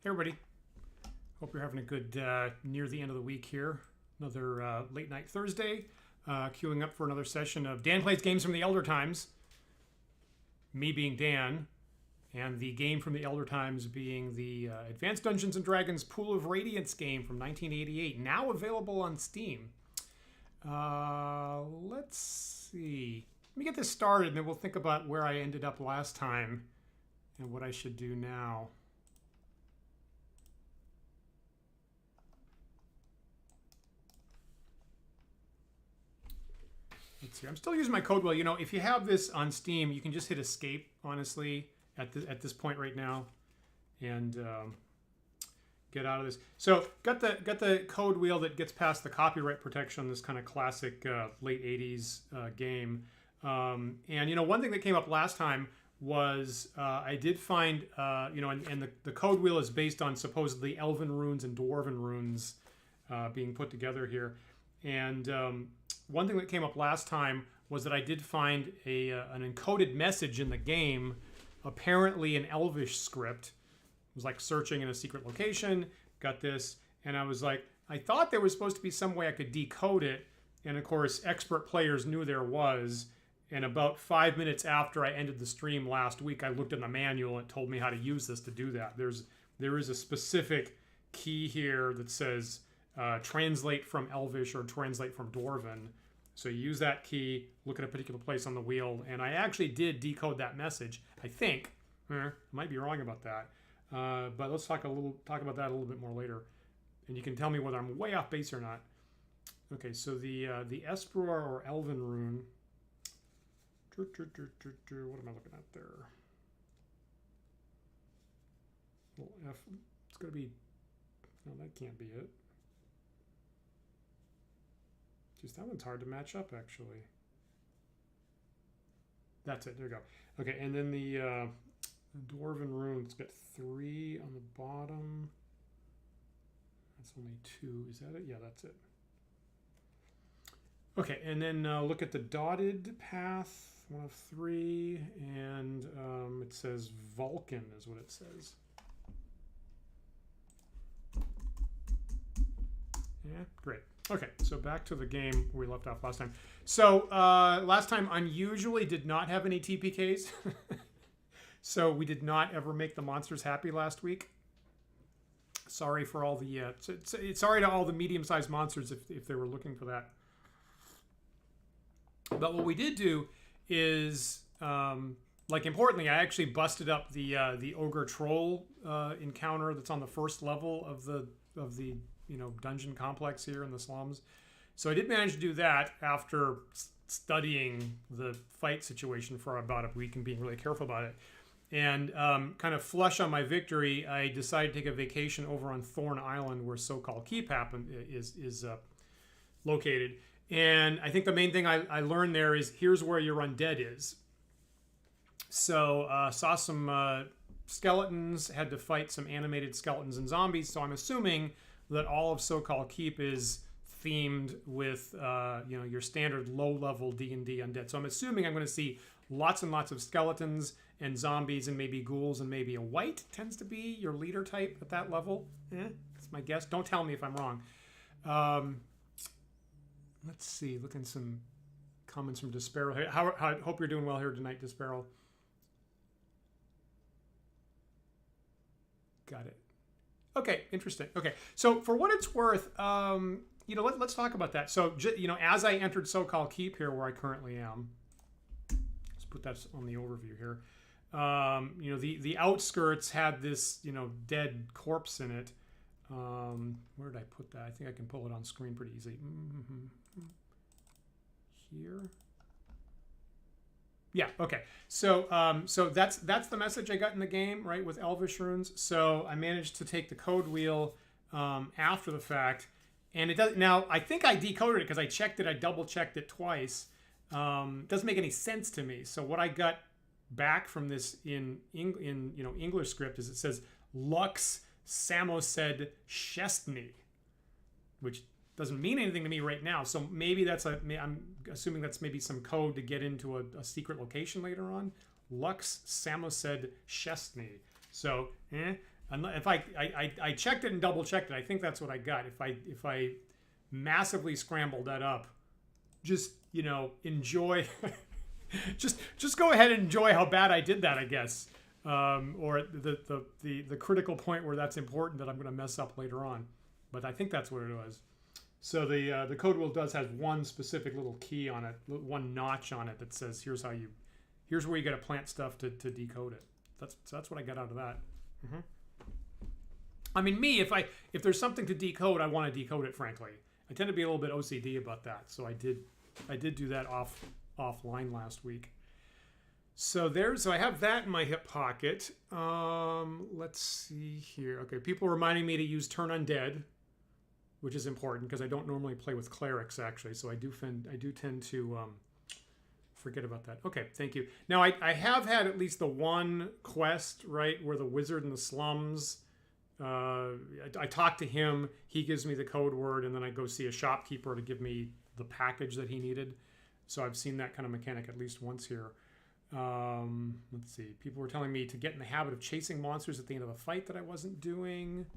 Hey everybody, hope you're having a good near the end of the week here. Another late night Thursday, queuing up for another session of Dan Plays Games from the Elder Times. Me being Dan, and the game from the Elder Times being the Advanced Dungeons & Dragons Pool of Radiance game from 1988, now available on Steam. Let's see. Let me get this started and then we'll think about where I ended up last time and what I should do now. Let's see. I'm still using my code wheel. You know, if you have this on Steam, you can just hit escape, honestly, at this point right now, and get out of this. So got the code wheel that gets past the copyright protection on this kind of classic late 80s game. And you know, one thing that came up last time was I did find you know, and the code wheel is based on supposedly elven runes and dwarven runes being put together here, and one thing that came up last time was that I did find an encoded message in the game, apparently an Elvish script. It was like searching in a secret location, got this, and I was like, I thought there was supposed to be some way I could decode it, and of course expert players knew there was, and about 5 minutes after I ended the stream last week, I looked in the manual and it told me how to use this to do that. There is a specific key here that says translate from Elvish or translate from Dwarven. So you use that key, look at a particular place on the wheel, and I actually did decode that message. I think. I might be wrong about that. But let's talk about that a little bit more later. And you can tell me whether I'm way off base or not. Okay, so the Esper or Elven rune. What am I looking at there? Little F. It's going to be... No, that can't be it. Jeez, that one's hard to match up, actually. That's it. There you go. Okay, and then the Dwarven rune, it's got 3 on the bottom. That's only 2. Is that it? Yeah, that's it. Okay, and then look at the dotted path, 1 of 3, and it says Vulcan is what it says. Yeah, great. Okay, so back to the game we left off last time. So last time unusually did not have any TPKs. So we did not ever make the monsters happy last week. Sorry for all the sorry to all the medium-sized monsters if they were looking for that. But what we did do is, like importantly, I actually busted up the ogre troll encounter that's on the first level of the you know, dungeon complex here in the slums. So I did manage to do that after studying the fight situation for about a week and being really careful about it. And kind of flush on my victory, I decided to take a vacation over on Thorn Island, where Sokal Keep is located. And I think the main thing I learned there is here's where your undead is. So saw some skeletons, had to fight some animated skeletons and zombies. So I'm assuming that all of Sokal Keep is themed with you know, your standard low-level D&D undead. So I'm assuming I'm going to see lots and lots of skeletons and zombies and maybe ghouls, and maybe a wight tends to be your leader type at that level. That's my guess. Don't tell me if I'm wrong. Let's see. Looking some comments from Desparrow. I hope you're doing well here tonight, Desparrow. Got it. Okay, interesting. Okay, so for what it's worth, you know, let's talk about that. So, you know, as I entered Sokal Keep here, where I currently am, let's put that on the overview here. You know, the outskirts had this, you know, dead corpse in it. Where did I put that? I think I can pull it on screen pretty easily. Here. Yeah, okay. So so that's the message I got in the game, right, with Elvish runes. So I managed to take the code wheel after the fact, and it does. Now I think I decoded it because I checked it. I double checked it twice. It doesn't make any sense to me. So what I got back from this in you know, English script is it says Lux Samosed Shestny, which doesn't mean anything to me right now. So maybe that's I'm assuming that's maybe some code to get into a secret location later on. Lux Samosed Shestny. So, If I checked it and double checked it, I think that's what I got. If I massively scrambled that up, just enjoy. just go ahead and enjoy how bad I did that, I guess. Or the critical point where that's important that I'm going to mess up later on. But I think that's what it was. So the code wheel does have one specific little key on it, one notch on it that says here's where you got to plant stuff to decode it. That's what I got out of that. I mean, if there's something to decode, I want to decode it. Frankly, I tend to be a little bit OCD about that. So I did do that offline last week. So I have that in my hip pocket. Let's see here. Okay, people reminding me to use turn undead, which is important because I don't normally play with clerics actually. So I do tend to forget about that. Okay, thank you. Now I have had at least the one quest, right, where the wizard in the slums. I talk to him. He gives me the code word, and then I go see a shopkeeper to give me the package that he needed. So I've seen that kind of mechanic at least once here. Let's see. People were telling me to get in the habit of chasing monsters at the end of a fight that I wasn't doing.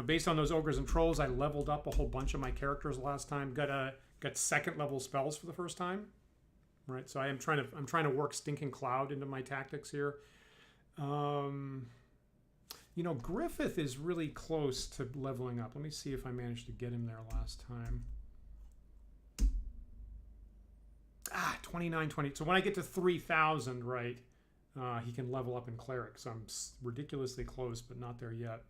Based on those ogres and trolls, I leveled up a whole bunch of my characters last time. Got second level spells for the first time. Right. So I'm trying to work Stinking Cloud into my tactics here. Griffith is really close to leveling up. Let me see if I managed to get him there last time. 29, 20. So when I get to 3,000, right, he can level up in Cleric. So I'm ridiculously close, but not there yet.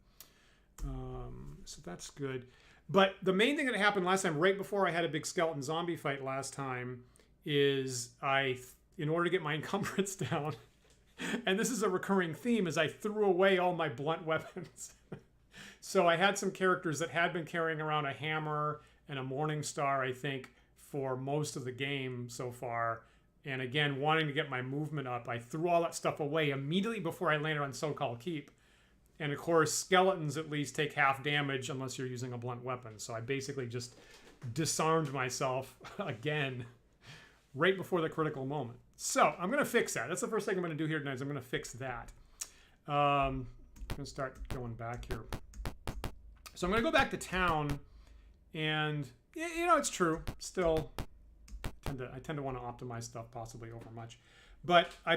So that's good. But the main thing that happened last time, right before I had a big skeleton zombie fight last time, is in order to get my encumbrance down, and this is a recurring theme, is I threw away all my blunt weapons. So I had some characters that had been carrying around a hammer and a morning star, I think, for most of the game so far. And again, wanting to get my movement up, I threw all that stuff away immediately before I landed on Sokal Keep. And of course, skeletons at least take half damage unless you're using a blunt weapon. So I basically just disarmed myself again right before the critical moment. So I'm going to fix that. That's the first thing I'm going to do here tonight is I'm going to fix that. I'm going to start going back here. So I'm going to go back to town, and it's true. Still, I tend to want to optimize stuff possibly over much. But I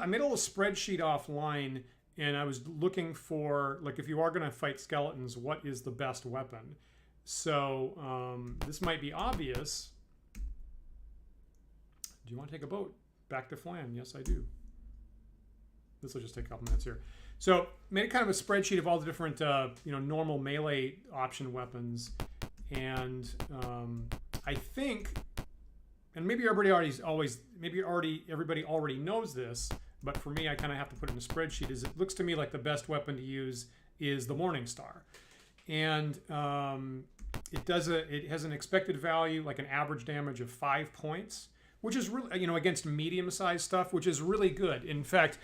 made a little spreadsheet offline, and I was looking for, like, if you are going to fight skeletons, what is the best weapon? So this might be obvious. Do you want to take a boat back to Phlan? Yes, I do. This will just take a couple minutes here. So made kind of a spreadsheet of all the different, normal melee option weapons. And I think, and maybe everybody already knows this, but for me, I kind of have to put it in a spreadsheet. It looks to me like the best weapon to use is the Morning Star. And it has an expected value, like an average damage of 5 points, which is really, against medium-sized stuff, which is really good. In fact,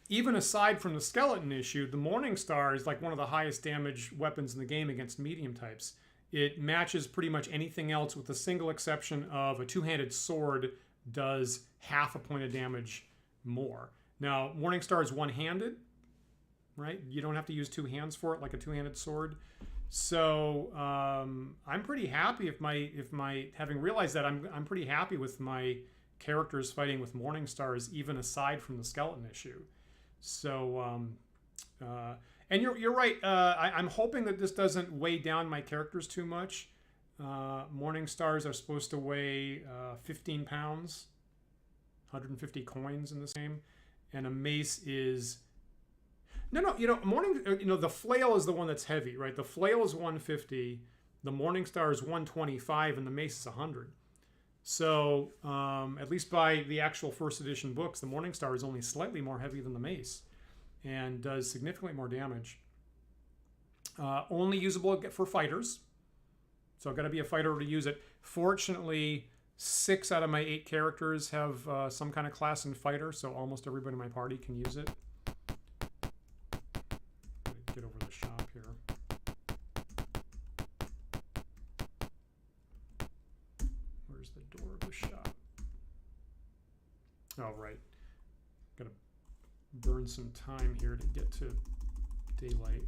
even aside from the skeleton issue, the Morning Star is like one of the highest damage weapons in the game against medium types. It matches pretty much anything else with the single exception of a two-handed sword does half a point of damage more. Now, Morning Star is one-handed, right? You don't have to use two hands for it like a two-handed sword. So I'm pretty happy having realized that, I'm pretty happy with my characters fighting with Morning Stars, even aside from the skeleton issue. So, and you're right. I'm hoping that this doesn't weigh down my characters too much. Morning Stars are supposed to weigh 15 pounds, 150 coins in this game, and a mace is. No, the flail is the one that's heavy, right? The flail is 150, the Morning Star is 125, and the mace is 100. So, at least by the actual first edition books, the Morning Star is only slightly more heavy than the mace and does significantly more damage. Only usable for fighters. So I've got to be a fighter to use it. Fortunately, 6 out of my 8 characters have some kind of class in fighter, so almost everybody in my party can use it. Get over the shop here. Where's the door of the shop? Oh, right. Gotta burn some time here to get to daylight.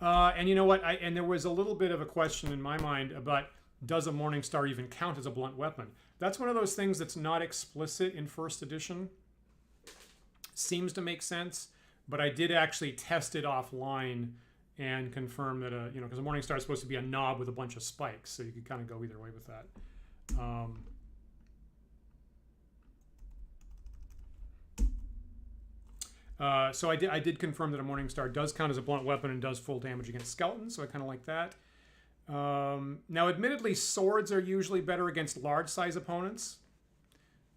And you know what? And there was a little bit of a question in my mind about, does a Morning Star even count as a blunt weapon? That's one of those things that's not explicit in first edition. Seems to make sense, but I did actually test it offline and confirm that you know, because a Morning Star is supposed to be a knob with a bunch of spikes, so you could kind of go either way with that. So I did confirm that a Morning Star does count as a blunt weapon and does full damage against skeletons, so I kind of like that. Now, admittedly, swords are usually better against large-size opponents.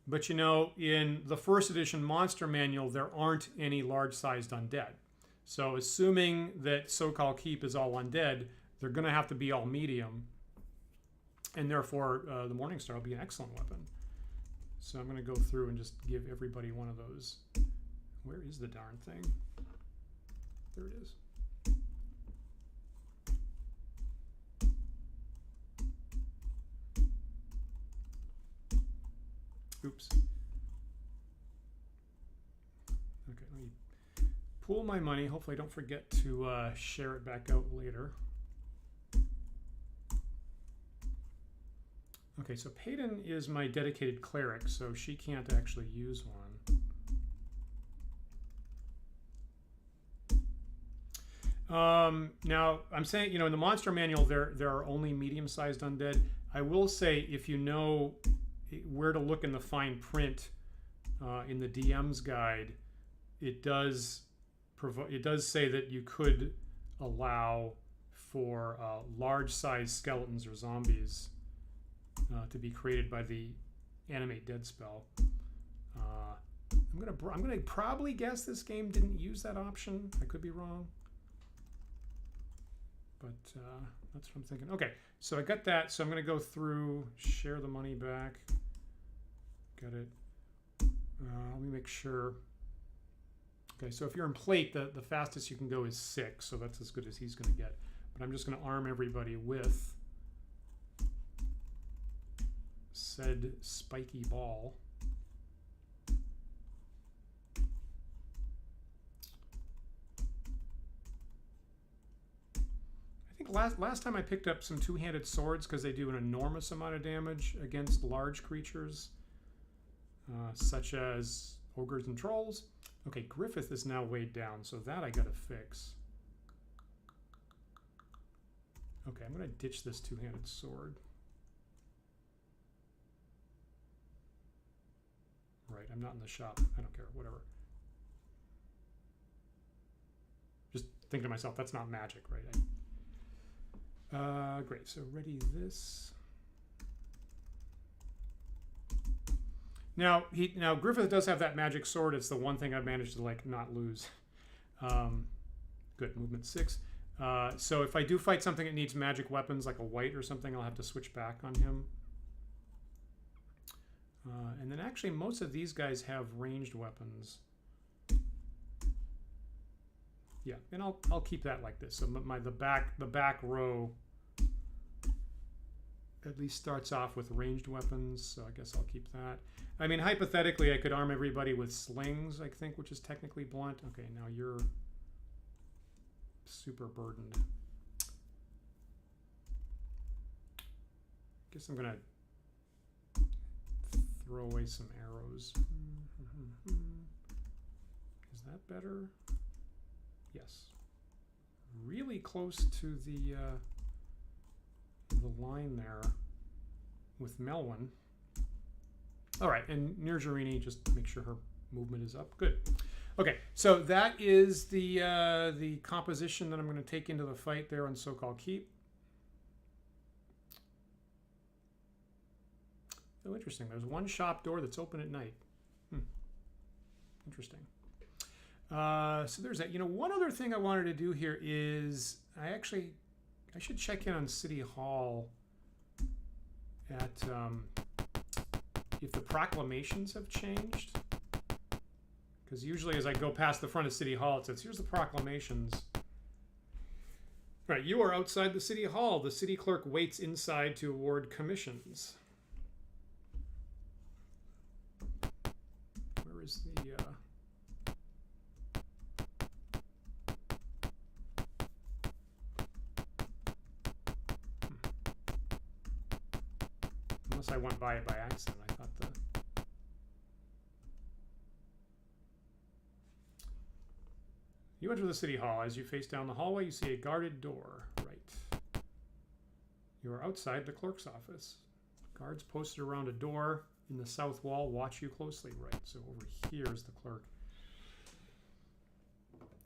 But, you know, in the first edition monster manual, there aren't any large-sized undead. So assuming that Sokal Keep is all undead, they're going to have to be all medium. And therefore, the Morning Star will be an excellent weapon. So I'm going to go through and just give everybody one of those. Where is the darn thing? There it is. Oops. Okay, let me pool my money. Hopefully I don't forget to share it back out later. Okay, so Payton is my dedicated cleric, so she can't actually use one. Now, I'm saying, you know, in the monster manual, there are only medium-sized undead. I will say, if you know where to look in the fine print in the DM's guide, it does say that you could allow for large-sized skeletons or zombies to be created by the animate dead spell. I'm gonna probably guess this game didn't use that option. I could be wrong, but that's what I'm thinking. Okay, so I got that. So I'm gonna go through, share the money back. Got it. Let me make sure. Okay, so if you're in plate, the fastest you can go is 6, so that's as good as he's going to get. But I'm just going to arm everybody with said spiky ball. I think last time I picked up some two-handed swords because they do an enormous amount of damage against large creatures, such as ogres and trolls. Okay, Griffith is now weighed down, so that I gotta fix. Okay, I'm gonna ditch this two-handed sword. Right, I'm not in the shop. I don't care, whatever. Just thinking to myself, that's not magic, right? Great, so ready this. Now Griffith does have that magic sword. It's the one thing I've managed to like not lose. Good, movement 6. So if I do fight something that needs magic weapons like a white or something, I'll have to switch back on him. And then actually most of these guys have ranged weapons. Yeah, and I'll keep that like this. So the back row at least starts off with ranged weapons, so I guess I'll keep that. I mean, hypothetically, I could arm everybody with slings, I think, which is technically blunt. Okay, now you're super burdened. Guess I'm gonna throw away some arrows. Is that better? Yes. Really close to the line there with Melwyn. All right, and Nirjarini, just make sure her movement is up. Good. Okay, so that is the composition that I'm going to take into the fight there on Sokal Keep. Oh, interesting. There's one shop door that's open at night. Interesting. So there's that. You know, one other thing I wanted to do here is I should check in on City Hall at if the proclamations have changed. Because usually as I go past the front of City Hall, it says, here's the proclamations. Right, you are outside the City Hall. The city clerk waits inside to award commissions. Unless I went by it by accident. I thought the... You enter the city hall. As you face down the hallway, you see a guarded door. Right. You are outside the clerk's office. Guards posted around a door in the south wall watch you closely. Right, so over here is the clerk.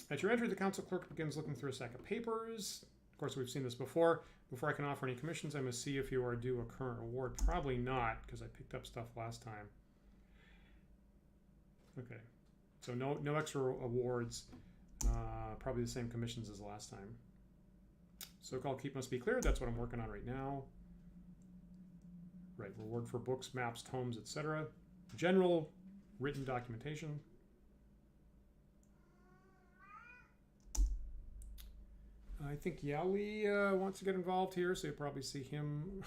As you enter, the council clerk begins looking through a stack of papers. Of course, we've seen this before. Before I can offer any commissions, I must see if you are due a current reward. Probably not, because I picked up stuff last time. Okay, so no extra awards. Probably the same commissions as last time. Sokal Keep must be cleared. That's what I'm working on right now. Right, reward for books, maps, tomes, etc. General written documentation. I think Yaoi wants to get involved here, so you'll probably see him.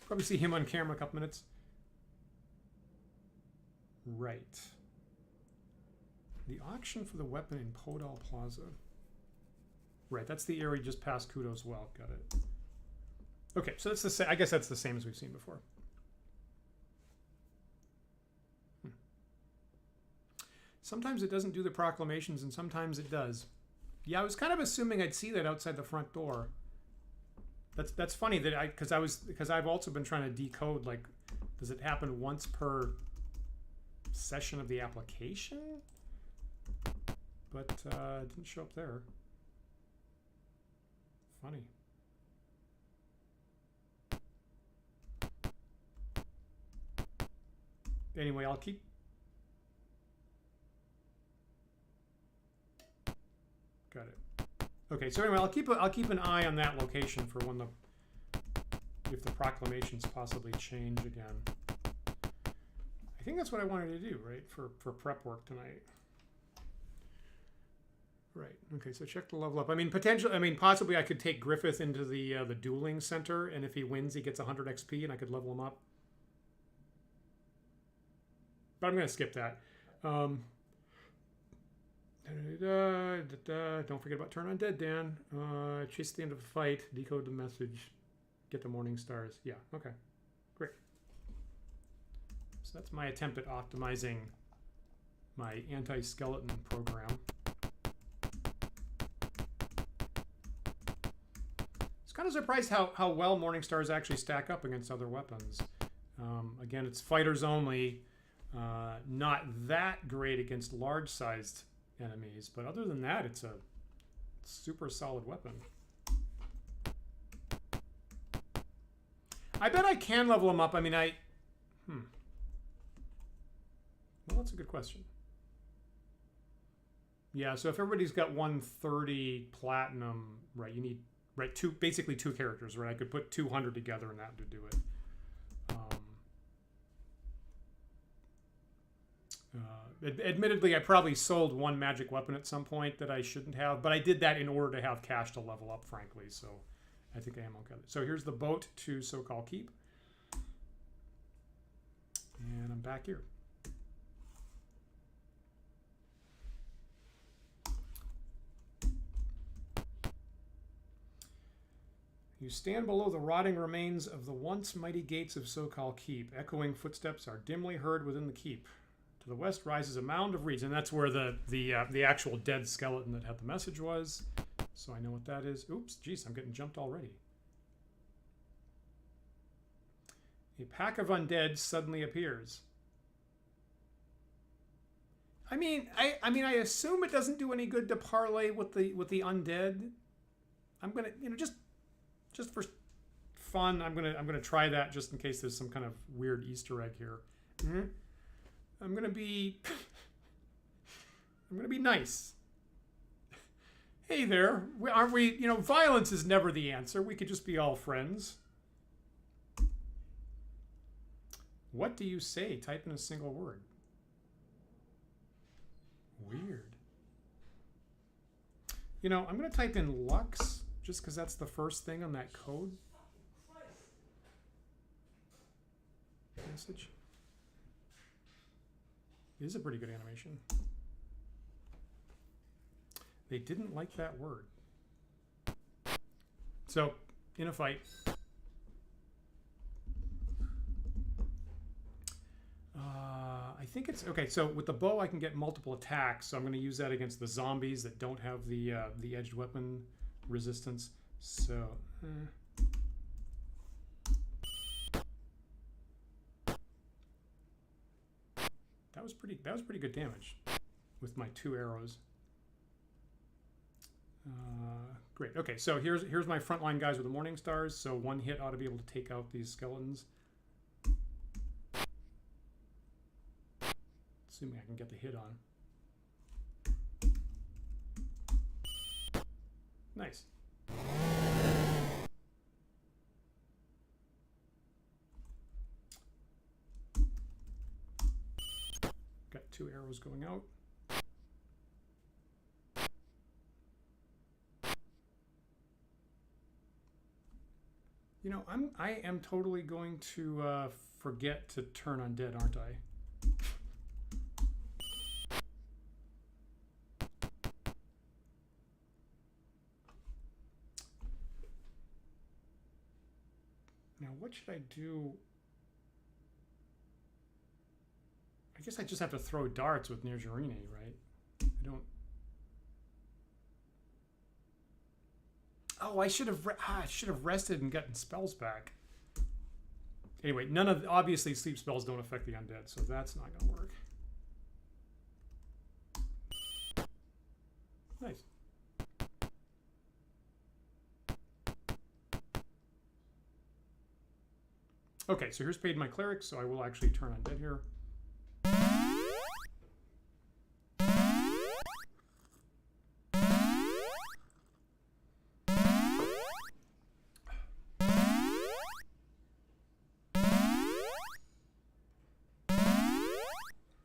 Probably see him on camera in a couple minutes. Right. The auction for the weapon in Podal Plaza. Right, that's the area just past Kudo's Well. Got it. Okay, so that's the same. I guess that's the same as we've seen before. Sometimes it doesn't do the proclamations, and sometimes it does. Yeah, I was kind of assuming I'd see that outside the front door. That's funny that because I've also been trying to decode, like, does it happen once per session of the application? But it didn't show up there. Funny. Anyway, I'll keep. Got it. Okay, so anyway, I'll keep an eye on that location for when if the proclamations possibly change again. I think that's what I wanted to do, right? For prep work tonight. Right. Okay. So check the level up. I mean, possibly I could take Griffith into the dueling center, and if he wins, he gets 100 XP, and I could level him up. But I'm going to skip that. Don't forget about turn on dead, Dan. Chase the end of the fight. Decode the message. Get the morning stars. Yeah. Okay. Great. So that's my attempt at optimizing my anti-skeleton program. Kind of surprised how well morning stars actually stack up against other weapons. Again, it's fighters only, not that great against large-sized enemies, but other than that, it's a super solid weapon. I bet I can level them up. I mean, well, that's a good question. Yeah, so if everybody's got 130 platinum, right, you need... Right, basically two characters, right? I could put 200 together and that would do it. Admittedly, I probably sold one magic weapon at some point that I shouldn't have, but I did that in order to have cash to level up, frankly, so I think I am okay. So here's the boat to Sokal Keep. And I'm back here. You stand below the rotting remains of the once mighty gates of Sokal Keep. Echoing footsteps are dimly heard within the keep. To the west rises a mound of reeds, and that's where the actual dead skeleton that had the message was. So I know what that is. Oops, geez, I'm getting jumped already. A pack of undead suddenly appears. I mean, I assume it doesn't do any good to parlay with the undead. I'm gonna, just for fun, I'm gonna try that just in case there's some kind of weird Easter egg here. I'm gonna be nice. Hey there, aren't we? Violence is never the answer. We could just be all friends. What do you say? Type in a single word. Weird. I'm gonna type in Lux. Just because that's the first thing on that code. Message. It is a pretty good animation. They didn't like that word. So, in a fight. I think it's okay. So with the bow, I can get multiple attacks. So I'm going to use that against the zombies that don't have the edged weapon resistance. So that was pretty good damage with my 2 arrows. Great. Okay, so here's my frontline guys with the morning stars. So 1 hit ought to be able to take out these skeletons. Assuming I can get the hit on. Nice. Got 2 arrows going out. You know, I am totally going to forget to turn undead, aren't I? Now, what should I do? I guess I just have to throw darts with Nirjarine, right? I don't... Oh, I should have rested and gotten spells back. Anyway, obviously sleep spells don't affect the undead, so that's not going to work. Nice. Okay, so here's paid my cleric, so I will actually turn undead here.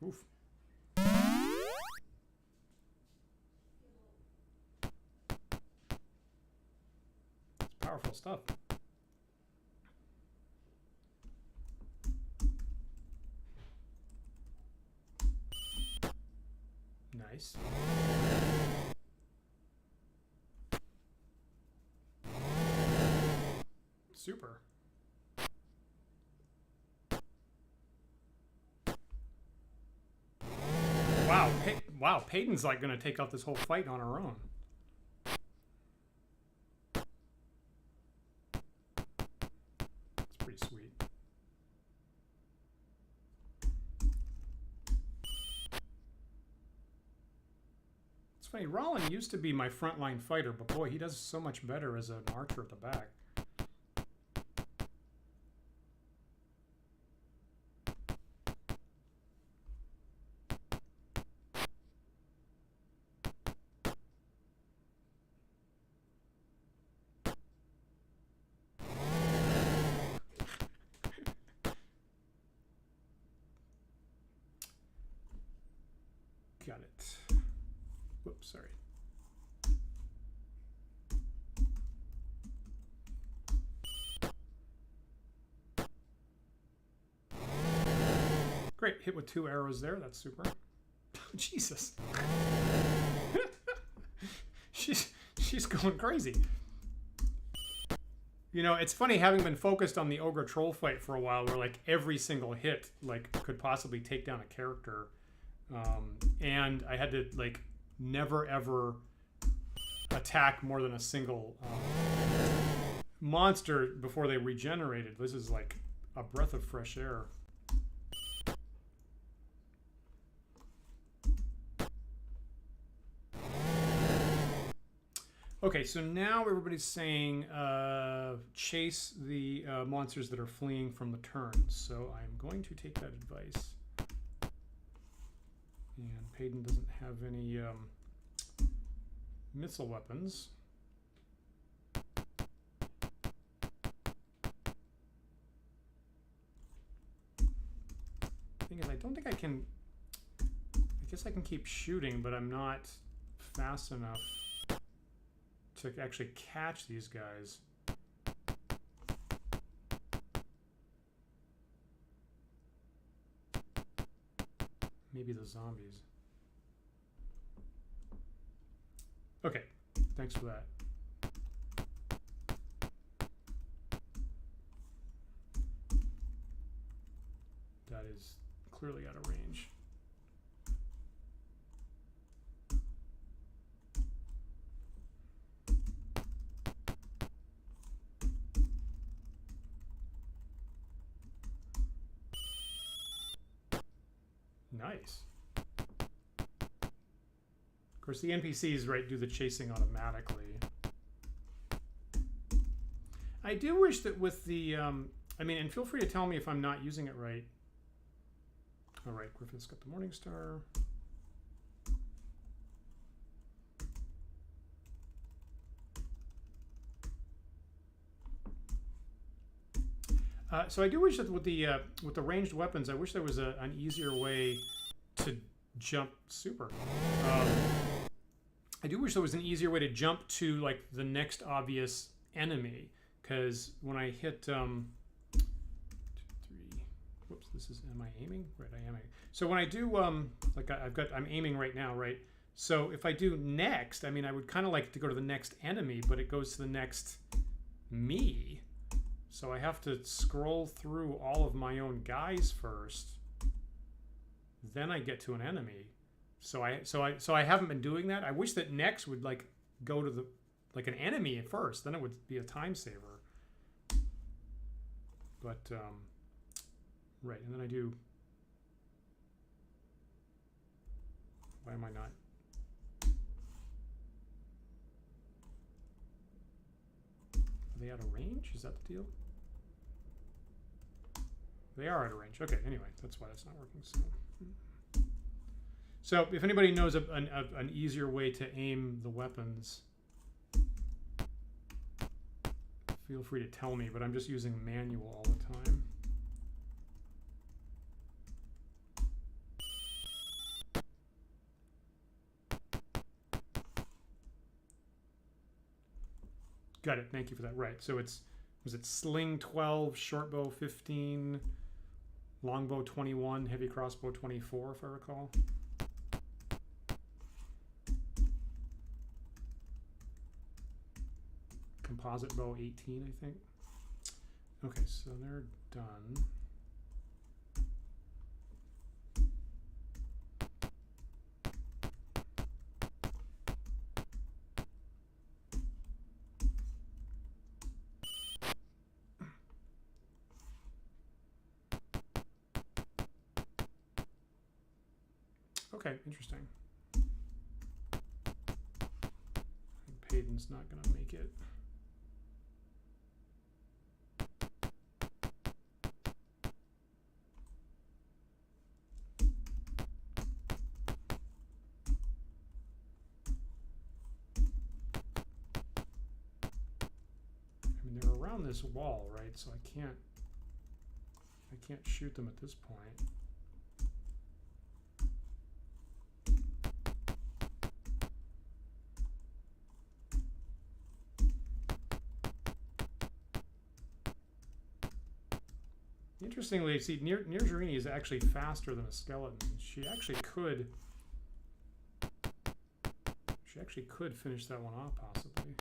Oof. It's powerful stuff. Nice. Super. Wow, Peyton's like going to take out this whole fight on her own. It's pretty sweet. It's funny, Rollin used to be my frontline fighter, but boy, he does so much better as an archer at the back. Got it. Whoops, sorry. Great, hit with 2 arrows there. That's super. Jesus. she's going crazy. You know, it's funny having been focused on the ogre troll fight for a while, where like every single hit like could possibly take down a character. And I had to like never ever attack more than a single monster before they regenerated. This is like a breath of fresh air. Okay, so now everybody's saying chase the monsters that are fleeing from the turns. So I'm going to take that advice. And Payton doesn't have any missile weapons. Thing is, I don't think I can... I guess I can keep shooting, but I'm not fast enough to actually catch these guys. Maybe the zombies. Okay, thanks for that. That is clearly out of range. Nice. Of course, the NPCs, right, do the chasing automatically. I do wish that with the, I mean, and feel free to tell me if I'm not using it right. All right, Griffith's got the Morning Star. So I do wish that with the ranged weapons, I wish there was an easier way to jump. Super. I do wish there was an easier way to jump to like the next obvious enemy, because when I hit 2, 3, whoops, this is, am I aiming? Right, I am aiming. So when I do like I'm aiming right now, right? So if I do next, I mean, I would kind of like to go to the next enemy, but it goes to the next me. So I have to scroll through all of my own guys first. Then I get to an enemy. So I haven't been doing that. I wish that next would like go to the like an enemy at first. Then it would be a time saver. But right, and then I do. Why am I not? Are they out of range? Is that the deal? They are out of range. Okay, anyway, that's why it's not working. So if anybody knows an easier way to aim the weapons, feel free to tell me, but I'm just using manual all the time. Got it. Thank you for that. Right. So it's, was it sling 12, short bow 15, longbow 21, heavy crossbow 24, if I recall. Composite bow 18, I think. Okay, so they're done. Okay, interesting. I think Payton's not going to make it. I mean, they're around this wall, right? So I can't shoot them at this point. Interestingly, see, Nirjarini is actually faster than a skeleton. She actually could finish that one off, possibly.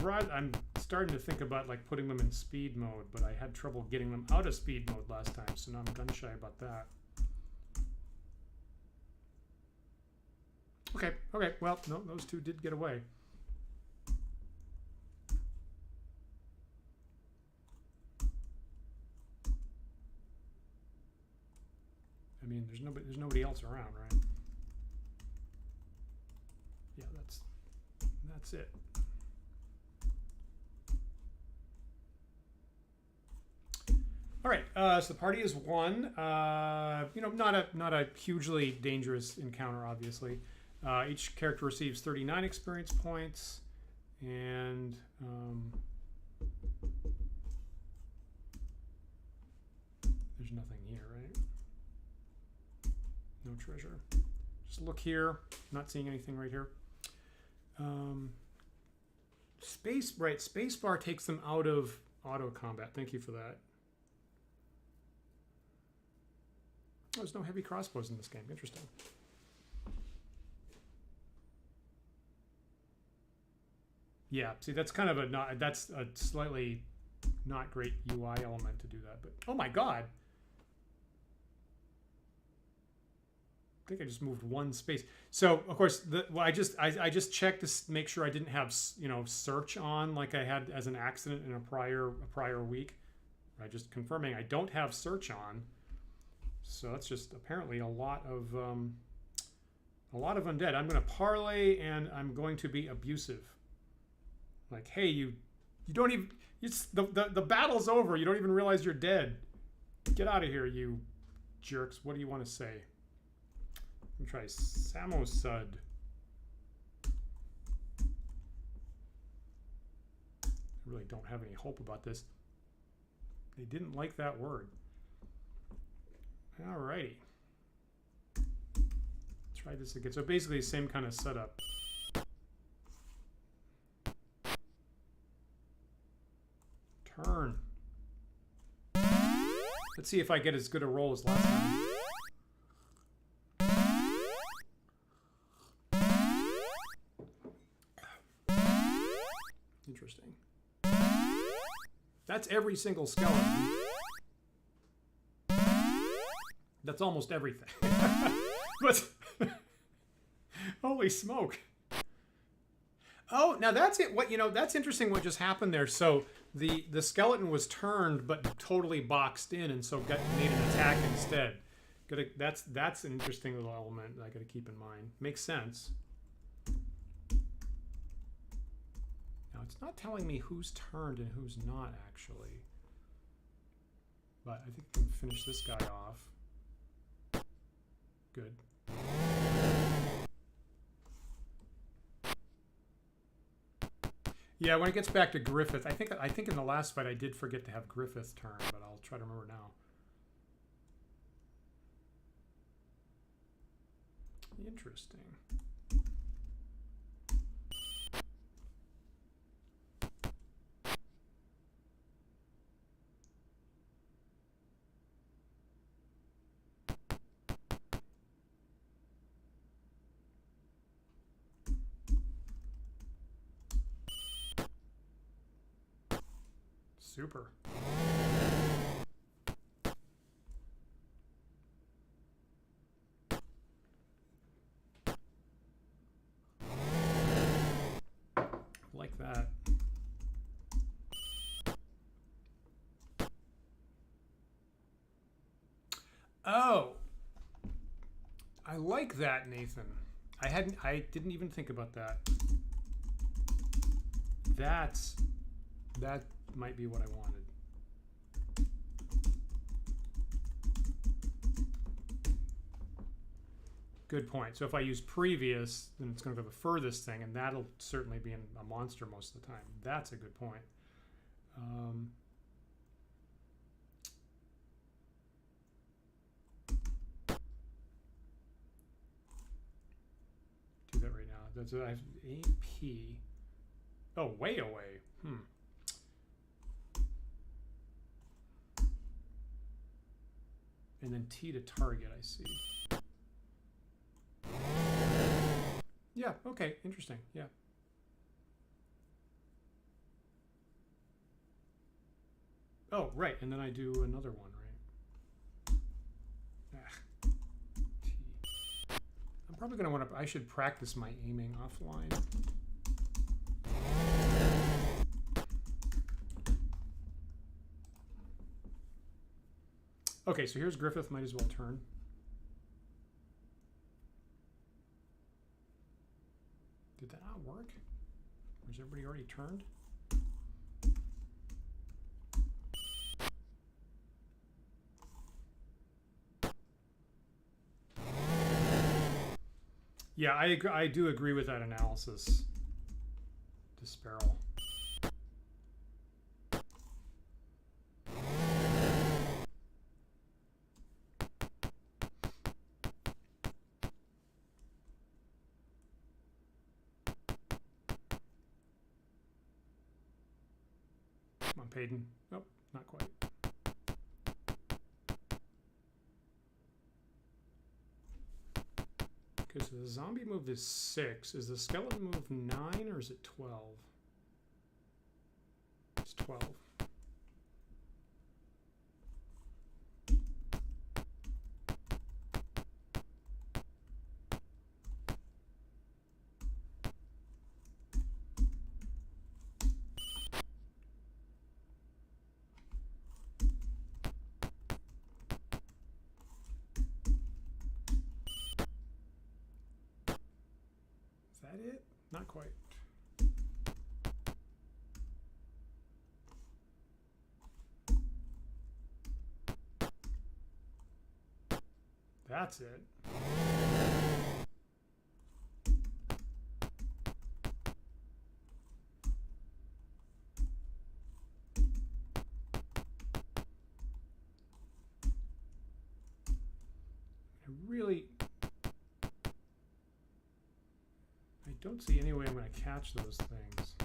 I'm starting to think about like putting them in speed mode, but I had trouble getting them out of speed mode last time, so now I'm gun shy about that. Okay, well, no, those two did get away. I mean, there's nobody else around, right? Yeah, that's it. All right, so the party is 1. You know, not a hugely dangerous encounter, obviously. Each character receives 39 experience points, and there's nothing here, right? No treasure. Just look here. Not seeing anything right here. Spacebar takes them out of auto combat. Thank you for that. Oh, there's no heavy crossbows in this game. Interesting. Yeah, see, that's kind of that's a slightly not great UI element to do that. But oh my god, I think I just moved one space. So of course, I just checked to make sure I didn't have search on like I had as an accident in a prior week. I just confirming I don't have search on. So that's just apparently a lot of undead. I'm going to parlay and I'm going to be abusive. Like, hey, you don't even, the battle's over. You don't even realize you're dead. Get out of here, you jerks. What do you want to say? I'm going to try Samosud. I really don't have any hope about this. They didn't like that word. Alrighty. Try this again. So basically, same kind of setup. Turn. Let's see if I get as good a roll as last time. Interesting. That's every single skeleton. That's almost everything. But holy smoke. Oh, now that's it. What that's interesting what just happened there. So the skeleton was turned but totally boxed in and so made an attack instead. That's an interesting little element I gotta keep in mind. Makes sense. Now it's not telling me who's turned and who's not actually. But I think I can finish this guy off. Good. Yeah, when it gets back to Griffith, I think in the last fight I did forget to have Griffith turn, but I'll try to remember now. Interesting. Super. Like that. Oh. I like that, Nathan. I didn't even think about that. That might be what I wanted. Good point. So if I use previous, then it's going to go the furthest thing, and that'll certainly be a monster most of the time. That's a good point. Do that right now. That's I have AP. Oh, way away. And then T to target, I see. Yeah, okay, interesting, yeah. Oh, right, and then I do another one, right? T. I'm probably gonna I should practice my aiming offline. Okay, so here's Griffith, might as well turn. Did that not work? Or is everybody already turned? Yeah, I do agree with that analysis. Disparel. on, Payton. Nope, not quite. Okay, so the zombie move is 6. Is the skeleton move 9 or is it 12? It's 12. Is that it? Not quite. That's it. I don't see any way I'm going to catch those things.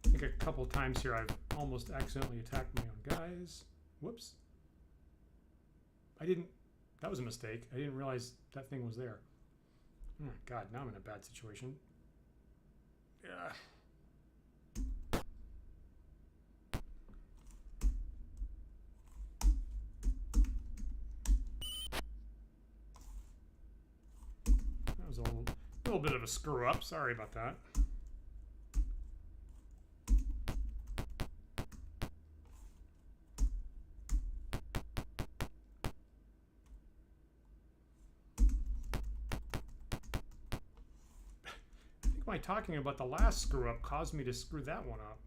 I think a couple times here I've almost accidentally attacked my own guys. Whoops. That was a mistake. I didn't realize that thing was there. Oh, God, now I'm in a bad situation. Yeah. That was a little bit of a screw up. Sorry about that. My talking about the last screw up caused me to screw that one up.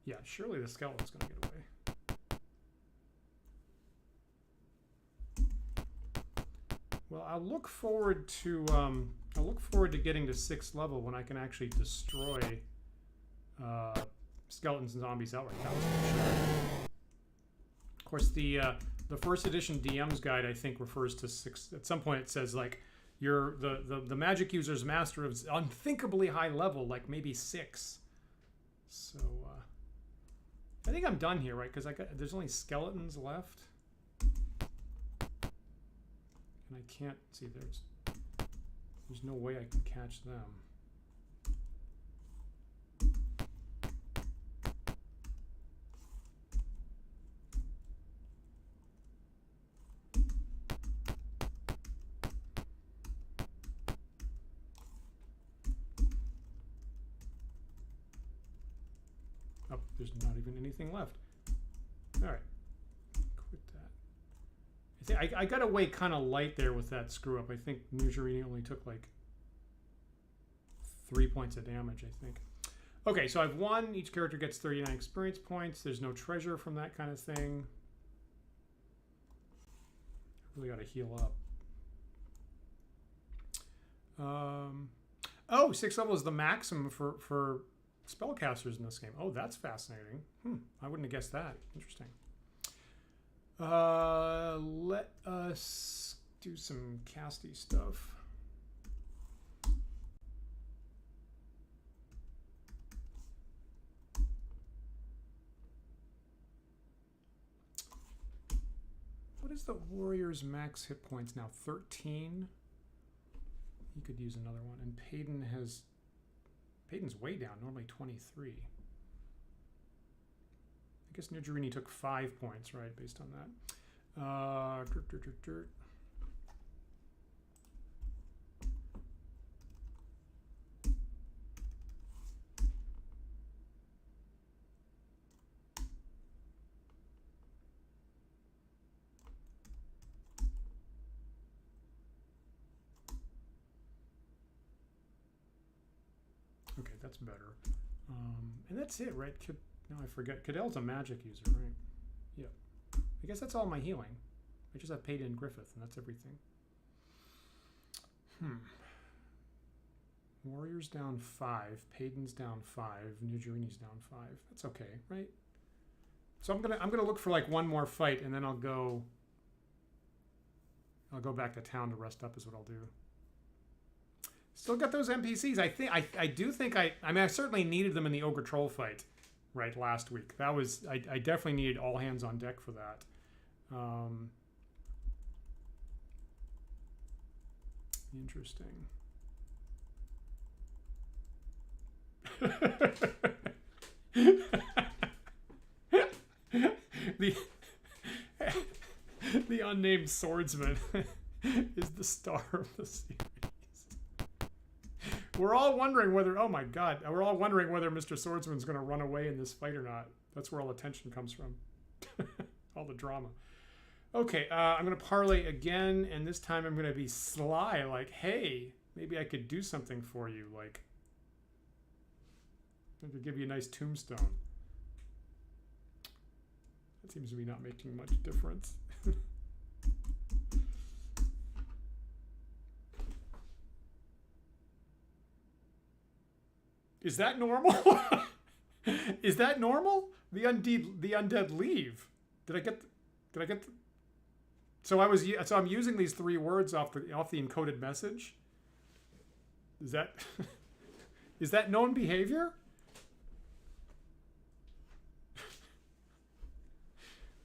Yeah, surely the skeleton's gonna get away. Well, I'll look forward to getting to 6th level when I can actually destroy skeletons and zombies outright. That was for sure. Of course, the first edition DM's guide I think refers to 6. At some point, it says like the magic user's master of unthinkably high level, like maybe 6. So I think I'm done here, right? Because there's only skeletons left, and I can't see. There's no way I can catch them. There's not even anything left. All right, quit that. I got away kind of light there with that screw up. I think Nujerini only took like 3 points of damage, I think. Okay, so I've won. Each character gets 39 experience points. There's no treasure from that kind of thing. Really got to heal up. Oh, 6th level is the maximum for spellcasters in this game. Oh, that's fascinating. I wouldn't have guessed that. Interesting. Let us do some casty stuff. What is the warrior's max hit points now? 13? He could use another one. And Payton's way down, normally 23. I guess Nujerini took 5 points, right, based on that. Dirt. Okay, that's better. And that's it, right? Now I forget. Cadell's a magic user, right? Yep. I guess that's all my healing. I just have Payton and Griffith, and that's everything. Warrior's down 5. Payton's down 5. Nujuini's down 5. That's okay, right? So I'm gonna look for like one more fight, and then I'll go back to town to rest up. Is what I'll do. Still got those NPCs. I do think I mean I certainly needed them in the Ogre Troll fight, right, last week. That was I definitely needed all hands on deck for that. Interesting. the unnamed swordsman is the star of the series. We're all wondering whether, oh my god, we're all wondering whether Mr. Swordsman's going to run away in this fight or not. That's where all the tension comes from. All the drama. Okay, I'm going to parlay again, and this time I'm going to be sly, like, hey, maybe I could do something for you, like, I could give you a nice tombstone. That seems to be not making much difference. Is that normal? Is that normal? The undead leave. Did I get the, so I'm using these 3 words off the encoded message. Is that known behavior?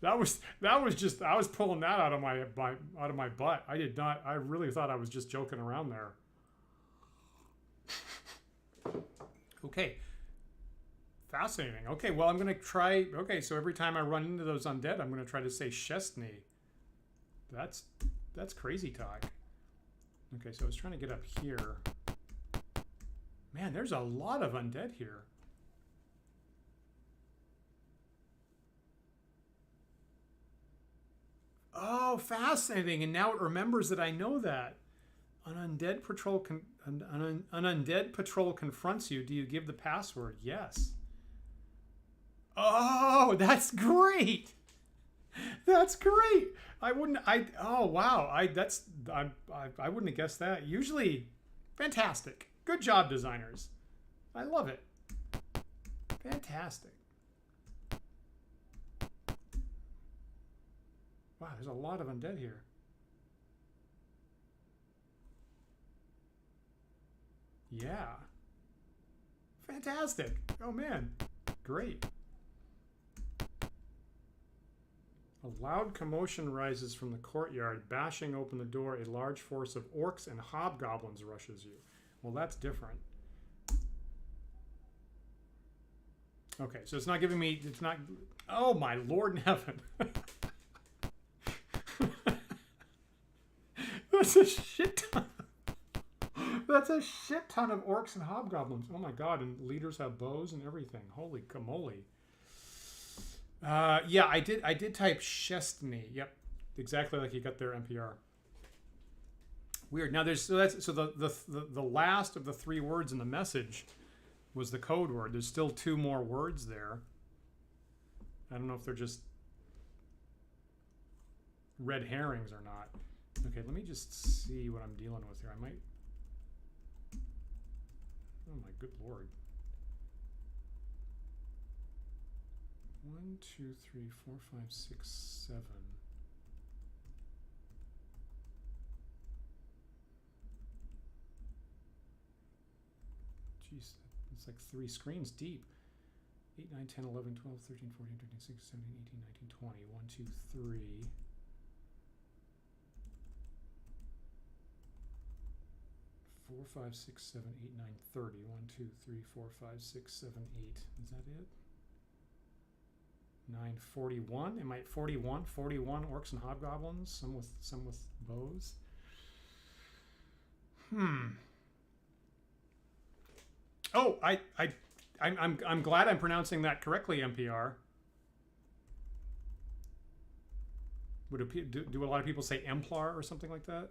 That was just, I was pulling that out of my butt. I really thought I was just joking around there. Okay. Fascinating. Okay, well, I'm going to try... Okay, so every time I run into those undead, I'm going to try to say Chestney. That's crazy talk. Okay, so I was trying to get up here. Man, there's a lot of undead here. Oh, fascinating. And now it remembers that I know that. An undead patrol confronts you. Do you give the password? Yes. Oh, that's great. That's great. Oh, wow. I wouldn't have guessed that. Usually, fantastic. Good job, designers. I love it. Fantastic. Wow, there's a lot of undead here. Yeah. Fantastic. Oh, man. Great. A loud commotion rises from the courtyard. Bashing open the door, a large force of orcs and hobgoblins rushes you. Well, that's different. Okay, so it's not giving me... It's not... Oh, my Lord in heaven. That's a shit ton. That's a shit ton of orcs and hobgoblins. Oh my god, and leaders have bows and everything. Holy camole. Yeah, I did type Chestney. Yep. Exactly like you got their NPR. Weird. Now there's the last of the 3 words in the message was the code word. There's still 2 more words there. I don't know if they're just red herrings or not. Okay, let me just see what I'm dealing with here. I might... Oh my good Lord. 1, 2, 3, 4, 5, 6, 7. Jeez, it's like 3 screens deep. 8, 9, 10, 11, 12, 13, 14, 15, 16, 17, 18, 19, 20. 1, 2, 3. 4, 5, 6, 7, 8, 9, 30. 1, 2, 3, 4, 5, 6, 7, 8. Is that it? 9, 41. Am I at 41? 41 orcs and hobgoblins. Some with bows. Oh, I'm glad I'm pronouncing that correctly, NPR. Do a lot of people say Emplar or something like that?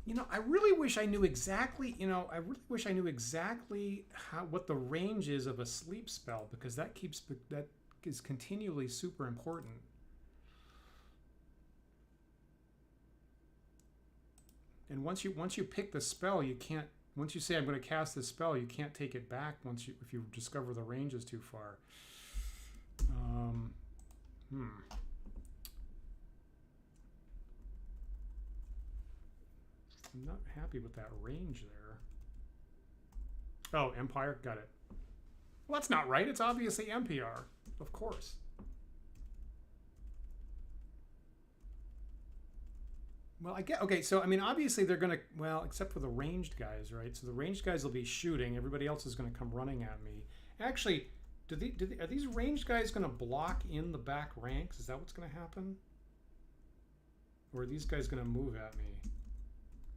You know, I really wish I knew exactly, you know, I really wish I knew exactly what the range is of a sleep spell, because that is continually super important. And once you pick the spell, you can't, once you say I'm going to cast this spell, you can't take it back if you discover the range is too far. I'm not happy with that range there. Oh, Empire, got it. Well, that's not right. It's obviously MPR, of course. Well, I get, okay, so I mean, obviously they're gonna, well, except for the ranged guys, right? So the ranged guys will be shooting. Everybody else is gonna come running at me. Actually, are these ranged guys gonna block in the back ranks? Is that what's gonna happen? Or are these guys gonna move at me?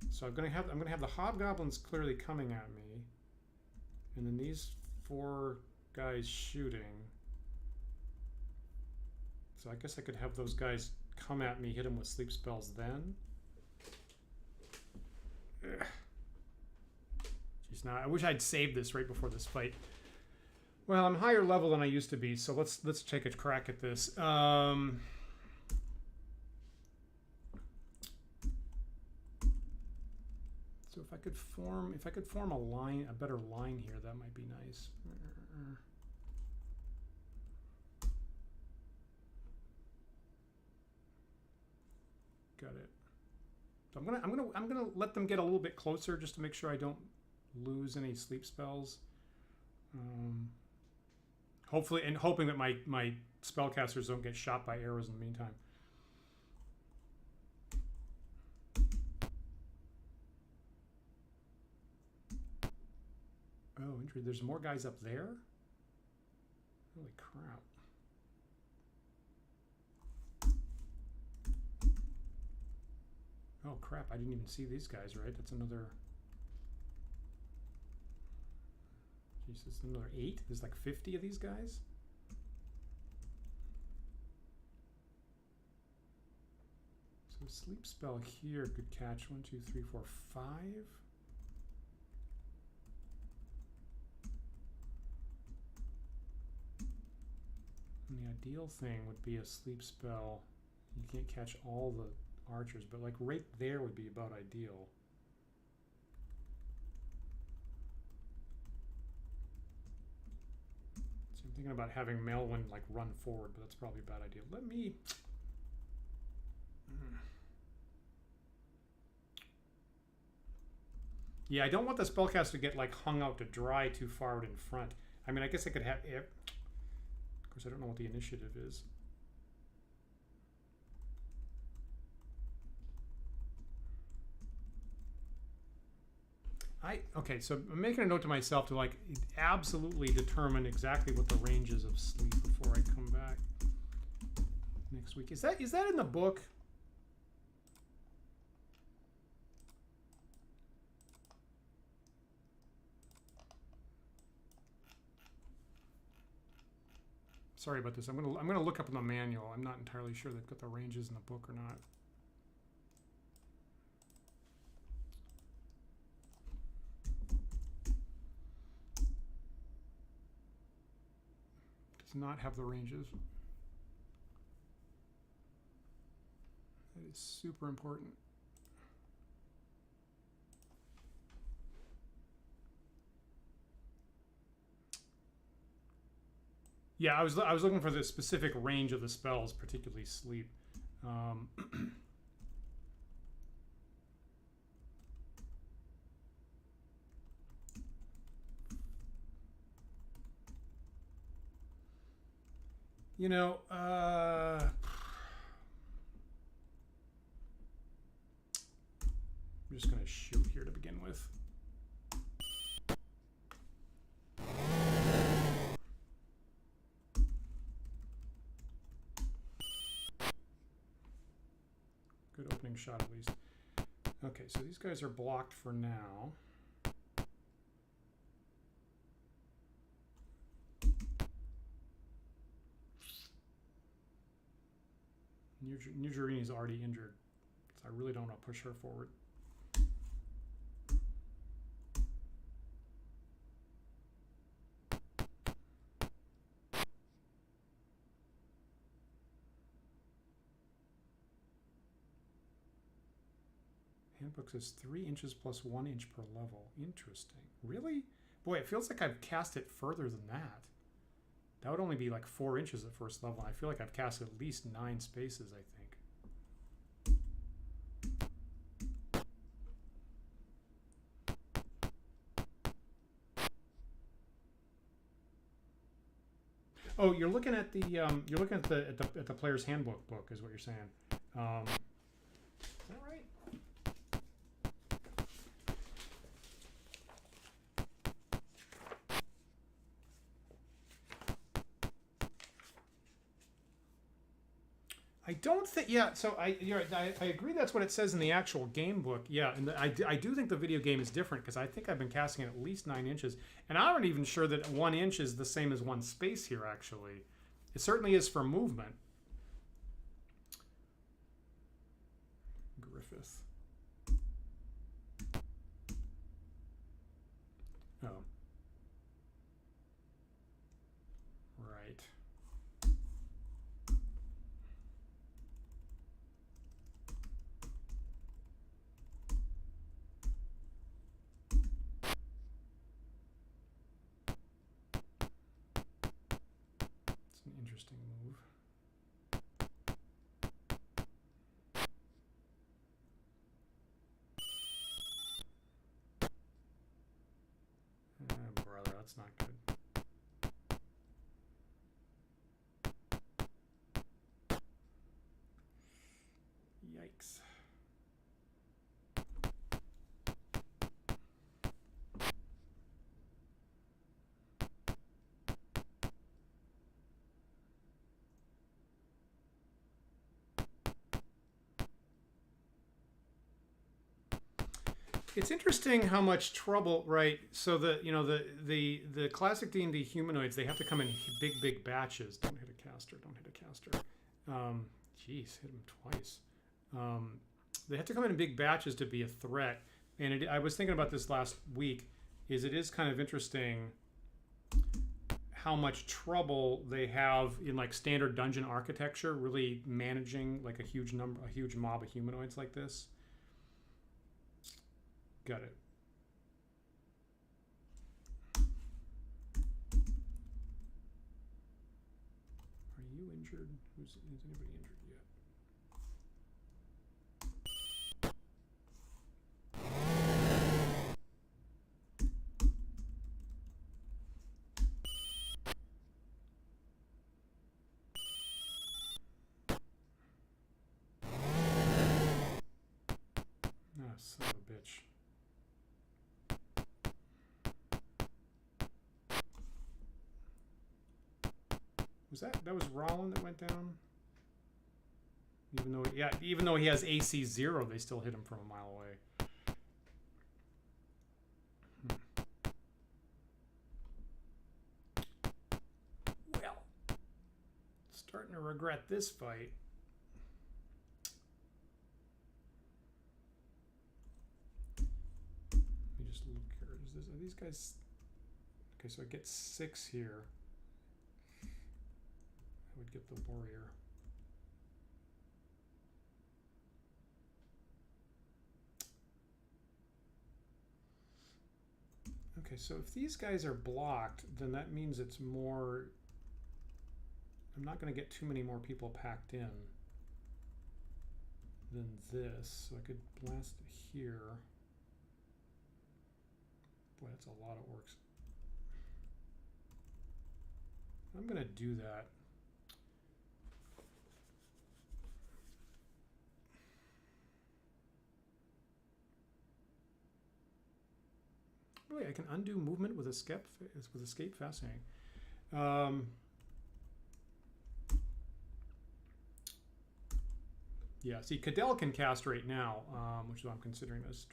So I'm gonna have the hobgoblins clearly coming at me, and then these 4 guys shooting. So I guess I could have those guys come at me, hit them with sleep spells then. Jeez, now I wish I'd saved this right before this fight. Well, I'm higher level than I used to be, so let's take a crack at this. So if I could form a line, a better line here, that might be nice. Got it. So I'm gonna let them get a little bit closer just to make sure I don't lose any sleep spells. Hopefully, and hoping that my spellcasters don't get shot by arrows in the meantime. Oh, interesting. There's more guys up there? Holy crap. Oh crap, I didn't even see these guys, right? That's another... Jesus, another 8? There's like 50 of these guys? So sleep spell here could catch 1, 2, 3, 4, 5. And the ideal thing would be a sleep spell. You can't catch all the archers, but like right there would be about ideal. So I'm thinking about having Melwyn like run forward, but that's probably a bad idea. Let me... Yeah, I don't want the spellcaster to get like hung out to dry too far out in front. I mean, I guess I could have... Of course, I don't know what the initiative is. Okay, so I'm making a note to myself to like absolutely determine exactly what the range is of sleep before I come back next week. Is that in the book? Sorry about this. I'm gonna look up in the manual. I'm not entirely sure they've got the ranges in the book or not. Does not have the ranges. That is super important. Yeah, I was looking for the specific range of the spells, particularly sleep. You know, I'm just gonna shoot here to begin with. Good opening shot, at least. Okay, so these guys are blocked for now. New Jerini is already injured, so I really don't want to push her forward. Handbook says 3 inches plus 1 inch per level. Interesting. Really? Boy, it feels like I've cast it further than that. That would only be like 4 inches at first level. I feel like I've cast at least 9 spaces, I think. Oh, you're looking at the player's handbook book, is what you're saying. Is that right? I don't think. Yeah. So I agree. That's what it says in the actual game book. Yeah, and I do think the video game is different because I think I've been casting it at least 9 inches, and I'm not even sure that 1 inch is the same as 1 space here. Actually, it certainly is for movement. Griffith. Oh. Right. It's an interesting move. Brother, that's not good. Yikes. It's interesting how much trouble, right? So the classic D&D humanoids, they have to come in big batches. Don't hit a caster. Don't hit a caster. Jeez, hit him twice. They have to come in big batches to be a threat. And I was thinking about this last week. It is kind of interesting how much trouble they have in like standard dungeon architecture, really managing like a huge mob of humanoids like this. Got it. Are you injured? Is anybody injured yet? Oh, son of a bitch. That was Rollin that went down? Even though he has AC 0, they still hit him from a mile away. Well, starting to regret this fight. Let me just look here. Are these guys? Okay, so I get 6 here. I would get the warrior. Okay, so if these guys are blocked, then that means it's more... I'm not going to get too many more people packed in than this. So I could blast here. Boy, that's a lot of orcs. I'm going to do that. Really, I can undo movement with escape. Fascinating. Yeah, see, Cadell can cast right now, which is what I'm considering this.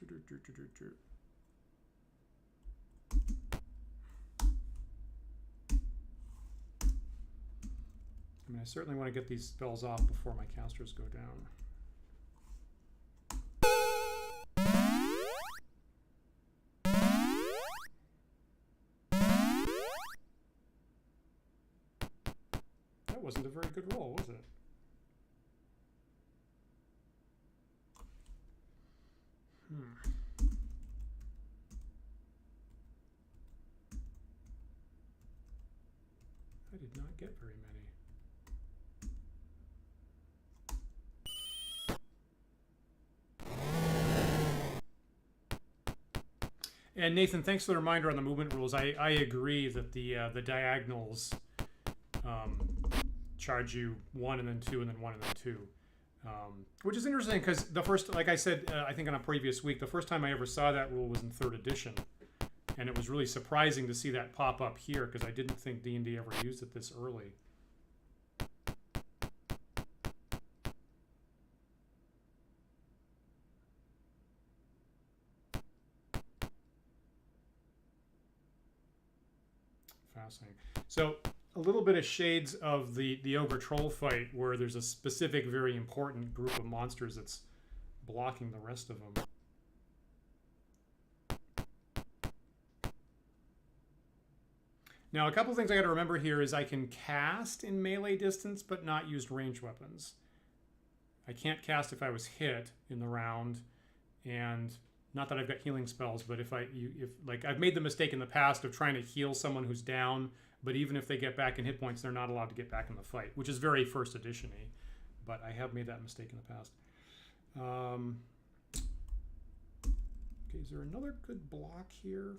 I mean, I certainly want to get these spells off before my casters go down. That wasn't a very good roll, was it? I did not get very many. And Nathan, thanks for the reminder on the movement rules. I agree that the diagonals charge you 1 and then 2 and then 1 and then 2. Which is interesting because the first, like I said, I think on a previous week, the first time I ever saw that rule was in 3rd edition. And it was really surprising to see that pop up here because I didn't think D&D ever used it this early. Fascinating. So a little bit of shades of the ogre troll fight where there's a specific, very important group of monsters that's blocking the rest of them. Now, a couple things I got to remember here is I can cast in melee distance, but not use ranged weapons. I can't cast if I was hit in the round, and not that I've got healing spells, but if like I've made the mistake in the past of trying to heal someone who's down, but even if they get back in hit points, they're not allowed to get back in the fight, which is very 1st edition-y, but I have made that mistake in the past. Okay, is there another good block here?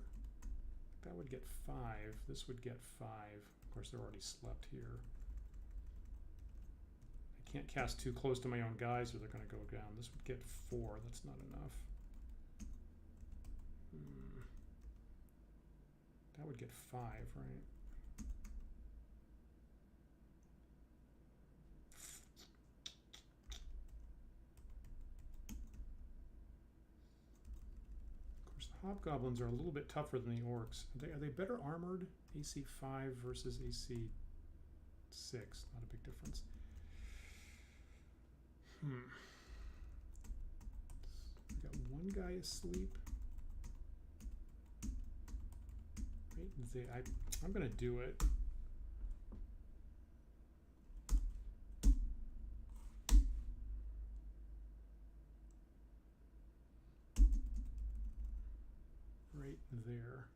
That would get 5. This would get 5. Of course, they're already slept here. I can't cast too close to my own guys or they're going to go down. This would get 4. That's not enough. That would get 5, right? Hobgoblins are a little bit tougher than the orcs. Are they better armored? AC 5 versus AC 6. Not a big difference. We got one guy asleep. Right, I'm going to do it. Right there.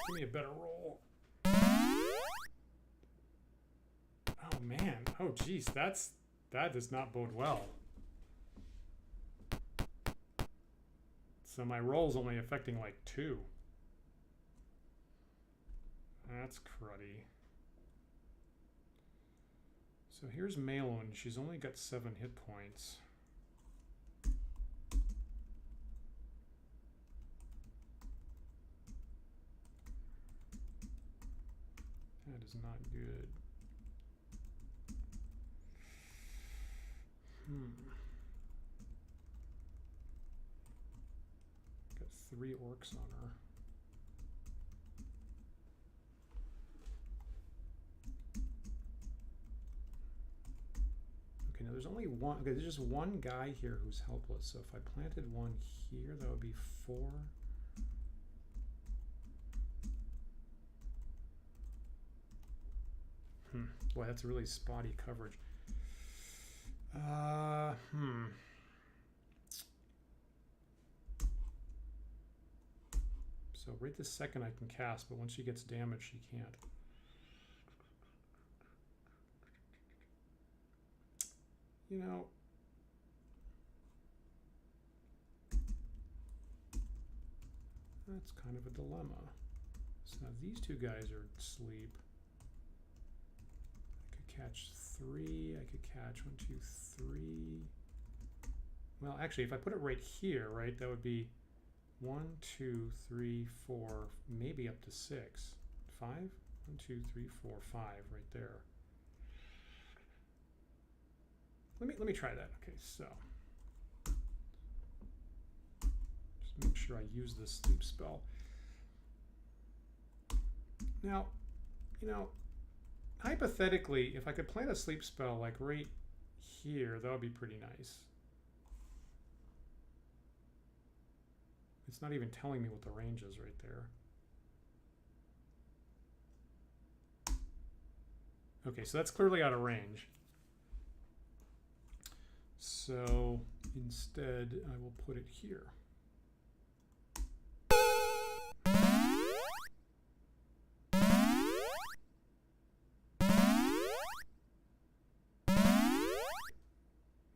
Give me a better roll. Oh man. Oh geez, that does not bode well. So my roll's only affecting like 2. That's cruddy. So here's Malone. She's only got 7 hit points. That is not good. Got 3 orcs on her. Okay, now there's only one. Okay, there's just one guy here who's helpless. So if I planted one here, that would be 4. Boy, that's really spotty coverage. So right this second I can cast, but once she gets damaged, she can't. You know, that's kind of a dilemma. So now these 2 guys are asleep. Catch 3. I could catch 1, 2, 3. Well, actually, if I put it right here, right, that would be 1, 2, 3, 4, maybe up to 6. 5? 1, 2, 3, 4, 5, right there. Let me try that. Okay, so just make sure I use this sleep spell. Now, you know, hypothetically, if I could plant a sleep spell like right here, that would be pretty nice. It's not even telling me what the range is right there. Okay, so that's clearly out of range. So Instead, I will put it here.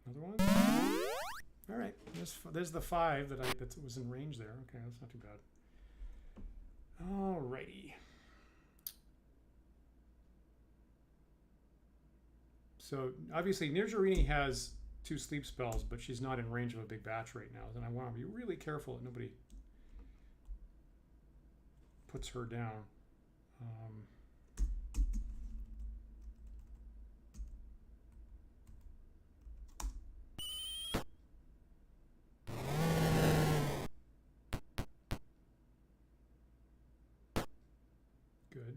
Another one? All right, there's the 5 that was in range there. Okay, that's not too bad. All righty. So obviously Nirjarini has 2 sleep spells, but she's not in range of a big batch right now. Then I want to be really careful that nobody puts her down. Good.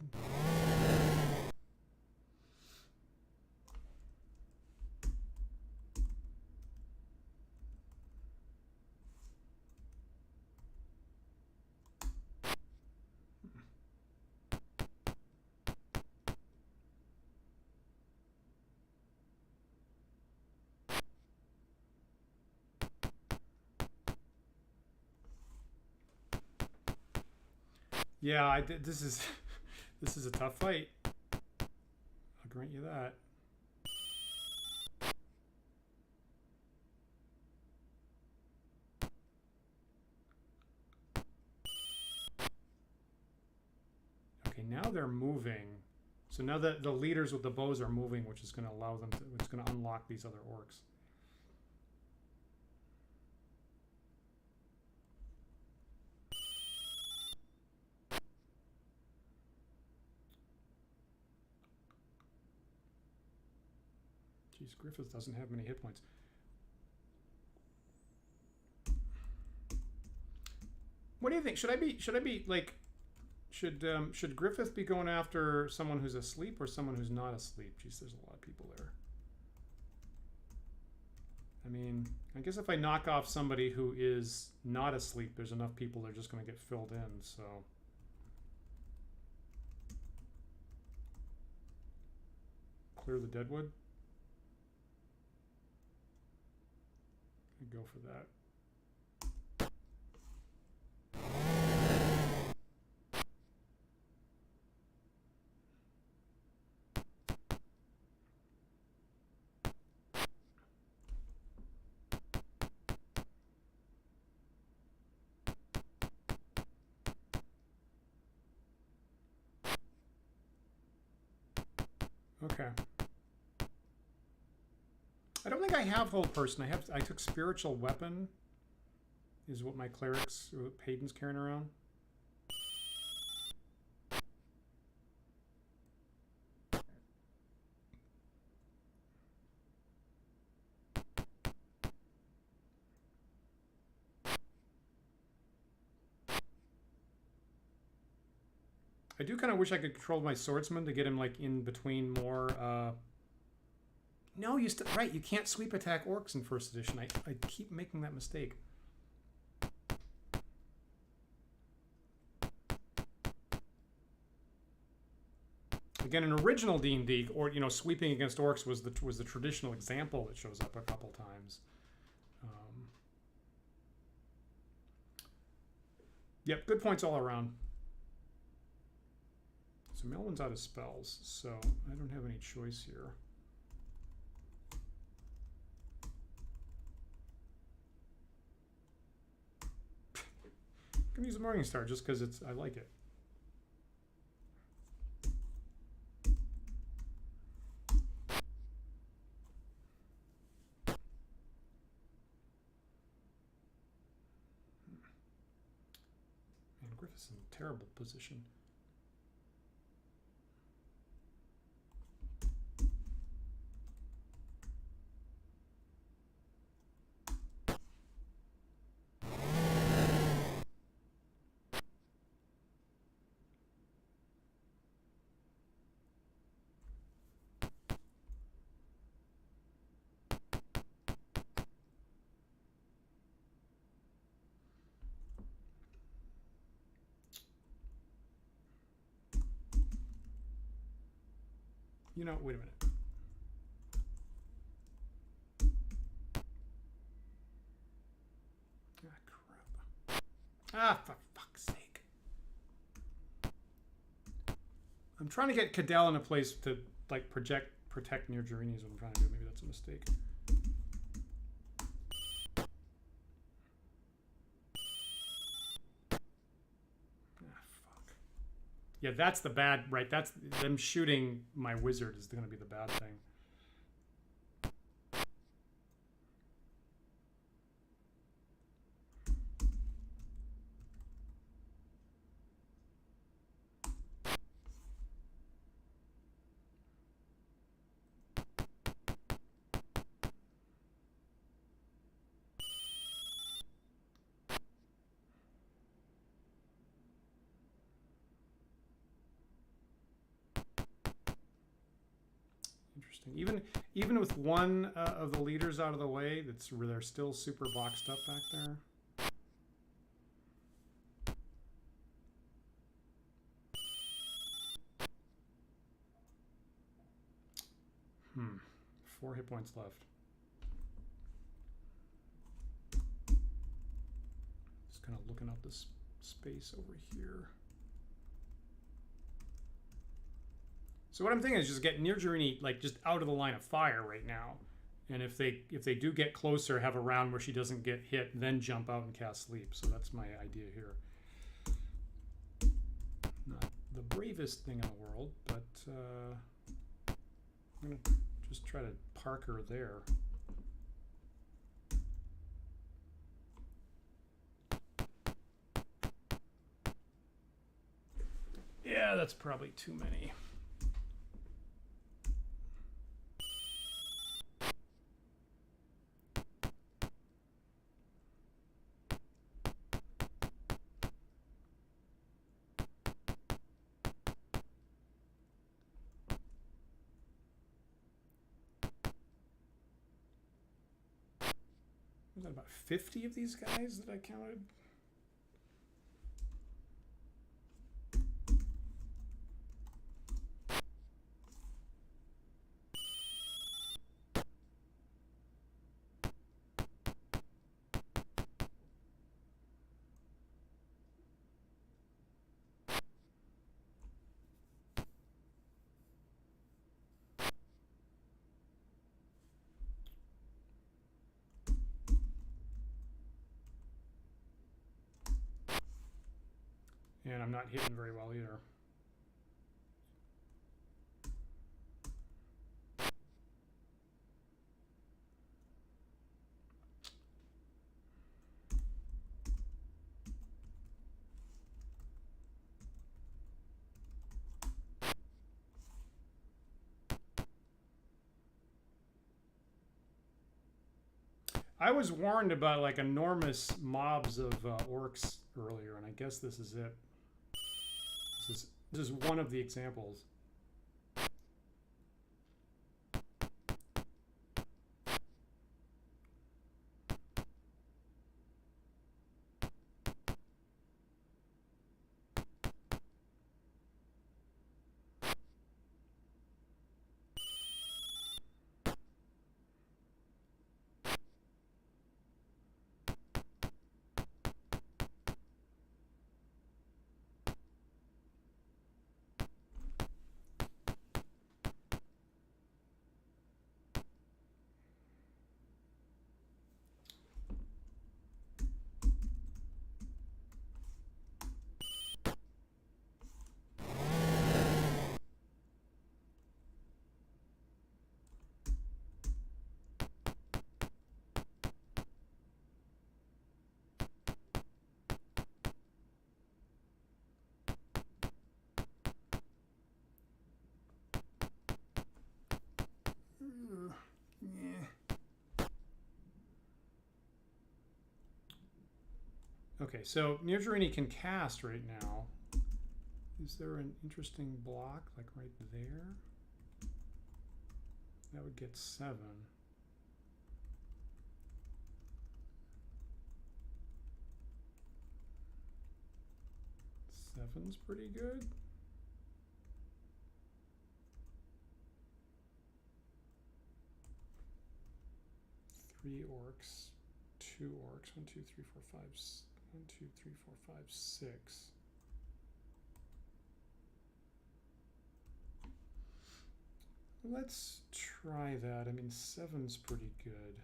Yeah, this is a tough fight. I'll grant you that. Okay, now they're moving. So now that the leaders with the bows are moving, which is going to allow them to, it's going to unlock these other orcs. Jeez, Griffith doesn't have many hit points. What do you think? Should I be like, should Griffith be going after someone who's asleep or someone who's not asleep? Jeez, there's a lot of people there. I mean, I guess if I knock off somebody who is not asleep, there's enough people that are just going to get filled in, so. Clear the deadwood. Go for that. Okay. I don't think I have Hold Person. I took Spiritual Weapon, is what my clerics or Payton's carrying around. I do kind of wish I could control my swordsman to get him like in between more. No, right. You can't sweep attack orcs in first edition. I keep making that mistake. Again, in original D&D, or sweeping against orcs was the traditional example that shows up a couple times. Yep, good points all around. So Melwin's out of spells, so I don't have any choice here. I'm gonna use the Morning Star just because I like it. Man, Griffith's in a terrible position. Wait a minute. Ah, for fuck's sake. I'm trying to get Cadell in a place to like protect near Journey is what I'm trying to do. Maybe that's a mistake. Yeah, that's the bad, right? That's them shooting my wizard is going to be the bad thing. Even with one of the leaders out of the way, they're still super boxed up back there. Hmm. 4 hit points left. Just kind of looking up this space over here. So what I'm thinking is just get near Journey, like just out of the line of fire right now. And if they do get closer, have a round where she doesn't get hit, then jump out and cast Sleep. So that's my idea here. Not the bravest thing in the world, but I'm going to just try to park her there. Yeah, that's probably too many. Was that about 50 of these guys that I counted? And I'm not hitting very well either. I was warned about like enormous mobs of orcs earlier, and I guess this is it. This is one of the examples. Okay, so Nirjarini can cast right now. Is there an interesting block, like right there? That would get 7. Seven's pretty good. Three orcs, 2 orcs, 1, 2, 3, 4, 5. 1, 2, 3, 4, 5, 6. Let's try that. I mean, 7's pretty good.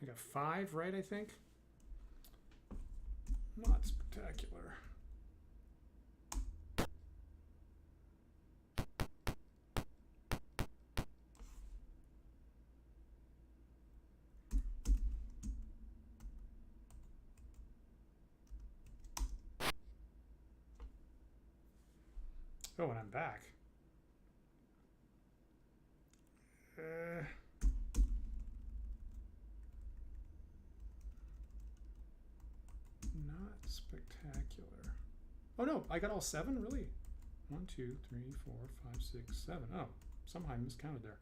I got 5, right, I think? Not spectacular. Oh, and I'm back. Not spectacular. Oh no, I got all 7, really? 1, 2, 3, 4, 5, 6, 7. Oh, somehow I miscounted there.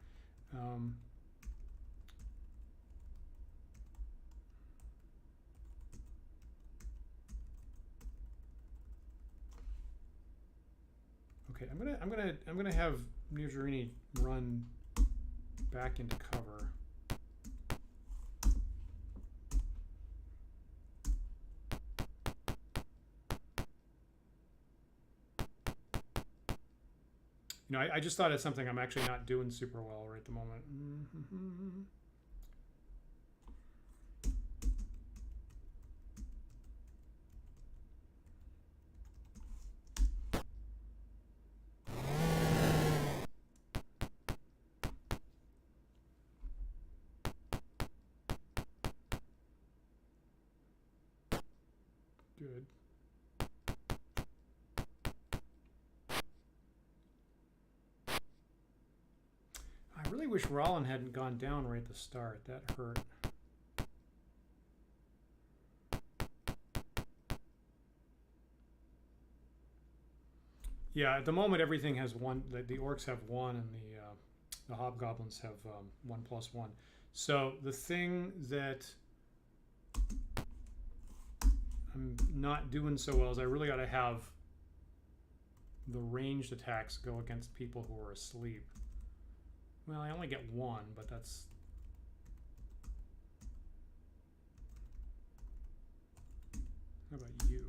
Okay, I'm gonna have Nirjarini run back into cover. You know, I just thought it's something I'm actually not doing super well right at the moment. Good. I really wish Rollin hadn't gone down right at the start. That hurt. Yeah, at the moment everything has 1. The orcs have 1, and the hobgoblins have 1+1. So the thing that I'm not doing so well is I really got to have the ranged attacks go against people who are asleep. Well, I only get 1, but that's... How about you?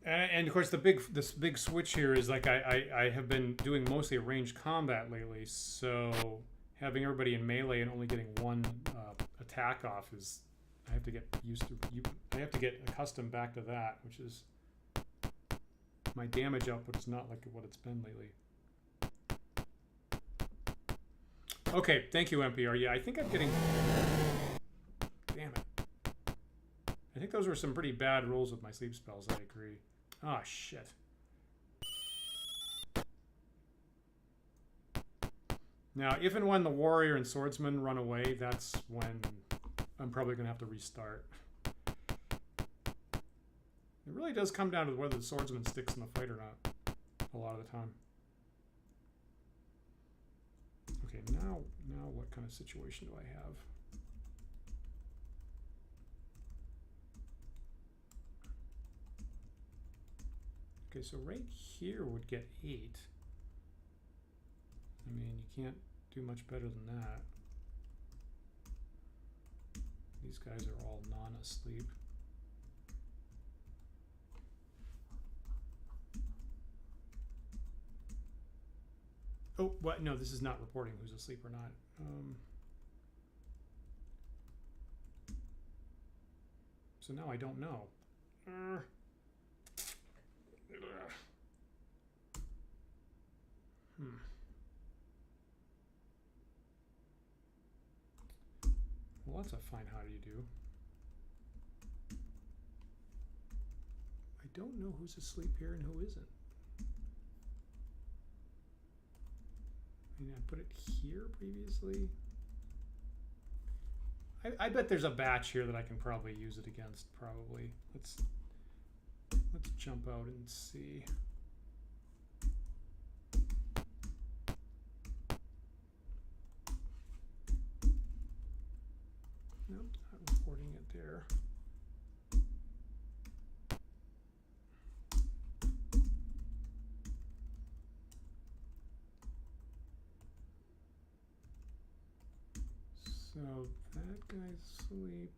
And of course, this big switch here is like I have been doing mostly ranged combat lately, so having everybody in melee and only getting 1 attack off is, I have to get used to. I have to get accustomed back to that, which is, my damage output is not like what it's been lately. Okay, thank you, NPR. Yeah, I think I'm getting. Damn it! I think those were some pretty bad rolls with my sleep spells. I agree. Oh, shit. Now, if and when the warrior and swordsman run away, that's when I'm probably going to have to restart. It really does come down to whether the swordsman sticks in the fight or not, a lot of the time. Okay, now what kind of situation do I have? Okay, so right here would get 8. I mean, you can't do much better than that. These guys are all non-asleep. Oh, what? No, this is not reporting who's asleep or not. So now I don't know. Well, that's a fine how do you do. I don't know who's asleep here and who isn't. I mean, I put it here previously. I bet there's a batch here that I can probably use it against, probably. Let's jump out and see. Nope, not reporting it there. So that guy's asleep.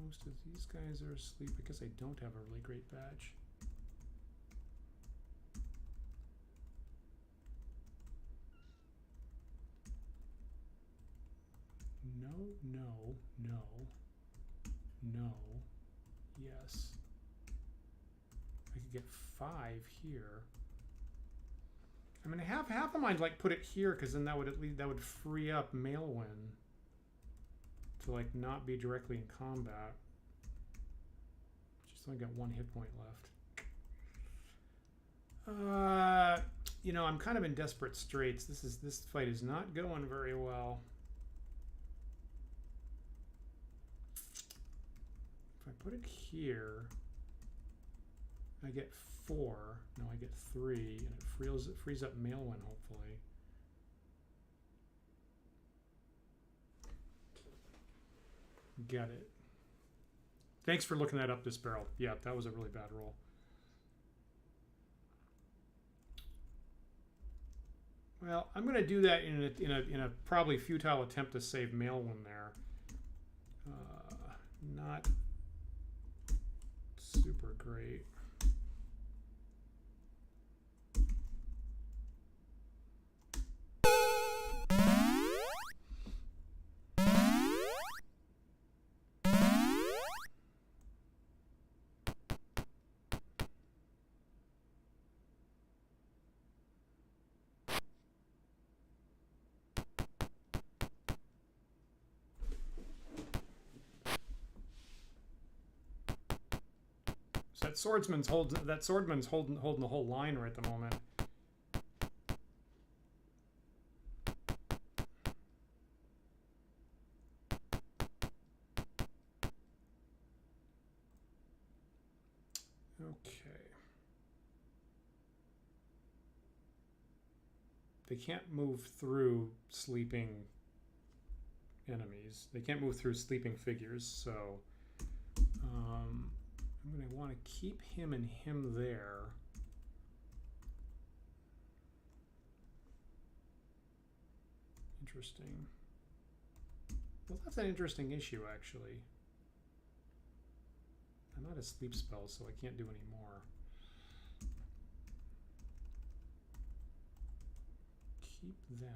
Most of these guys are asleep because I don't have a really great badge. No, no, no, no, yes. I could get 5 here. I mean, half of mine like put it here because then that would at least free up Maelwyn to like not be directly in combat. Just only got 1 hit point left. You know, I'm kind of in desperate straits. This fight is not going very well. If I put it here, I get 4. No, I get 3, and it frees up Maelwyn, hopefully. Get it. Thanks for looking that up, this barrel. Yeah, that was a really bad roll. Well, I'm going to do that in a probably futile attempt to save Maelwyn there. Not super great. That swordman's holding the whole line right at the moment. Okay. They can't move through sleeping enemies. They can't move through sleeping figures, so I'm going to want to keep him and him there. Interesting. Well, that's an interesting issue, actually. I'm out of sleep spells, so I can't do any more. Keep them.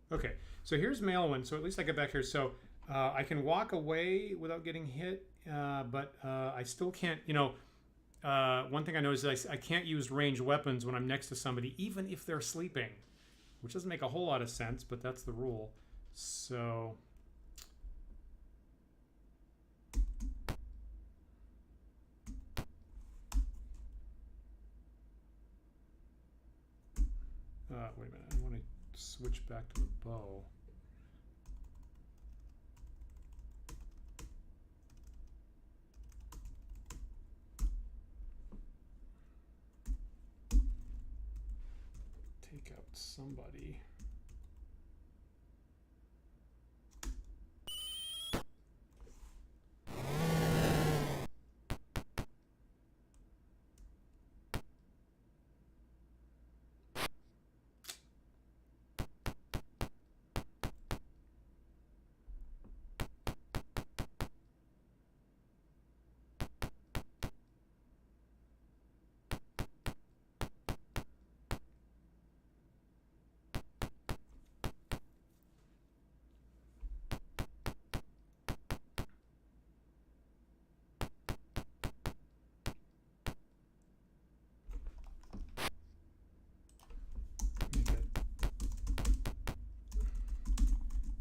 Okay, so here's Maelwyn, so at least I get back here. So I can walk away without getting hit, but I still can't, you know, one thing I noticed is I can't use ranged weapons when I'm next to somebody, even if they're sleeping, which doesn't make a whole lot of sense, but that's the rule. So... wait a minute, I want to switch back to the bow. Take out somebody.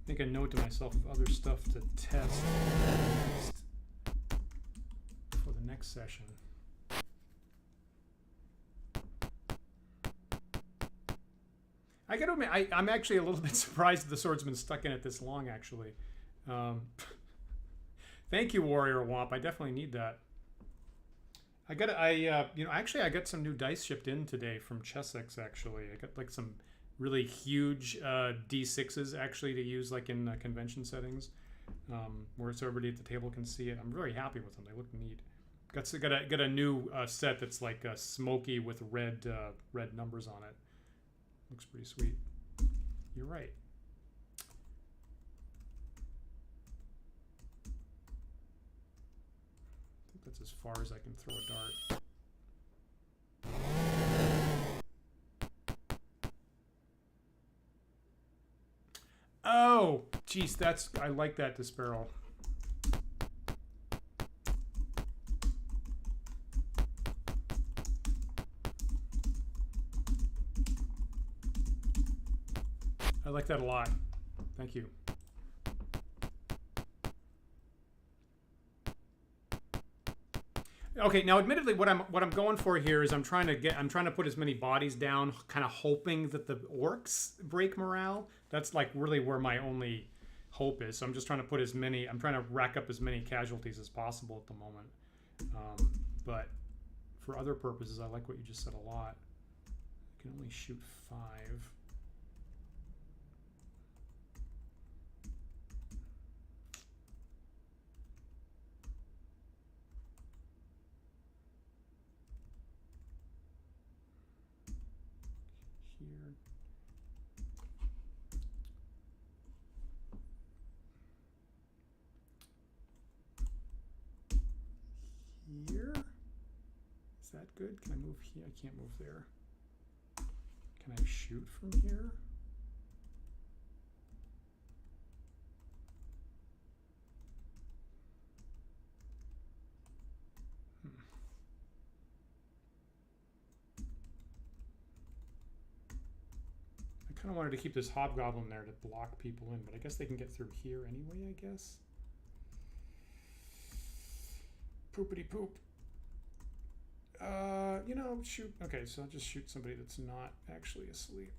make a note to myself of other stuff to test for the next session. I gotta admit, I'm actually a little bit surprised that the sword's been stuck in it this long, actually. Thank you, Warrior Womp. I definitely need that. You know, actually, I got some new dice shipped in today from Chessex, actually. I got like some really huge D6s, actually, to use like in convention settings, where so everybody at the table can see it. I'm very happy with them. They look neat. Got a new set that's like smoky with red numbers on it. Looks pretty sweet. You're right. I think that's as far as I can throw a dart. Oh, geez, I like that Disparrow. I like that a lot. Thank you. Okay, now admittedly what I'm going for here is I'm trying to put as many bodies down, kind of hoping that the orcs break morale. That's like really where my only hope is. So I'm just trying to put I'm trying to rack up as many casualties as possible at the moment. But for other purposes, I like what you just said a lot. I can only shoot 5. Here. Is that good? Can I move here? I can't move there. Can I shoot from here? I kind of wanted to keep this hobgoblin there to block people in, but I guess they can get through here anyway, I guess. Poopity poop. You know, shoot. Okay, so I'll just shoot somebody that's not actually asleep.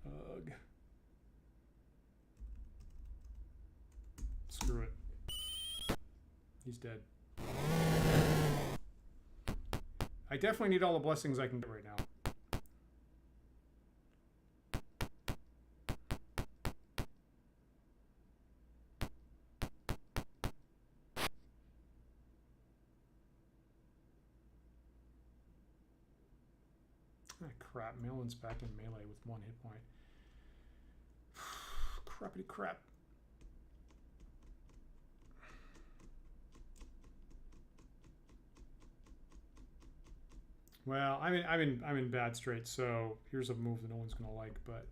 Ugh. Screw it. He's dead. I definitely need all the blessings I can get right now. Ah, crap. Melon's back in melee with 1 hit point. Crappity crap. Well, I'm in bad straits, so here's a move that no one's gonna like, but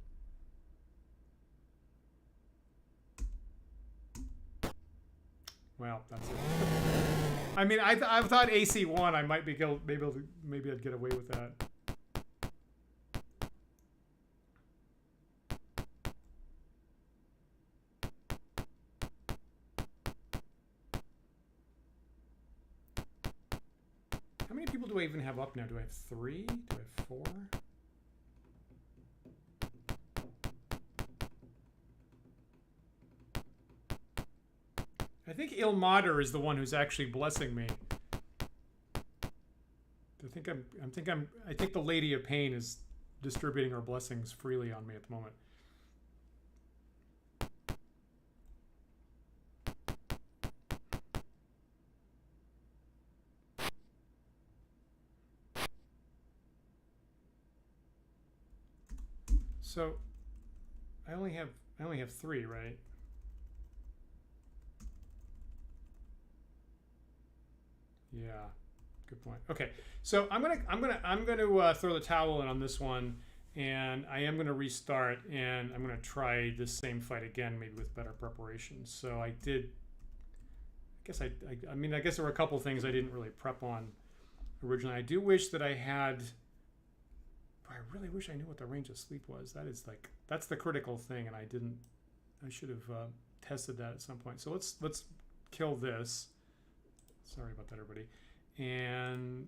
well, that's it. I mean, I thought AC1 I might be maybe I'd get away with that. How many people do I even have up now? Do I have 3? Do I have 4? I think Ilmater is the one who's actually blessing me. I think the Lady of Pain is distributing her blessings freely on me at the moment. So I only have 3, right? Yeah, good point. Okay, so I'm gonna throw the towel in on this one, and I am gonna restart, and I'm gonna try this same fight again, maybe with better preparation. So I guess there were a couple things I didn't really prep on originally. I do wish that I had I really wish I knew what the range of sleep was. That is like, that's the critical thing, and I didn't. I should have tested that at some point. So let's kill this. Sorry about that, everybody. And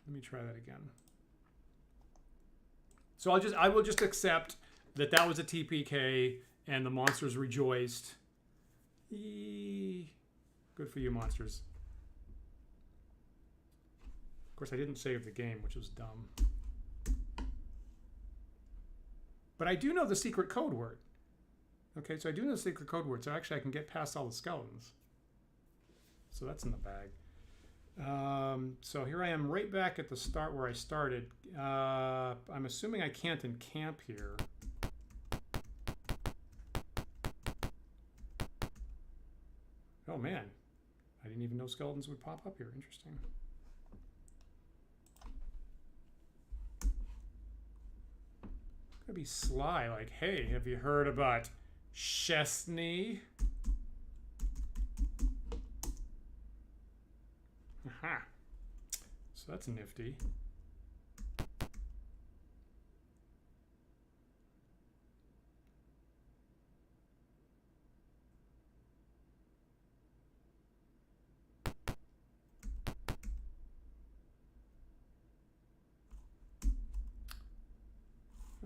let me try that again. So I will just accept that that was a TPK and the monsters rejoiced. Eee. Good for you, monsters. Of course, I didn't save the game, which was dumb. But I do know the secret code word. Okay, so I do know the secret code word, so actually I can get past all the skeletons. So that's in the bag. So here I am right back at the start where I started. I'm assuming I can't encamp here. Oh man, I didn't even know skeletons would pop up here. Interesting. Gonna be sly, like, hey, have you heard about Chesney? Aha. So that's nifty.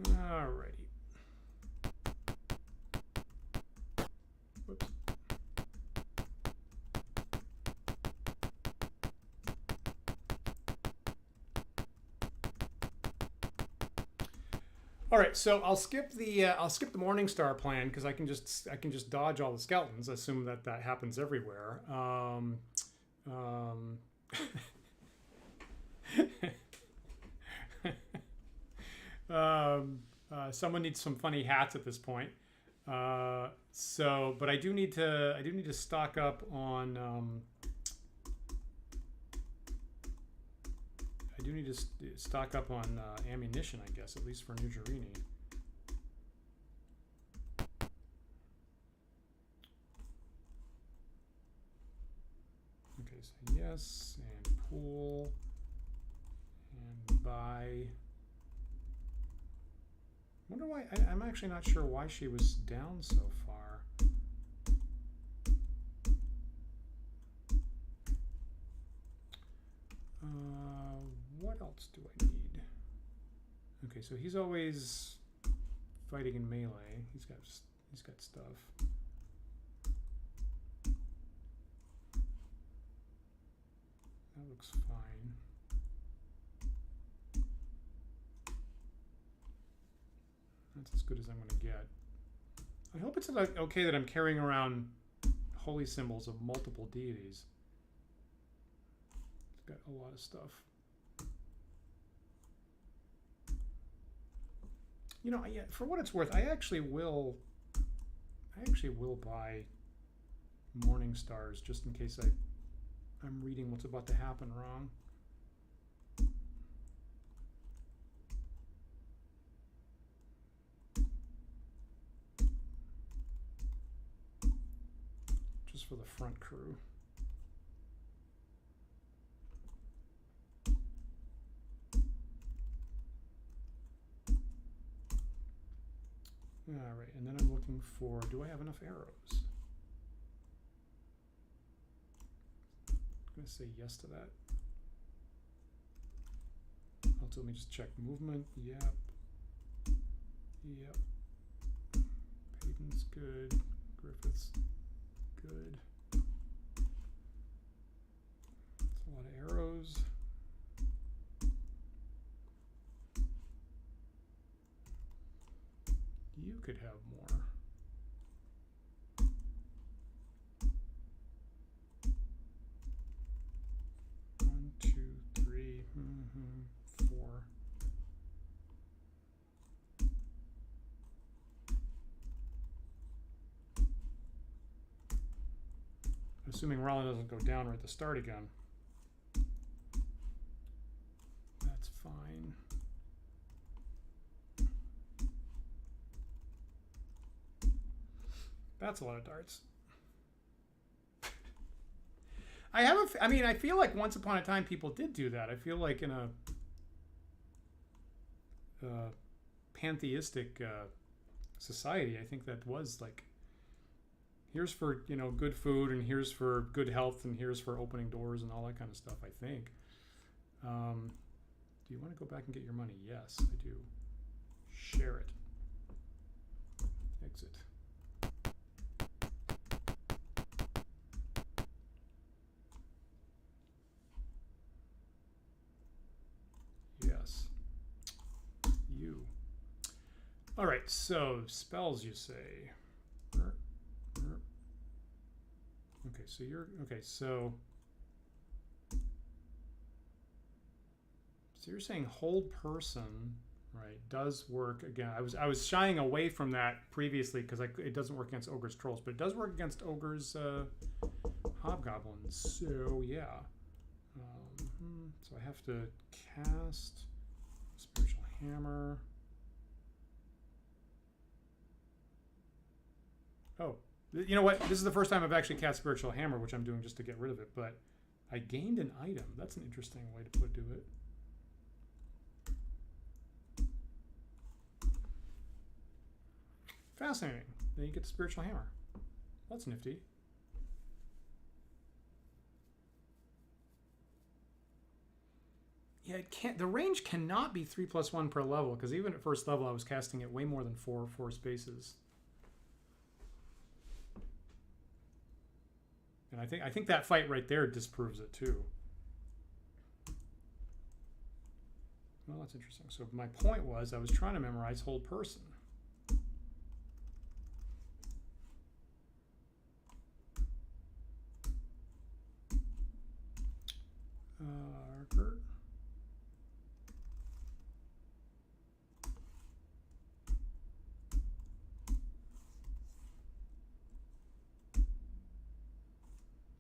Alrighty. Whoops. All right, so I'll skip the Morningstar plan because I can just dodge all the skeletons. Assume that that happens everywhere. Someone needs some funny hats at this point. But I do need to stock up on. I do need to stock up on ammunition, I guess, at least for New Jerini. Okay, so yes, and pool, and buy. Wonder why, I'm actually not sure why she was down so far. What else do I need? Okay, so he's always fighting in melee. He's got stuff. That looks fine. That's as good as I'm going to get. I hope it's okay that I'm carrying around holy symbols of multiple deities. It's got a lot of stuff. You know, yeah, for what it's worth, I actually will buy Morning Stars just in case I'm reading what's about to happen wrong. Just for the front crew. All right, and then I'm looking for, do I have enough arrows? I'm going to say yes to that. Also, let me just check movement. Yep. Yep. Payton's good. Griffith's good. That's a lot of arrows. You could have more. One, two, three, 4. Assuming Rollin doesn't go down right at the start again. That's fine. That's a lot of darts. I mean, I feel like once upon a time people did do that. I feel like in a pantheistic society. I think that was like, here's for, you know, good food, and here's for good health, and here's for opening doors and all that kind of stuff, I think. Do you want to go back and get your money? Yes, I do. Share it. Exit. Yes. You. All right, so spells, you say. Okay, so you're okay. So you're saying hold person, right? Does work again. I was shying away from that previously because it doesn't work against ogres, trolls, but it does work against ogres, hobgoblins. So yeah. So I have to cast spiritual hammer. Oh. You know what? This is the first time I've actually cast Spiritual Hammer, which I'm doing just to get rid of it, but I gained an item. That's an interesting way to do it. Fascinating. Then you get the Spiritual Hammer. That's nifty. Yeah, it can't. The range cannot be 3+1 per level, because even at first level I was casting it way more than four spaces. And I think that fight right there disproves it too. Well, that's interesting. So my point was I was trying to memorize hold person. Kurt.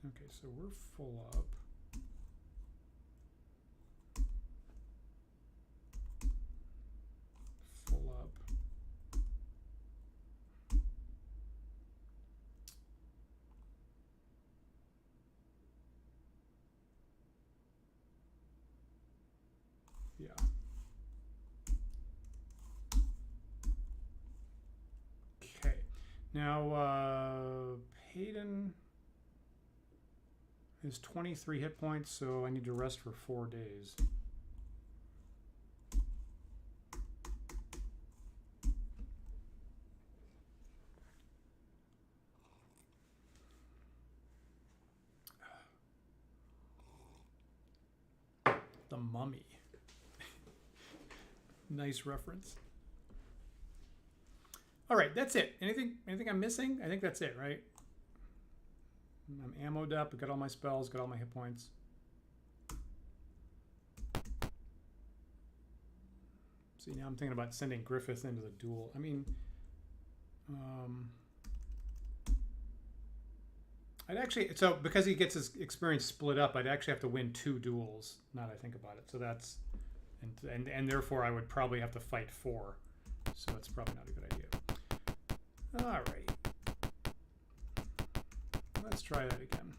Okay, so we're full up. Full up. Yeah. Okay. Now, Hayden is 23 hit points, so I need to rest for 4 days. The Mummy. Nice reference. All right, that's it. Anything I'm missing? I think that's it, right? I'm ammoed up, I got all my spells, got all my hit points. See, now I'm thinking about sending Griffith into the duel. I mean, I'd actually, so because he gets his experience split up, I'd actually have to win 2 duels, now that I think about it. So that's, and therefore I would probably have to fight 4. So it's probably not a good idea. All right. Let's try that again.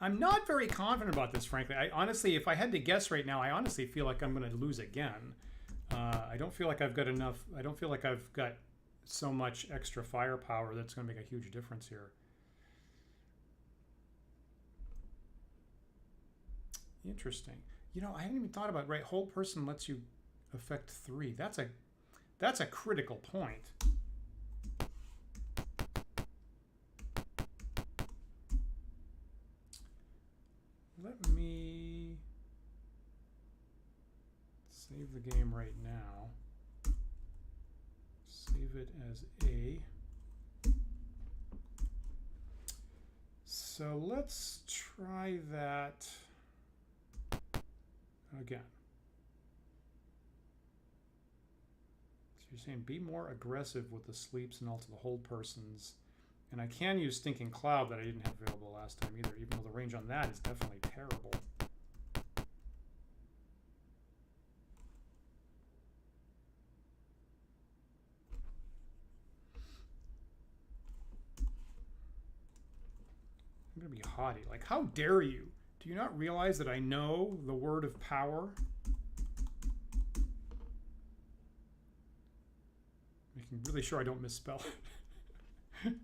I'm not very confident about this, frankly. I honestly, if I had to guess right now, I honestly feel like I'm going to lose again. I don't feel like I've got enough. I don't feel like I've got so much extra firepower that's going to make a huge difference here. Interesting. You know, I hadn't even thought about, right, hold person lets you affect 3. That's a critical point. Let me save the game right now. Save it as A. So let's try that again. So you're saying be more aggressive with the sleeps and also the hold persons. And I can use Stinking Cloud that I didn't have available last time either, even though the range on that is definitely terrible. I'm going to be haughty. Like, how dare you? Do you not realize that I know the word of power? Making really sure I don't misspell it.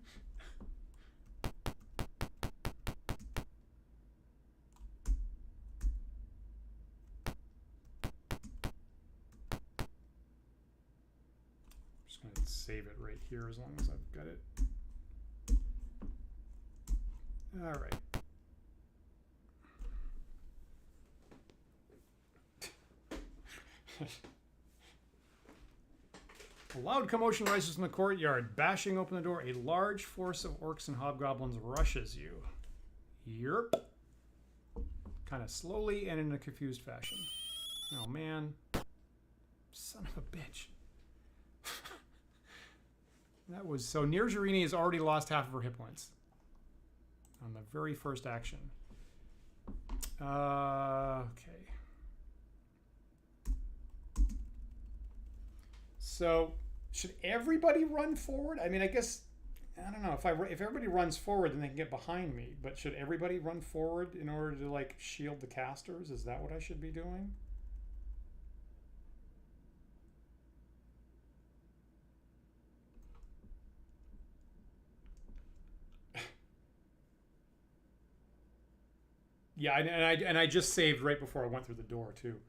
Just going to save it right here as long as I've got it. All right. A loud commotion rises in the courtyard. Bashing open the door, a large force of orcs and hobgoblins rushes you. Yerp. Kind of slowly and in a confused fashion. Oh, man. Son of a bitch. That was... So, Nirjarini has already lost half of her hit points. On the very first action. Okay. So, should everybody run forward? I mean, I guess, I don't know. If everybody runs forward, then they can get behind me. But should everybody run forward in order to, like, shield the casters? Is that what I should be doing? Yeah, and I just saved right before I went through the door, too.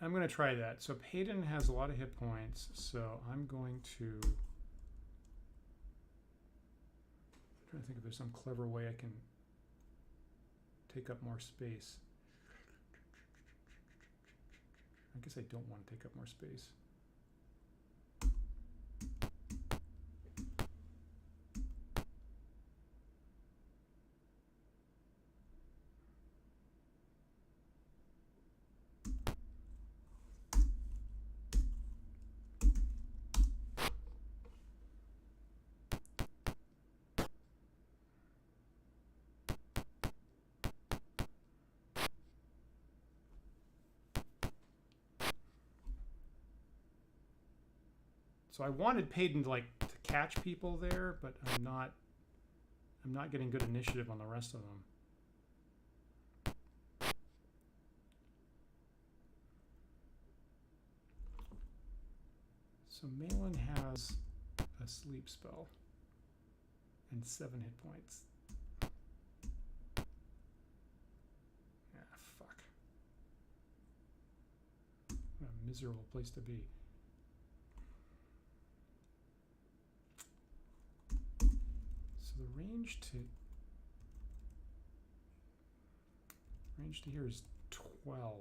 I'm gonna try that. So Payton has a lot of hit points, so I'm going to... I'm trying to think if there's some clever way I can take up more space. I guess I don't want to take up more space. So I wanted Payton to to catch people there, but I'm not getting good initiative on the rest of them. So Malin has a sleep spell and 7 hit points. Ah, fuck. What a miserable place to be. So the range to here is 12,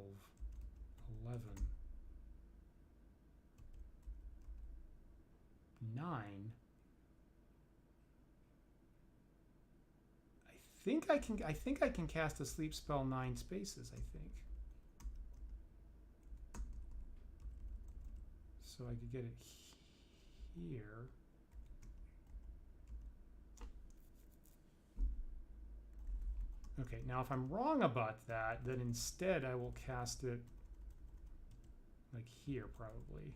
11, 9. I think I can cast a sleep spell 9 spaces, I think. So I could get it here. Okay, now if I'm wrong about that, then instead I will cast it like here, probably.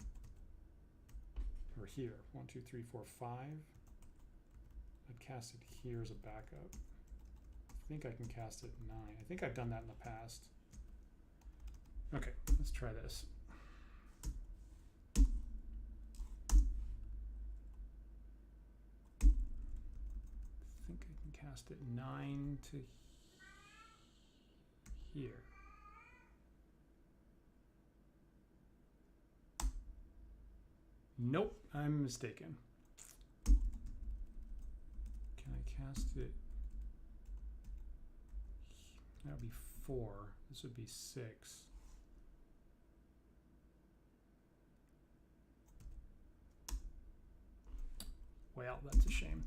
Or here. 1, 2, 3, 4, 5. I'd cast it here as a backup. I think I can cast it 9. I think I've done that in the past. Okay, let's try this. I think I can cast it 9 to here. Nope, I'm mistaken. Can I cast it? That would be 4. This would be 6. Well, that's a shame.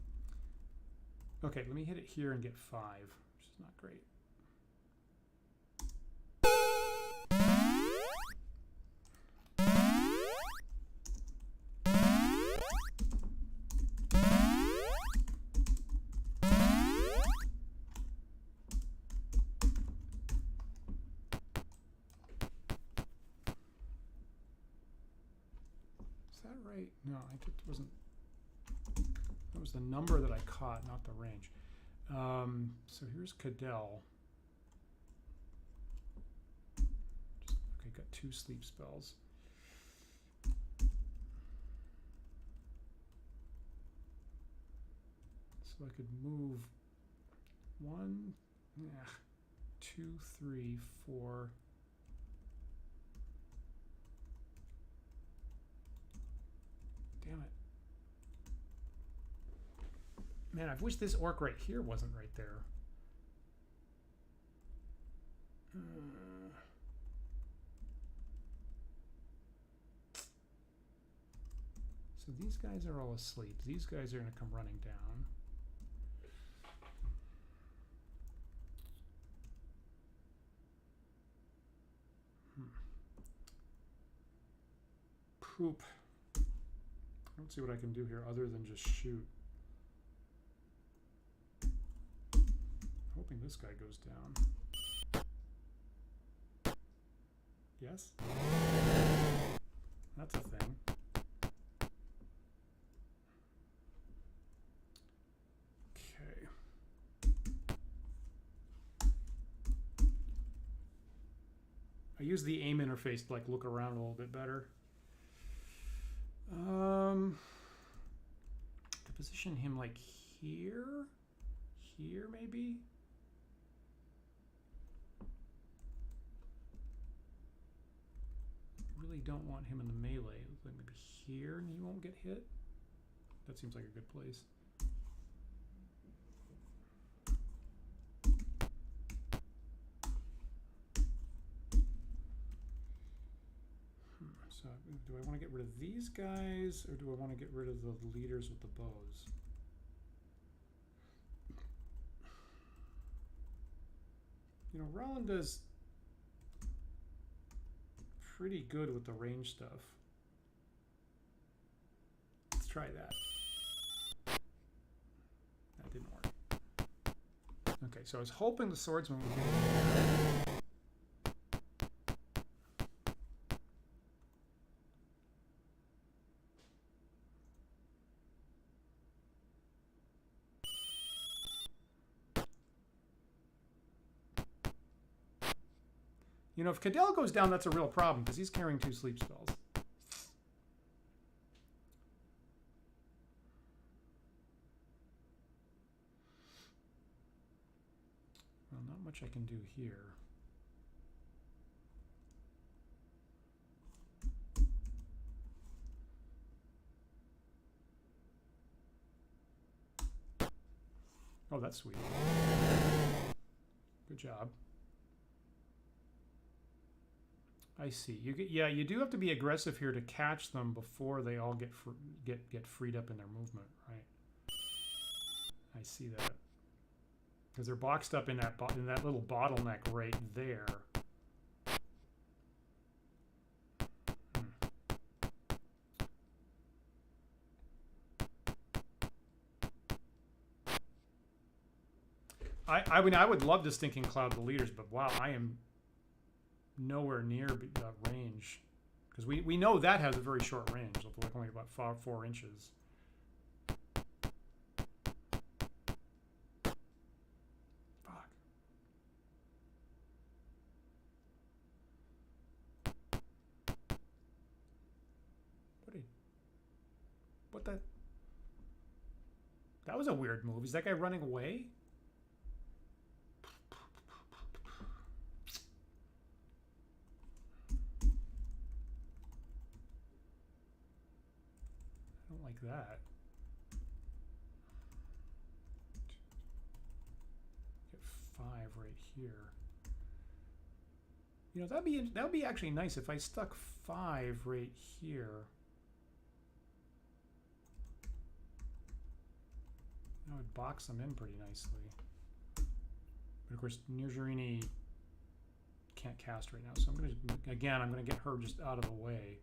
Okay, let me hit it here and get 5, which is not great. that right? No, I think it wasn't. That was the number that I caught, not the range. So here's Cadell. Okay, got 2 sleep spells. So I could move 1, 2, 3, 4. Damn it. Man, I wish this orc right here wasn't right there. So these guys are all asleep. These guys are going to come running down. Poop. I don't see what I can do here other than just shoot. Hoping this guy goes down. Yes? That's a thing. Okay. I use the aim interface to like look around a little bit better. To position him like here? Here maybe? Really don't want him in the melee. Like maybe here and he won't get hit. That seems like a good place. So do I want to get rid of these guys or do I want to get rid of the leaders with the bows? You know, Roland does pretty good with the range stuff. Let's try that. That didn't work. Okay, so I was hoping the swordsman would get... You know, if Cadell goes down, that's a real problem because he's carrying 2 sleep spells. Well, not much I can do here. Oh, that's sweet. Good job. I see. You get, yeah, you do have to be aggressive here to catch them before they all get freed up in their movement, right? I see that because they're boxed up in that little bottleneck right there. I mean, I would love to Stinking Cloud the leaders, but wow, I am nowhere near range because we know that has a very short range, like only about 4 inches. Fuck. What the? That was a weird move. Is that guy running away? That get 5 right here. You know, that would be actually nice if I stuck 5 right here. That would box them in pretty nicely. But of course, Nirjarini can't cast right now, so I'm gonna get her just out of the way.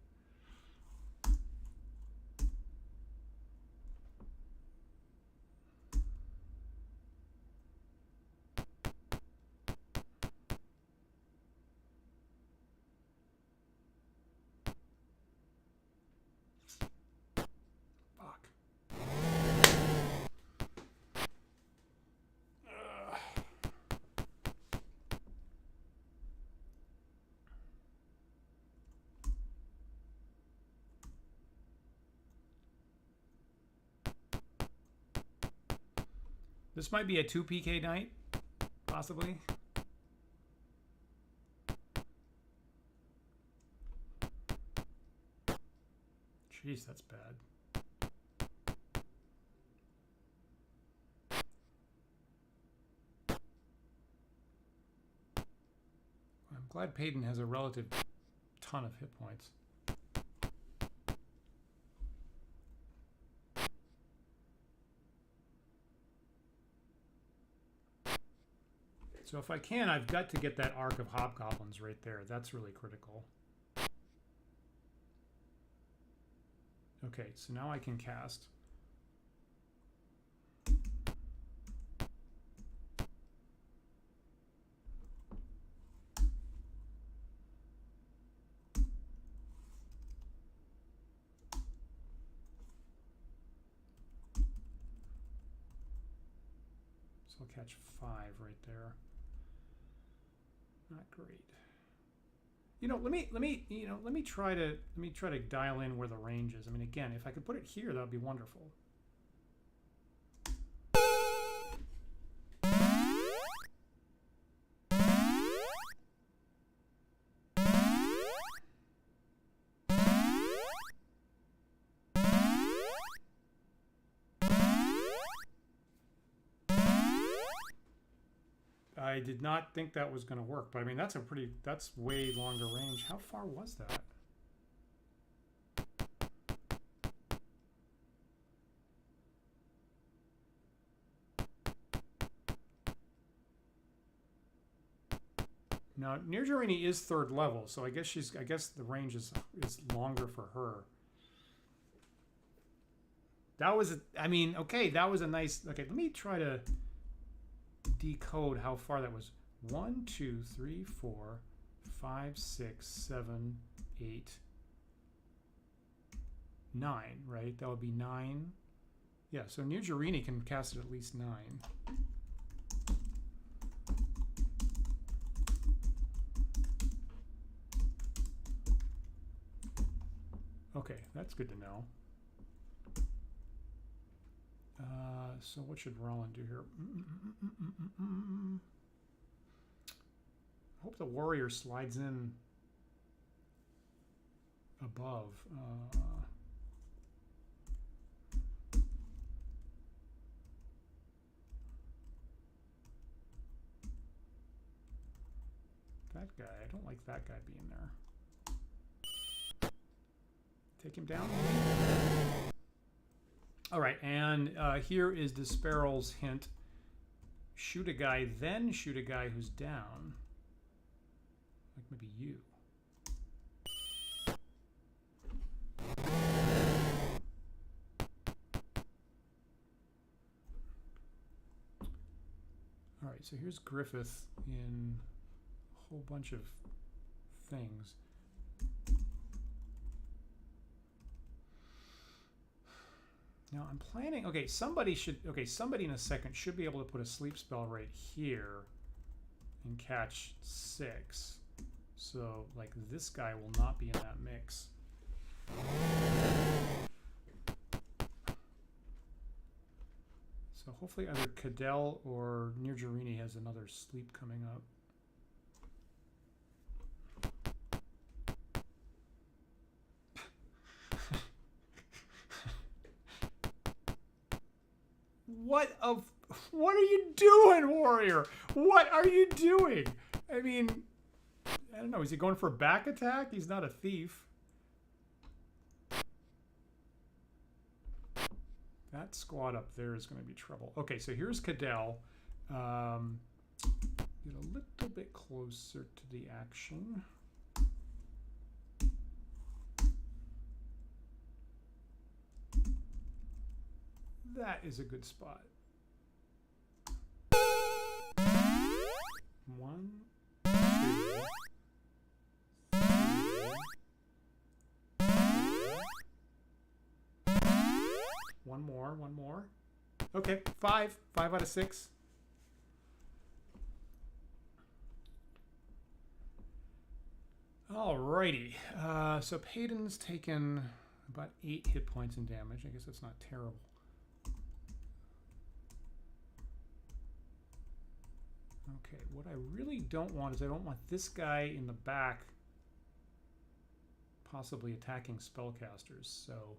This might be a 2 PK night, possibly. Jeez, that's bad. I'm glad Payton has a relative ton of hit points. So if I can, I've got to get that arc of hobgoblins right there. That's really critical. Okay, so now I can cast. So I'll catch 5 right there. Not great. You know, let me try to dial in where the range is. I mean, again, if I could put it here, that would be wonderful. I did not think that was going to work, but I mean, that's way longer range. How far was that? Now, Nirjarini is 3rd level, so I guess the range is longer for her. That was okay, that was a nice. Okay, let me try to decode how far that was. 1, 2, 3, 4, 5, 6, 7, 8, 9, right? That would be 9. Yeah, so Nirjarini can cast it at least 9. Okay, that's good to know. So what should Roland do here? I hope the warrior slides in above. That guy, I don't like that guy being there. Take him down. All right, and here is Desperal's hint. Shoot a guy, then shoot a guy who's down. Like maybe you. All right, so here's Griffith in a whole bunch of things. Now I'm planning, okay, somebody in a second should be able to put a sleep spell right here and catch 6. So, like, this guy will not be in that mix. So hopefully either Cadell or Nirjarini has another sleep coming up. What are you doing, warrior? What are you doing? I mean, I don't know. Is he going for a back attack? He's not a thief. That squad up there is going to be trouble. Okay, so here's Cadell. Get a little bit closer to the action. That is a good spot. 1, 2, 3, 4. One more. Okay, 5 out of 6. Alrighty, so Payton's taken about 8 hit points in damage. I guess that's not terrible. Okay, what I really don't want is I don't want this guy in the back possibly attacking spellcasters, so...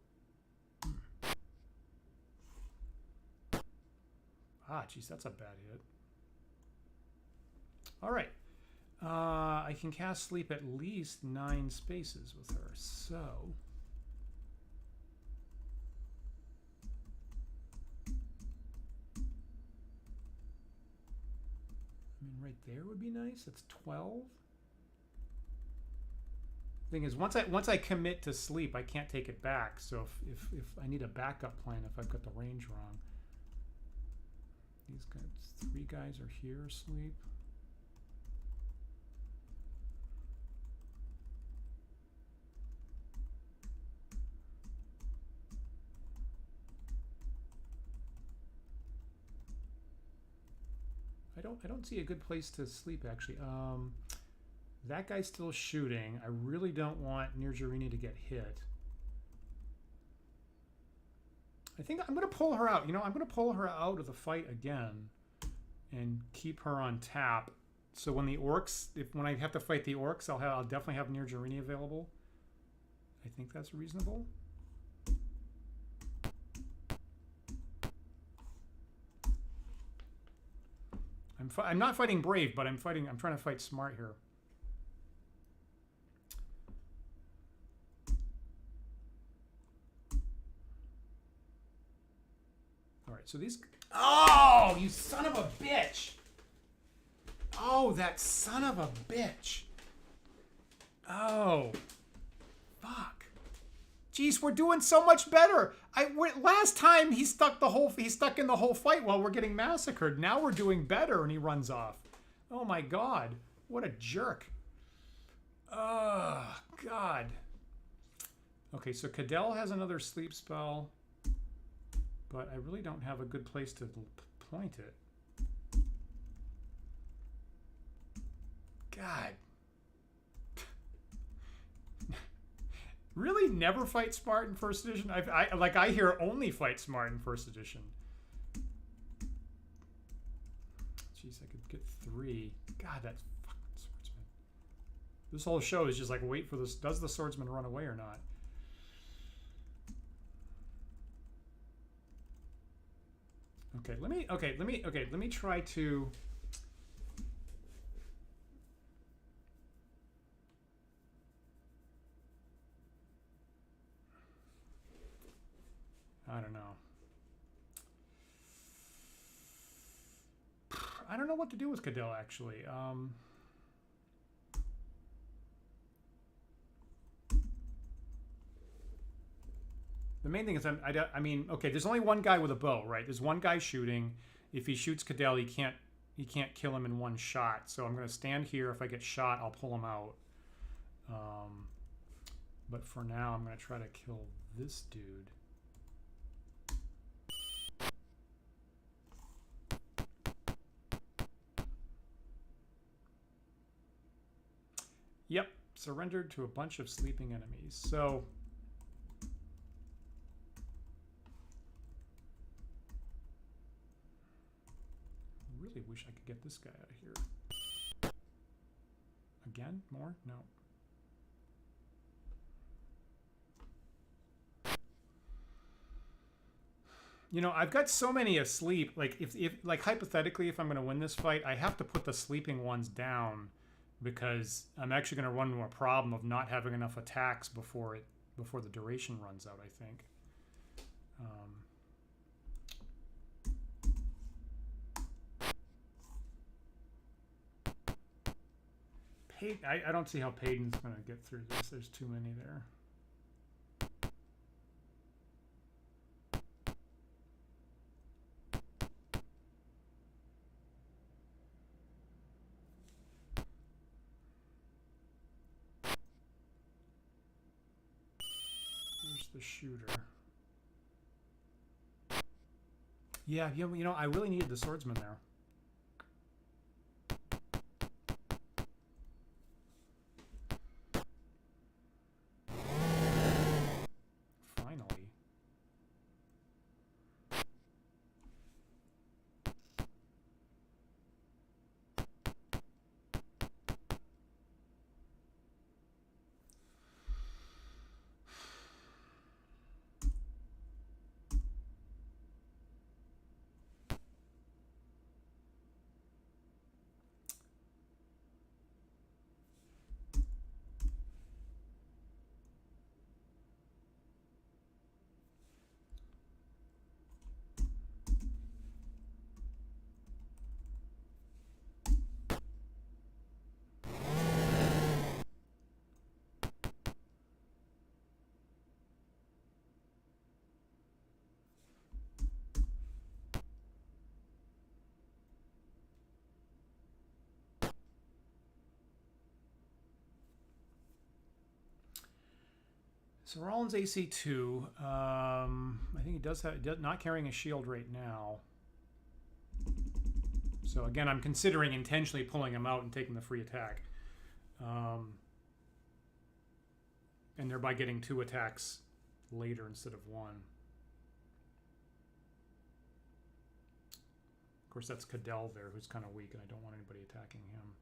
Ah, geez, that's a bad hit. All right. I can cast Sleep at least 9 spaces with her, so... I mean, right there would be nice. That's 12. Thing is, once I commit to sleep, I can't take it back. So if I need a backup plan, if I've got the range wrong, these guys, 3 guys are here asleep. I don't see a good place to sleep actually. That guy's still shooting. I really don't want Nirjarini to get hit. I think I'm going to pull her out. You know, I'm going to pull her out of the fight again and keep her on tap. So when the orcs, when I have to fight the orcs, I'll definitely have Nirjarini available. I think that's reasonable. I'm not fighting brave, but I'm trying to fight smart here. All right, so these... Oh, you son of a bitch! Oh, that son of a bitch! Oh. Fuck. Jeez, we're doing so much better. Last time he stuck in the whole fight while we're getting massacred. Now we're doing better, and he runs off. Oh my god, what a jerk! Oh god. Okay, so Cadell has another sleep spell, but I really don't have a good place to point it. God. Really never fight smart in first edition? I hear only fight smart in first edition. Jeez, I could get 3. God, that fucking swordsman. This whole show is just like, wait for this. Does the swordsman run away or not? Okay, let me try to... I don't know. I don't know what to do with Cadell, actually. The main thing is, I mean, okay, there's only one guy with a bow, right? There's one guy shooting. If he shoots Cadell, he can't kill him in one shot. So I'm going to stand here. If I get shot, I'll pull him out. But for now, I'm going to try to kill this dude. Yep, surrendered to a bunch of sleeping enemies. So I really wish I could get this guy out of here. Again? More? No. You know, I've got so many asleep. Like if like hypothetically, if I'm going to win this fight, I have to put the sleeping ones down, because I'm actually going to run into a problem of not having enough attacks before the duration runs out, I think. I don't see how Payton's going to get through this. There's too many there. The shooter. Yeah, you know, I really needed the swordsman there. Finally. So Rollins AC2. I think he does have not carrying a shield right now. So again, I'm considering intentionally pulling him out and taking the free attack, and thereby getting 2 attacks later instead of 1. Of course, that's Cadell there, who's kind of weak, and I don't want anybody attacking him.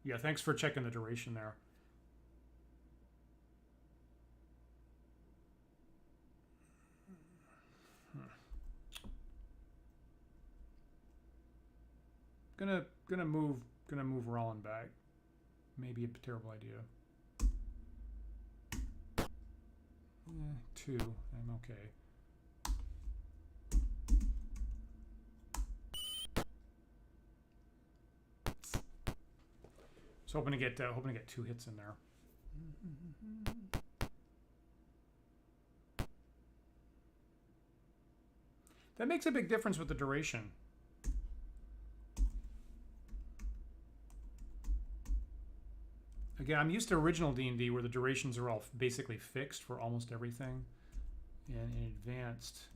Yeah, thanks for checking the duration there. Gonna move Rollin back. Maybe a terrible idea. 2. I'm okay. So hoping to get 2 hits in there. That makes a big difference with the duration. Again, I'm used to original D&D where the durations are all basically fixed for almost everything. And in advanced,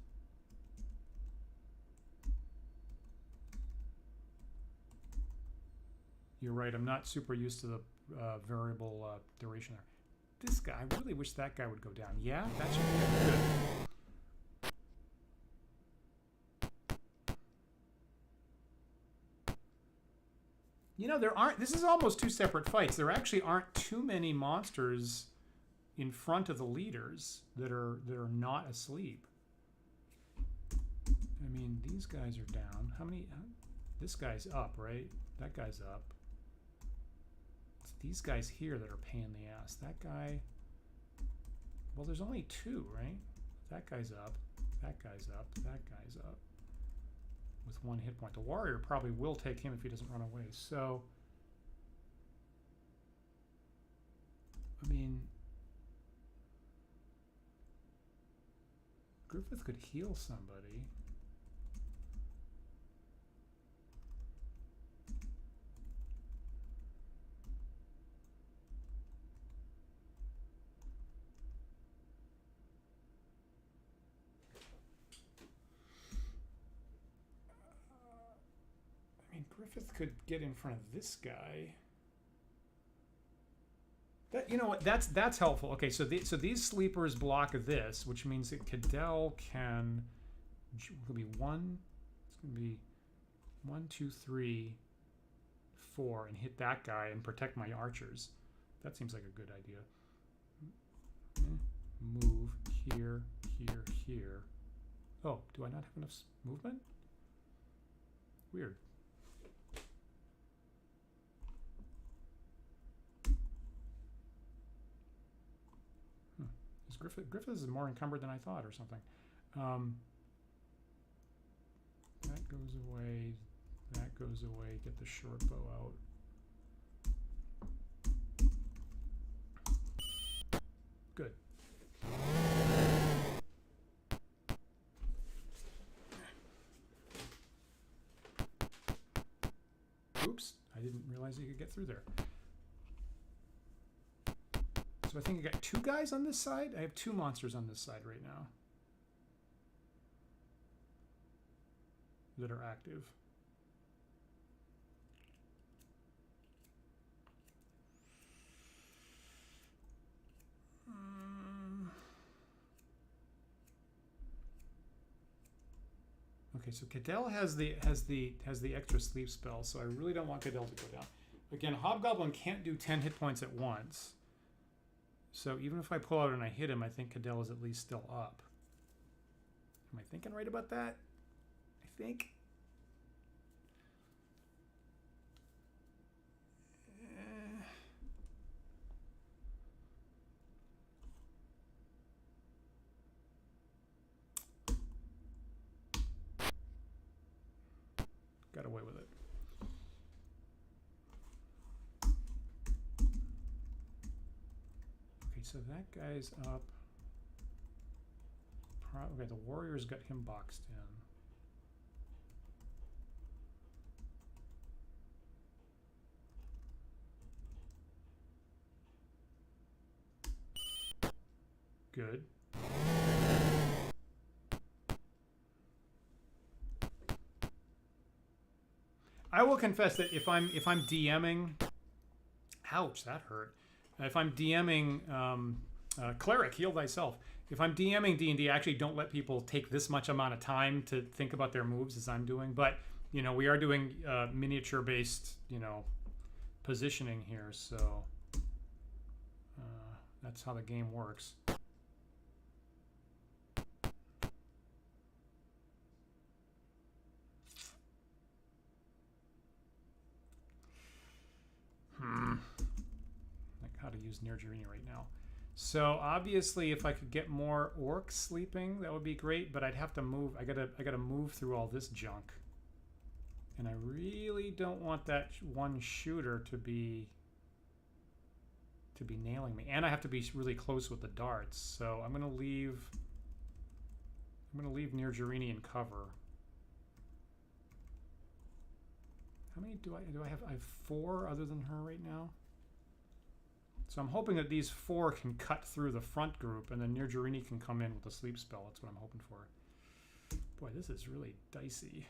you're right, I'm not super used to the variable duration there. This guy, I really wish that guy would go down. Yeah, that should be good. You know, this is almost 2 separate fights. There actually aren't too many monsters in front of the leaders that are not asleep. I mean, these guys are down. How many? This guy's up, right? That guy's up. It's these guys here that are paying the ass. That guy. Well, there's only 2, right? That guy's up. That guy's up. That guy's up. With 1 hit point. The warrior probably will take him if he doesn't run away. So, I mean, Griffith could heal somebody. Griffith could get in front of this guy. That, you know what? That's helpful. Okay, so these sleepers block this, which means that Cadell can. It'll be 1. It's gonna be 1, 2, 3, 4, and hit that guy and protect my archers. That seems like a good idea. Move here, here, here. Oh, do I not have enough movement? Weird. Griffith is more encumbered than I thought, or something. That goes away. That goes away. Get the short bow out. Good. Oops! I didn't realize you could get through there. So I think I got 2 guys on this side. I have 2 monsters on this side right now that are active. Okay, so Cadell has the extra sleep spell, so I really don't want Cadell to go down. Again, Hobgoblin can't do 10 hit points at once. So even if I pull out and I hit him, I think Cadell is at least still up. Am I thinking right about that? I think. Got away with it. So that guy's up. Okay, the warrior's got him boxed in. Good. I will confess that if I'm DMing, ouch, that hurt. If I'm DMing cleric, heal thyself. If I'm DMing D&D, I actually don't let people take this much amount of time to think about their moves as I'm doing. But you know, we are doing miniature-based, you know, positioning here, so that's how the game works. Like how to use Nirjarini right now. So obviously, if I could get more orcs sleeping, that would be great. But I'd have to move. I gotta move through all this junk, and I really don't want that one shooter to be nailing me. And I have to be really close with the darts. So I'm gonna leave. I'm gonna leave Nirjarini in cover. How many do I have? I have 4 other than her right now. So I'm hoping that these 4 can cut through the front group, and then Nirjarini can come in with a sleep spell. That's what I'm hoping for. Boy, this is really dicey.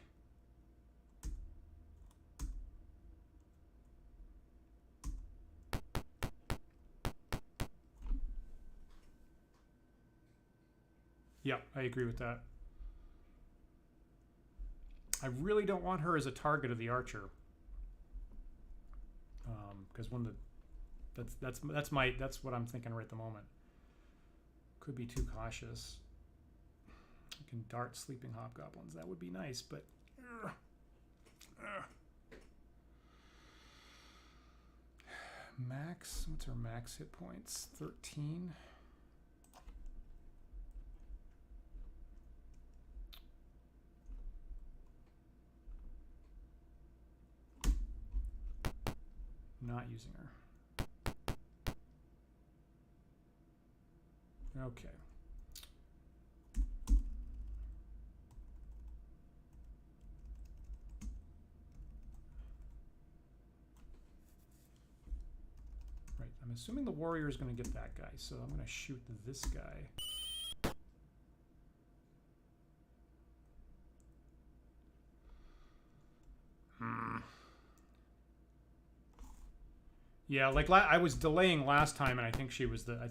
Yeah, I agree with that. I really don't want her as a target of the archer, because when the that's what I'm thinking right at the moment. Could be too cautious. I can dart sleeping hobgoblins. That would be nice, but max. What's her max hit points? 13. Not using her. Okay. Right, I'm assuming the warrior is going to get that guy, so I'm going to shoot this guy. Yeah, like I was delaying last time, and I think she was I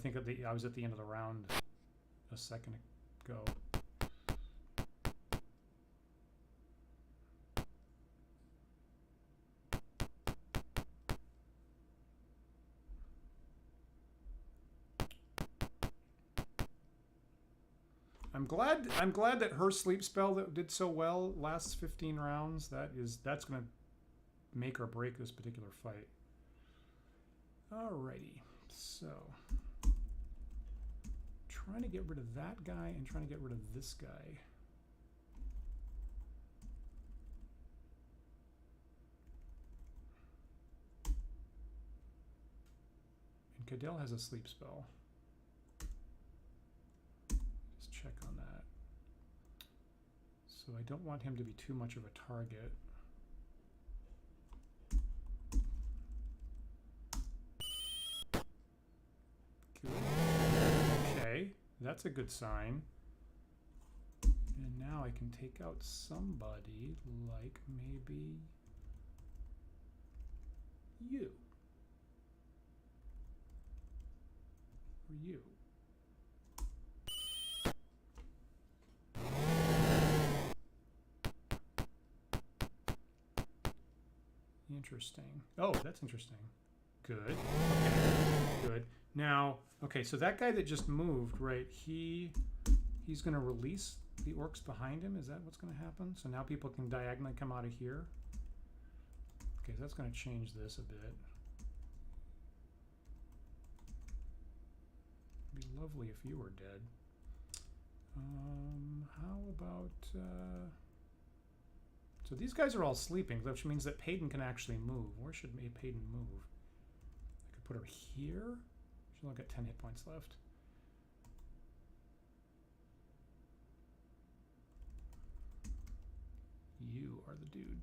was at the end of the round a second ago. I'm glad that her sleep spell that did so well lasts 15 rounds. That's going to make or break this particular fight. Alrighty, so trying to get rid of that guy and trying to get rid of this guy. And Cadell has a sleep spell. Just check on that. So I don't want him to be too much of a target. Okay, that's a good sign. And now I can take out somebody like maybe you. Or you. Interesting. Oh, that's interesting. Good. Okay. Good. Now, okay, so that guy that just moved, right, he's going to release the orcs behind him. Is that what's going to happen? So now people can diagonally come out of here. Okay, so that's going to change this a bit. It'd be lovely if you were dead. How about... So these guys are all sleeping, which means that Payton can actually move. Where should Payton move? I could put her here. She'll only got 10 hit points left. You are the dude.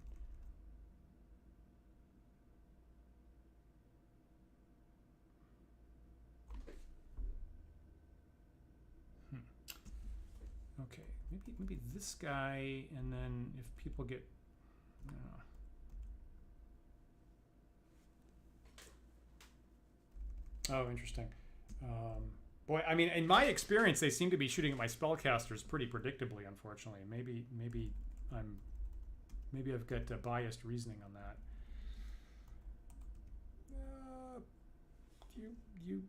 maybe this guy, and then if people get... Oh, interesting. Boy, I mean, in my experience, they seem to be shooting at my spellcasters pretty predictably. Unfortunately, maybe I've got biased reasoning on that. You.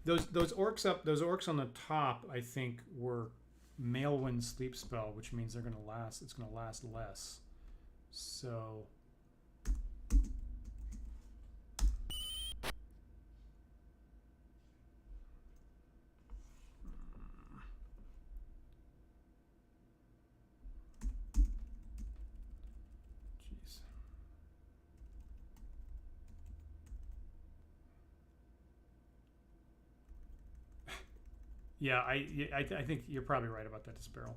Those orcs on the top, I think, were Maelwind sleep spell, which means they're gonna last. It's gonna last less. So. Jeez. Yeah, I think you're probably right about that, Disparrow.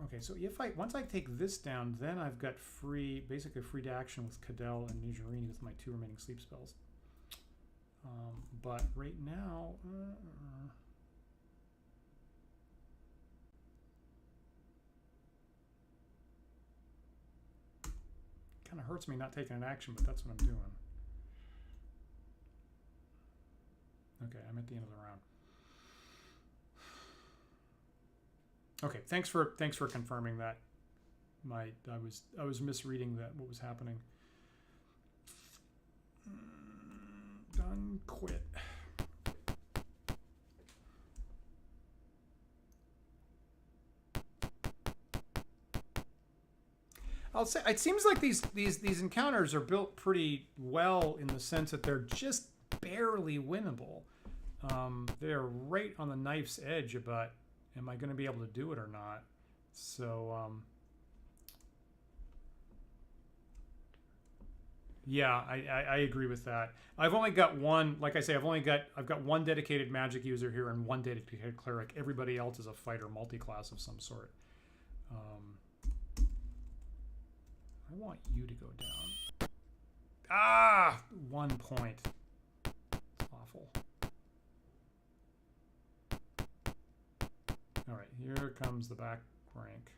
Okay, so once I take this down, then I've got basically free to action with Cadell and Nijurini with my 2 remaining sleep spells. But right now, kind of hurts me not taking an action, but that's what I'm doing. Okay, I'm at the end of the round. Okay, thanks for confirming that. I was misreading what was happening. Done. Quit. I'll say it seems like these encounters are built pretty well in the sense that they're just barely winnable. They're right on the knife's edge about, am I going to be able to do it or not? So, yeah, I agree with that. I've only got one, like I say, I've got one dedicated magic user here and one dedicated cleric. Everybody else is a fighter multi-class of some sort. I want you to go down. Ah! 1 point. It's awful. All right, here comes the back rank.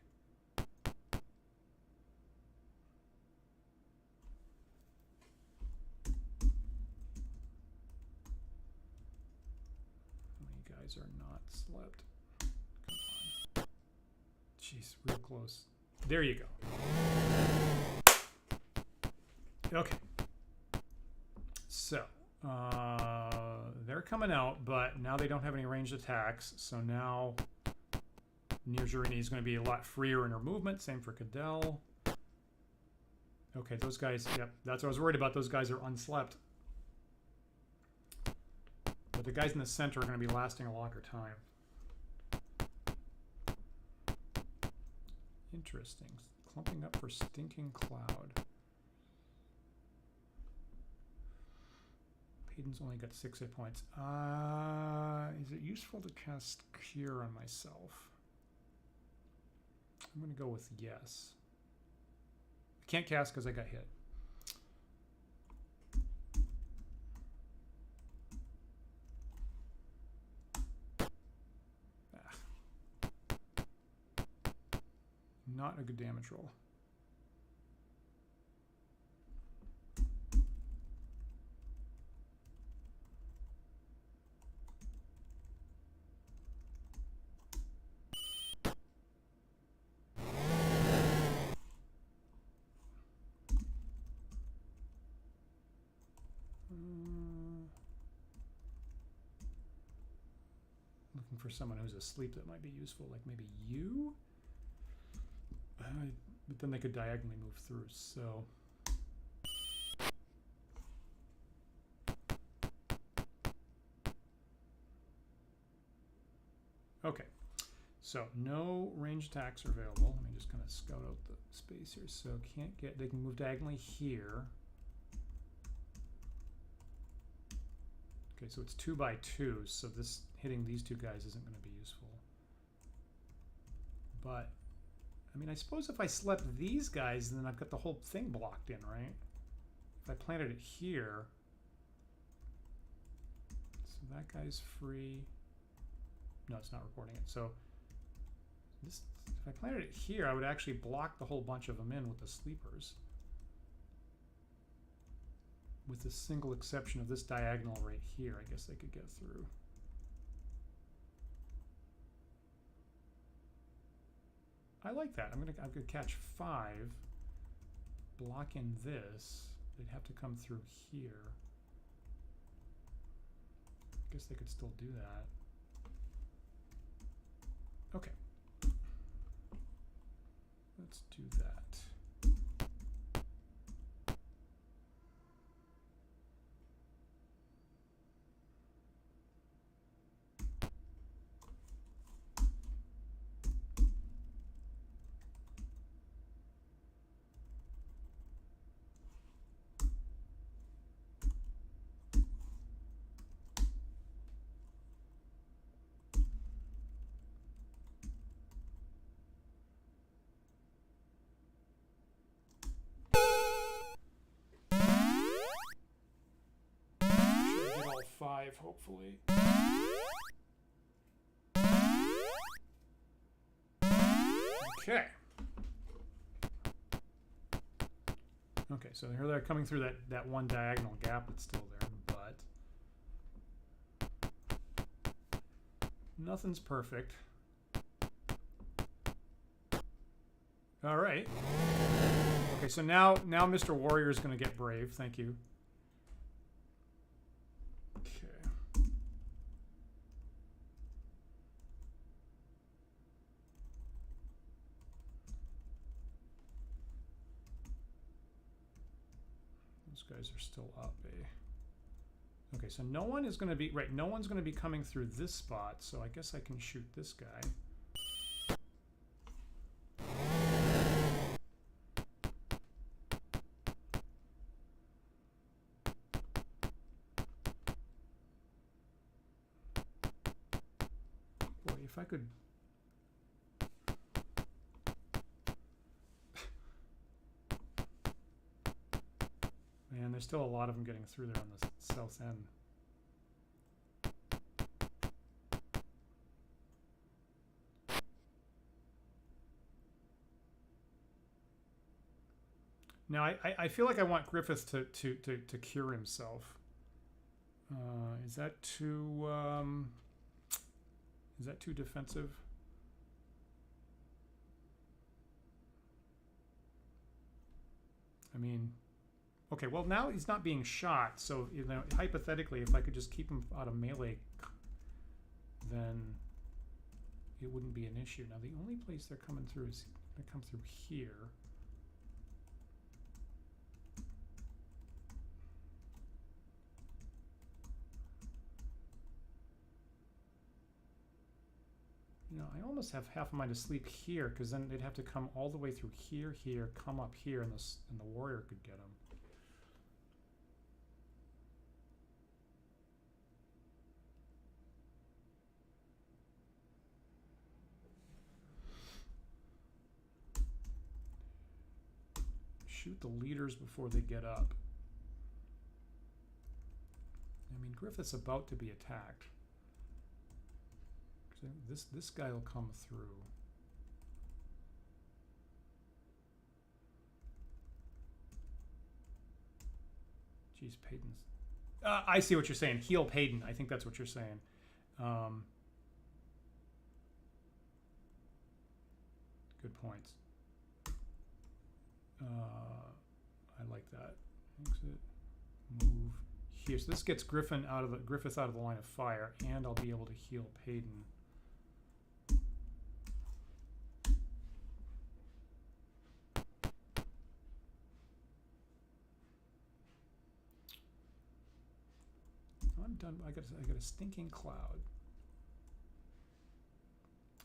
You guys are not slept. Come on. Jeez, real close. There you go. Okay. So, they're coming out, but now they don't have any ranged attacks, so now Nijurini is going to be a lot freer in her movement. Same for Cadell. Okay, those guys, yep, that's what I was worried about. Those guys are unslept. But the guys in the center are going to be lasting a longer time. Interesting. Clumping up for Stinking Cloud. Hayden's only got 6 hit points. Is it useful to cast Cure on myself? I'm going to go with yes. I can't cast because I got hit. Not a good damage roll. Looking for someone who's asleep that might be useful, like maybe you? But then they could diagonally move through, so... Okay, so no range attacks are available. Let me just kind of scout out the space here. So can't get, they can move diagonally here. Okay, so it's 2 by 2, so this hitting these 2 guys isn't going to be useful. But, I mean, I suppose if I slept these guys, then I've got the whole thing blocked in, right? If I planted it here, so that guy's free. No, it's not reporting it. So this, if I planted it here, I would actually block the whole bunch of them in with the sleepers. With the single exception of this diagonal right here, I guess I could get through. I like that. I'm gonna catch 5, block in this. They'd have to come through here. I guess they could still do that. Okay. Let's do that. Hopefully. Okay. Okay, so here they're coming through that one diagonal gap that's still there, but nothing's perfect. All right. Okay, so now Mr. Warrior is going to get brave. Thank you. Guys are still up, eh? Okay, so no one is going to be right. No one's going to be coming through this spot, so I guess I can shoot this guy. Boy, if I could. Man, there's still a lot of them getting through there on the south end. Now, I feel like I want Griffith to cure himself. Is that too defensive? I mean, okay, well now he's not being shot, so you know, hypothetically, if I could just keep him out of melee, then it wouldn't be an issue. Now the only place they're coming through is they come through here. You know, I almost have half of mine to sleep here, because then they'd have to come all the way through here, come up here, and the warrior could get them. Shoot the leaders before they get up. I mean, Griffith's about to be attacked. This guy will come through. Geez, Payton's. I see what you're saying. Heal Payton. I think that's what you're saying. Good points. I like that. Exit. Move here. So this gets Griffith out of the line of fire, and I'll be able to heal Payton. I'm done. I got a stinking cloud.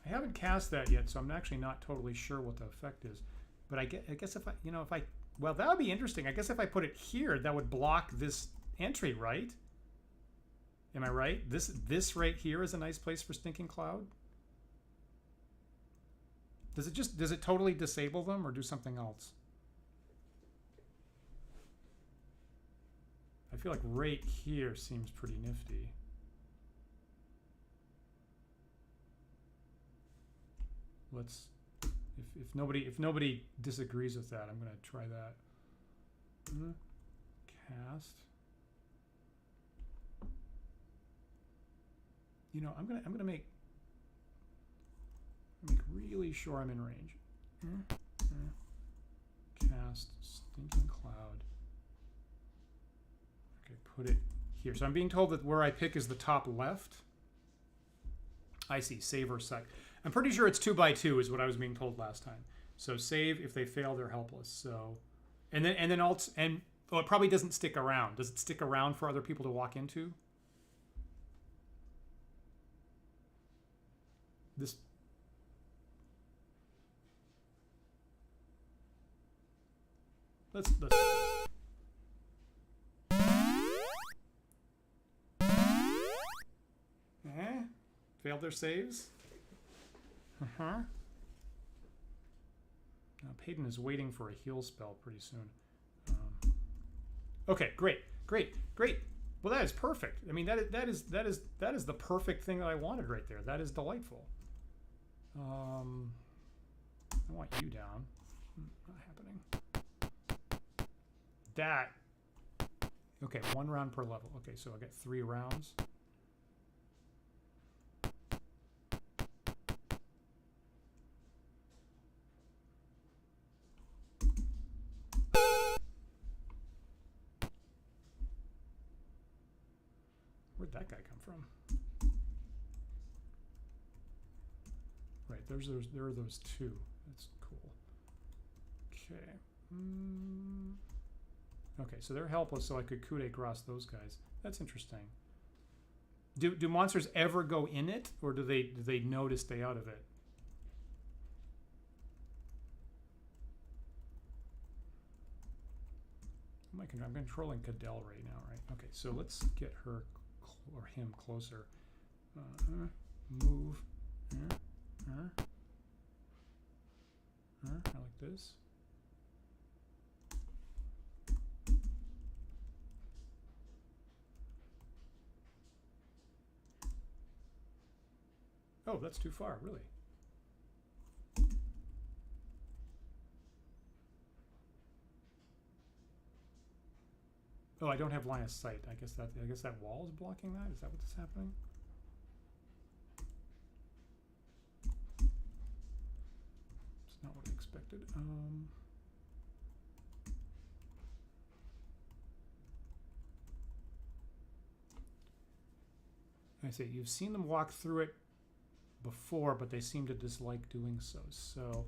I haven't cast that yet, so I'm actually not totally sure what the effect is. But I guess if I, you know, well, that would be interesting. I guess if I put it here, that would block this entry, right? Am I right? This right here is a nice place for stinking cloud. Does it totally disable them or do something else? I feel like right here seems pretty nifty. Let's, if nobody disagrees with that, I'm gonna try that. Cast. You know, I'm gonna make really sure I'm in range. Cast stinking cloud. Okay, put it here. So I'm being told that where I pick is the top left. I see, save or sec. I'm pretty sure it's 2 by 2 is what I was being told last time. So save, if they fail, they're helpless. So, and then alt, and oh, it probably doesn't stick around. Does it stick around for other people to walk into? This. Let's. Failed their saves. Now Payton is waiting for a heal spell pretty soon. Okay, great. Well, that is perfect. I mean, that is the perfect thing that I wanted right there. That is delightful. I want you down. Not happening. That. Okay, 1 round per level. Okay, so I get 3 rounds. Where'd that guy come from? Right, there are those 2. That's cool. Okay. Okay, so they're helpless, so I could coup de grace those guys. That's interesting. Do monsters ever go in it, or do they know to stay out of it? I'm controlling Cadell right now, right? Okay, so let's get her or him closer. Move. I like this. Oh, that's too far, really. Oh, I don't have line of sight. I guess that wall is blocking that. Is that what's happening? It's not what I expected. I say you've seen them walk through it before, but they seem to dislike doing so. So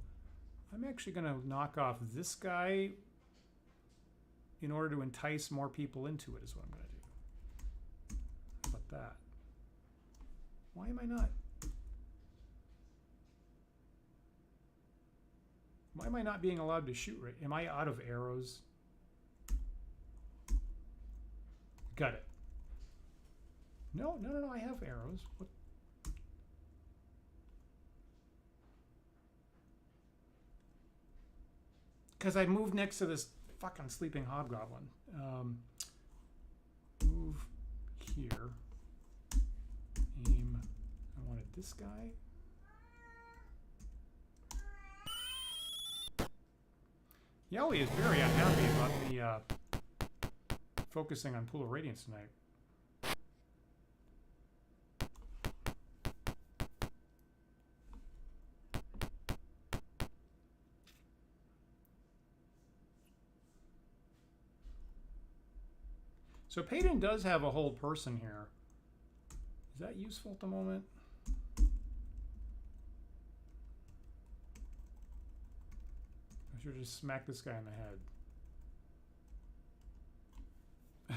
I'm actually going to knock off this guy in order to entice more people into it, is what I'm going to do. How about that? Why am I not? Why am I not being allowed to shoot right? Am I out of arrows? Got it. No, I have arrows. What? Because I moved next to this fucking sleeping hobgoblin. Move here. Aim. I wanted this guy. Yelly is very unhappy about me focusing on Pool of Radiance tonight. So Payton does have a whole person here. Is that useful at the moment? I should just smack this guy in the head. I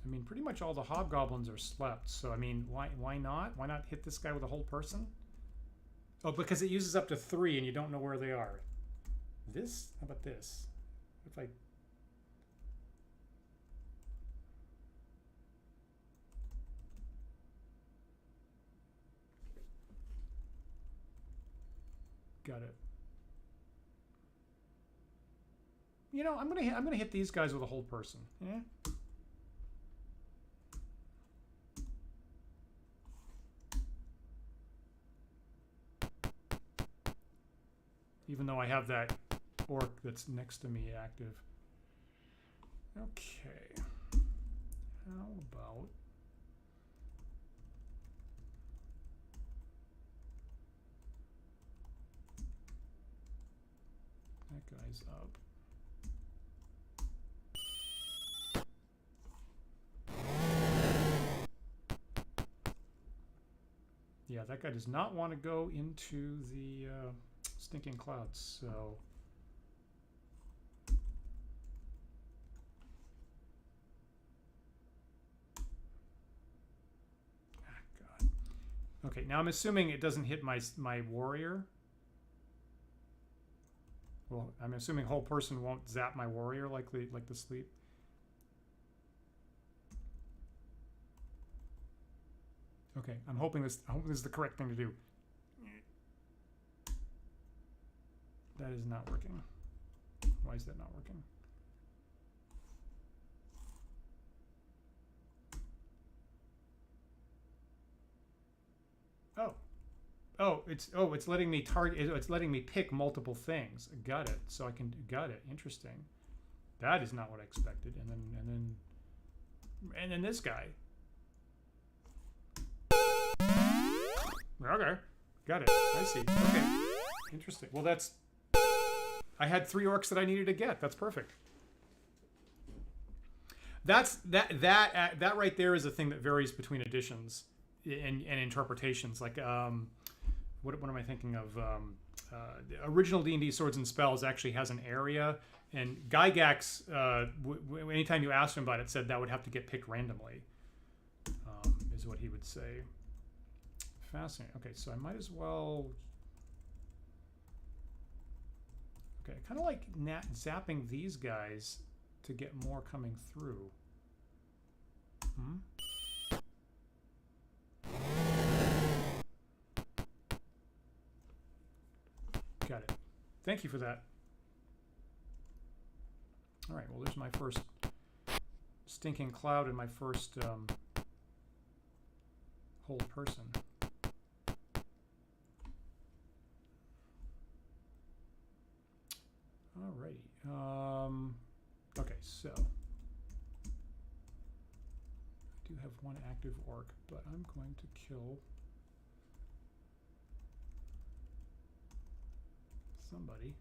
mean, pretty much all the hobgoblins are slept, so I mean, why not? Why not hit this guy with a whole person? Oh, because it uses up to 3 and you don't know where they are. This? How about this? If I... Got it. You know, I'm gonna hit these guys with a whole person. Yeah. Even though I have that orc that's next to me active. Okay. How about that guy's up. Yeah, that guy does not want to go into the stinking clouds, so God. Okay, now I'm assuming it doesn't hit my warrior. Well, I'm assuming whole person won't zap my warrior like the sleep. Okay, I'm hoping this is the correct thing to do. That is not working. Why is that not working? It's letting me target. It's letting me pick multiple things. Got it. So I can got it. Interesting. That is not what I expected. And then this guy. Okay, got it. I see. Okay, interesting. Well, that's. I had 3 orcs that I needed to get. That's perfect. That right there is a thing that varies between editions and interpretations. Like, what am I thinking of? The original D&D Swords and Spells actually has an area, and Gygax, anytime you asked him about it, said that would have to get picked randomly. Is what he would say. Fascinating. Okay, so I might as well. Okay, I kind of like zapping these guys to get more coming through. Got it. Thank you for that. All right, well, there's my first stinking cloud and my first whole person. Alrighty. Okay, so I do have 1 active orc, but I'm going to kill somebody.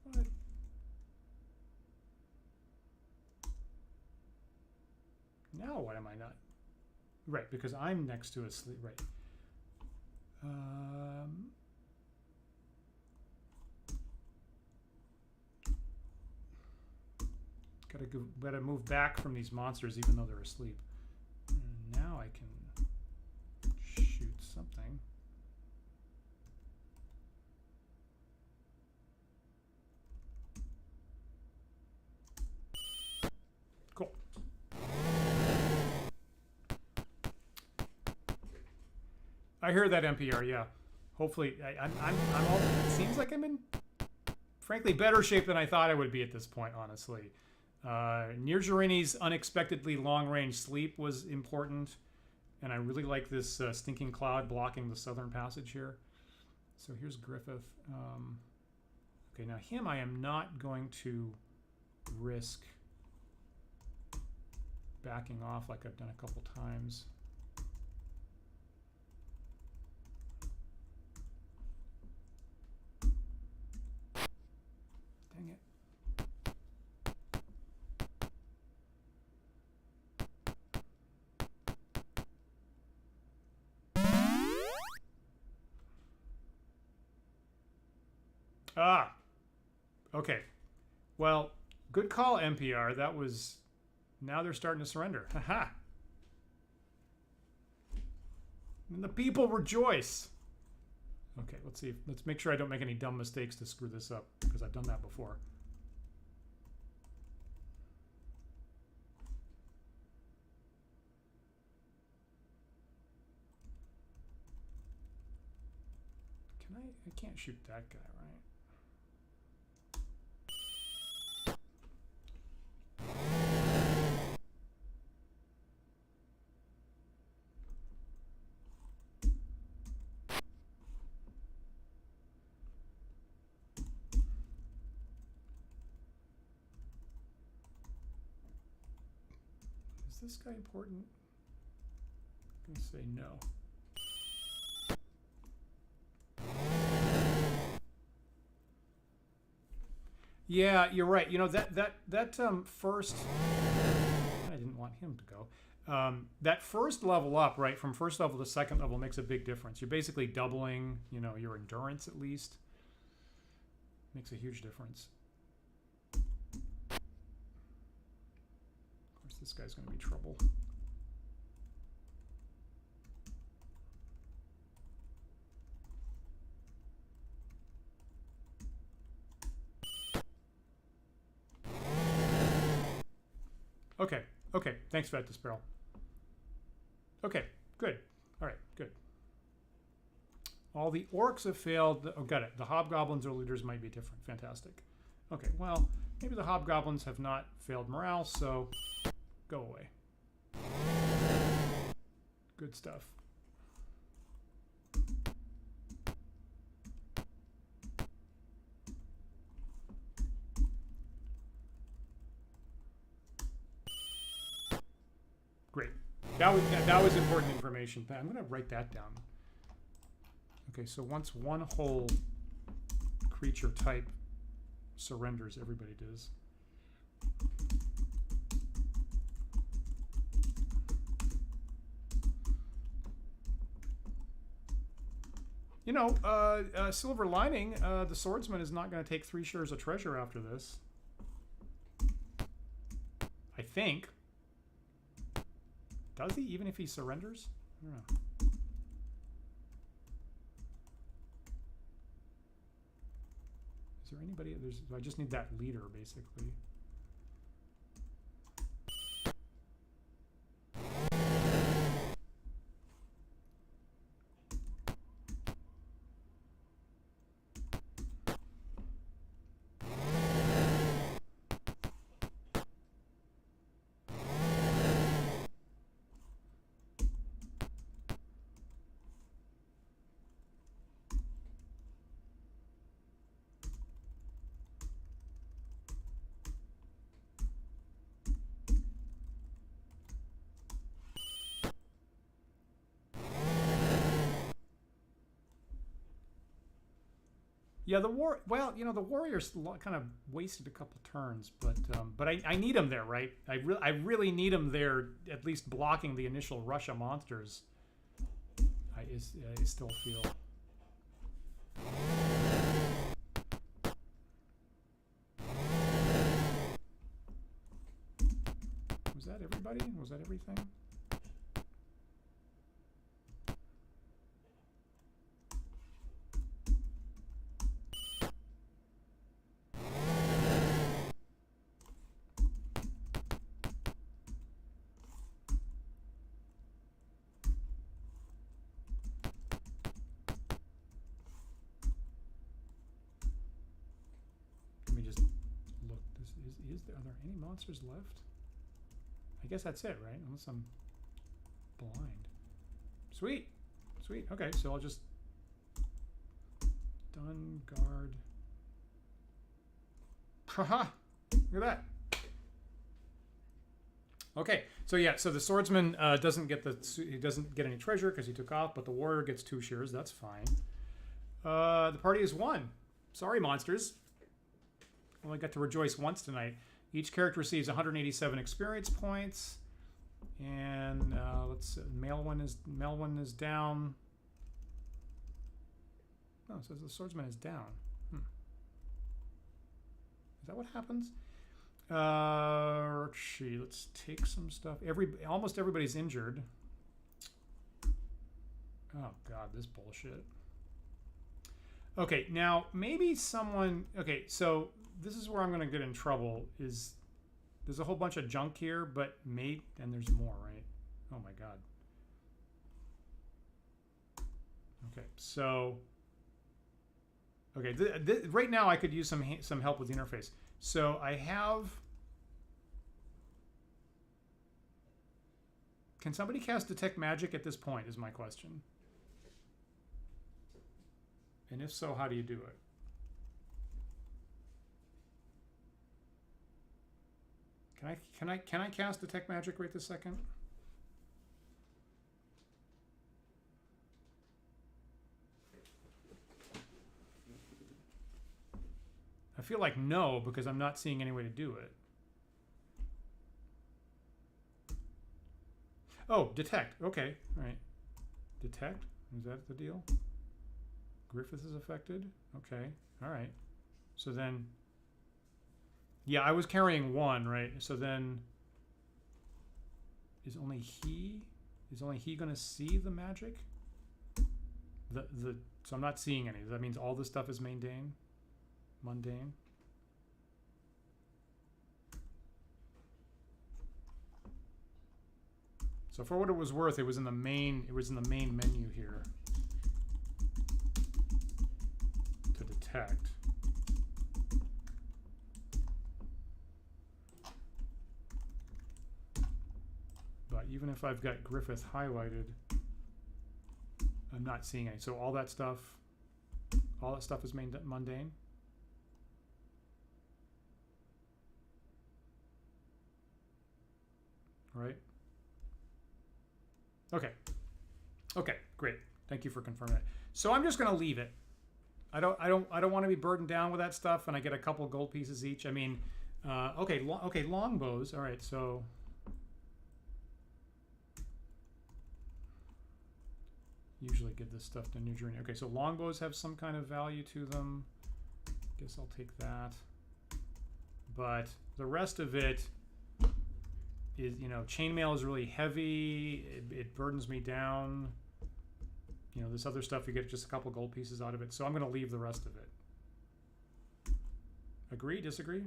What? Now why am I not? Right, because I'm next to a sleep. Right. Gotta move back from these monsters even though they're asleep. And now I can shoot something. Cool. I hear that, NPR. Yeah. Hopefully, I'm all. It seems like I'm in, frankly, better shape than I thought I would be at this point. Honestly, Nirjarini's unexpectedly long-range sleep was important, and I really like this stinking cloud blocking the southern passage here. So here's Griffith. Okay, now him I am not going to risk backing off like I've done a couple times. Dang it. Ah, okay. Well, good call, NPR. That was. Now they're starting to surrender. Haha. And the people rejoice. Okay, let's see. Let's make sure I don't make any dumb mistakes to screw this up, because I've done that before. I can't shoot that guy, right? Is this guy important? I'm gonna say no. Yeah, you're right. You know, that first, I didn't want him to go. That first level up, right, from first level to second level makes a big difference. You're basically doubling, you know, your endurance at least. Makes a huge difference. Of course, this guy's going to be trouble. Okay, okay. Thanks for that, Disparel. Okay, good. All right, good. All the orcs have failed. Oh, got it. The hobgoblins or looters might be different. Fantastic. Okay, well, maybe the hobgoblins have not failed morale, so go away. Good stuff. Great. That was important information. I'm going to write that down. Okay, so once one whole creature type surrenders, everybody does. You know, silver lining, the swordsman is not going to take 3 shares of treasure after this. I think. Does he, even if he surrenders? I don't know. Is there anybody? I just need that leader, basically. Yeah, the war. Well, you know, the warriors kind of wasted a couple turns, but I need them there, right? I really need them there, at least blocking the initial rush of monsters. I still feel. Was that everybody? Was that everything? Are there any monsters left? I guess that's it, right? Unless I'm blind. Sweet. Sweet. Okay, so I'll just done guard. Haha! Look at that. Okay, so yeah, so the swordsman doesn't get any treasure because he took off, but the warrior gets 2 shares. That's fine. The party is 1. Sorry, monsters. Only got to rejoice once tonight. Each character receives 187 experience points, and let's male one is down. No, it says the swordsman is down. Is that what happens? Let's take some stuff. Almost everybody's injured. Oh God, this bullshit. Okay, now maybe someone. Okay, so. This is where I'm going to get in trouble. There's a whole bunch of junk here, but and there's more, right? Oh my God. Okay, so Okay, right now I could use some help with the interface. So I have... Can somebody cast Detect Magic at this point is my question. And if so, how do you do it? Can I cast Detect Magic right this second? I feel like no, because I'm not seeing any way to do it. Oh, detect. Okay, all right. Detect? Is that the deal? Griffith is affected? Okay, all right. So then... Yeah, I was carrying one, right? So then... Is only he going to see the magic? So I'm not seeing any. That means all this stuff is mundane? Mundane? So for what it was worth, it was in the main menu here to detect. But even if I've got Griffith highlighted, I'm not seeing any. So all that stuff is mundane. Right? Okay. Okay, great. Thank you for confirming that. So I'm just going to leave it. I don't want to be burdened down with that stuff, and I get a couple gold pieces each. I mean, okay, longbows. All right, so usually give this stuff to New Journey. Okay, so longbows have some kind of value to them. Guess I'll take that. But the rest of it is, you know, chainmail is really heavy. It burdens me down. You know, this other stuff, you get just a couple gold pieces out of it. So I'm going to leave the rest of it. Agree? Disagree?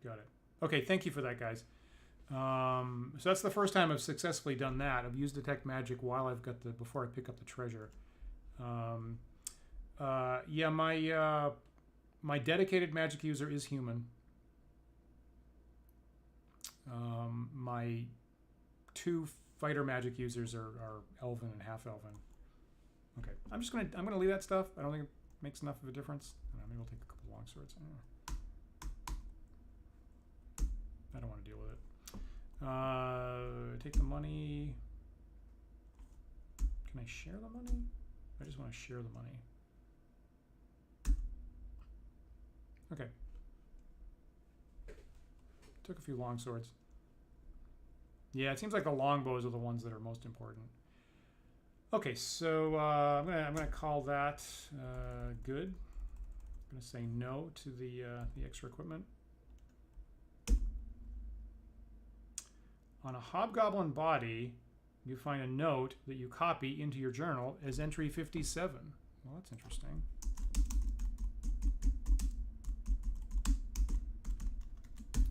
Got it. Okay, thank you for that, guys. So that's the first time I've successfully done that. I've used Detect Magic while I've got before I pick up the treasure. Yeah, my dedicated magic user is human. My two fighter magic users are elven and half elven. Okay, I'm gonna leave that stuff. I don't think it makes enough of a difference. Maybe we'll take a couple long swords. I don't want to deal with it. Take the money. Can I share the money? I just want to share the money. Okay. Took a few long swords. Yeah, it seems like the longbows are the ones that are most important. Okay, so I'm gonna call that good. I'm gonna say no to the extra equipment. On a hobgoblin body, you find a note that you copy into your journal as entry 57. Well, that's interesting.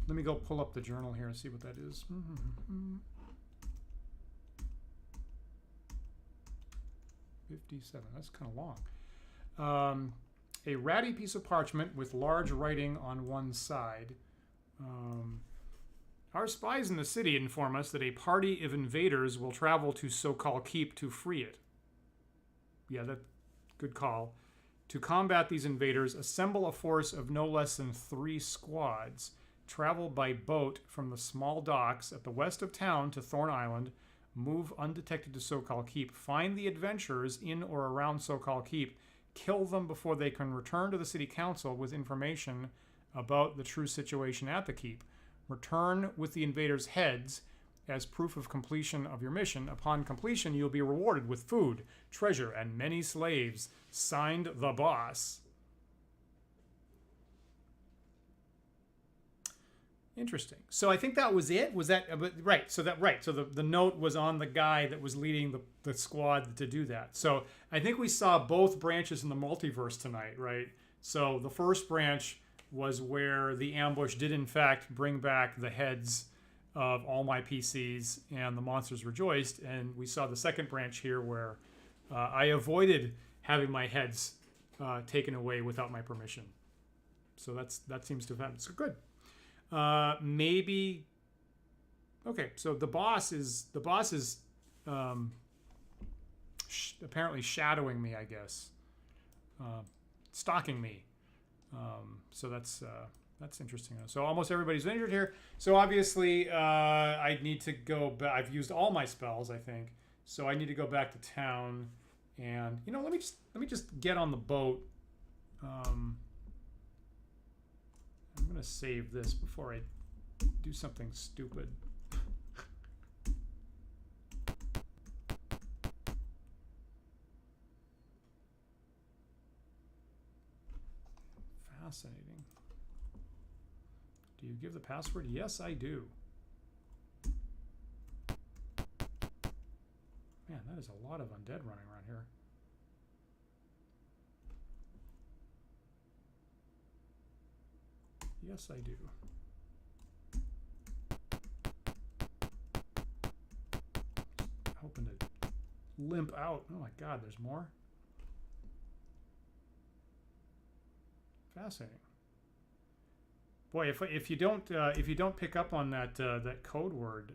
Let me go pull up the journal here and see what that is. 57, that's kind of long. A ratty piece of parchment with large writing on one side. Our spies in the city inform us that a party of invaders will travel to Sokal Keep to free it. Yeah, that's good call. To combat these invaders, assemble a force of no less than 3 squads. Travel by boat from the small docks at the west of town to Thorn Island. Move undetected to Sokal Keep. Find the adventurers in or around Sokal Keep. Kill them before they can return to the city council with information about the true situation at the keep. Return with the invaders' heads as proof of completion of your mission. Upon completion, you'll be rewarded with food, treasure, and many slaves. Signed, the boss. Interesting. So I think that was it. Was that right? So the note was on the guy that was leading the squad to do that. So I think we saw both branches in the multiverse tonight, right? So the first branch was where the ambush did in fact bring back the heads of all my PCs, and the monsters rejoiced. And we saw the second branch here where I avoided having my heads taken away without my permission. So that seems to have happened. So good. Maybe. Okay, so the boss is apparently shadowing me, I guess, stalking me. So that's interesting. So almost everybody's injured here. So obviously, I need to go back. I've used all my spells, I think. So I need to go back to town, and let me just get on the boat. I'm gonna save this before I do something stupid. Fascinating. Do you give the password? Yes, I do. Man, that is a lot of undead running around here. Yes, I do. Hoping to limp out. Oh my God, there's more. Fascinating. Boy, if you don't pick up on that that code word,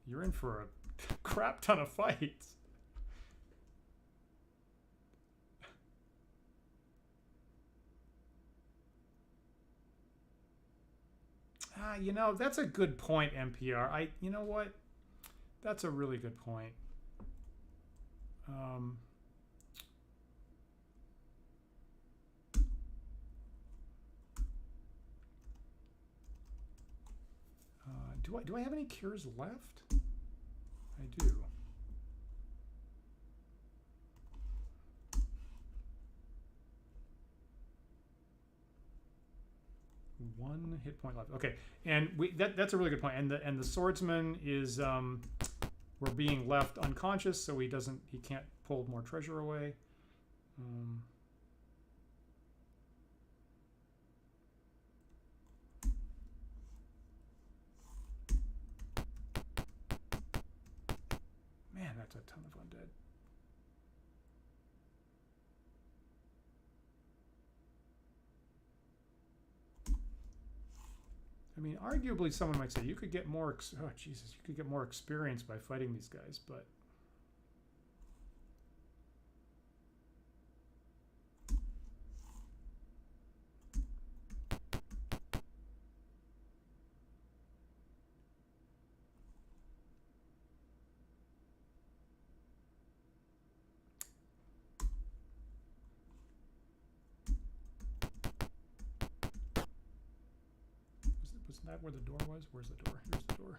you're in for a crap ton of fights. That's a good point, NPR. You know what? That's a really good point. Do I have any cures left? I do. One hit point left. Okay, and that's a really good point. And the swordsman is we're being left unconscious, so he can't pull more treasure away. Man, that's a ton of undead. I mean, arguably, someone might say you could get more. Oh, Jesus, you could get more experience by fighting these guys, but. Wasn't that where the door was? Where's the door? Here's the door.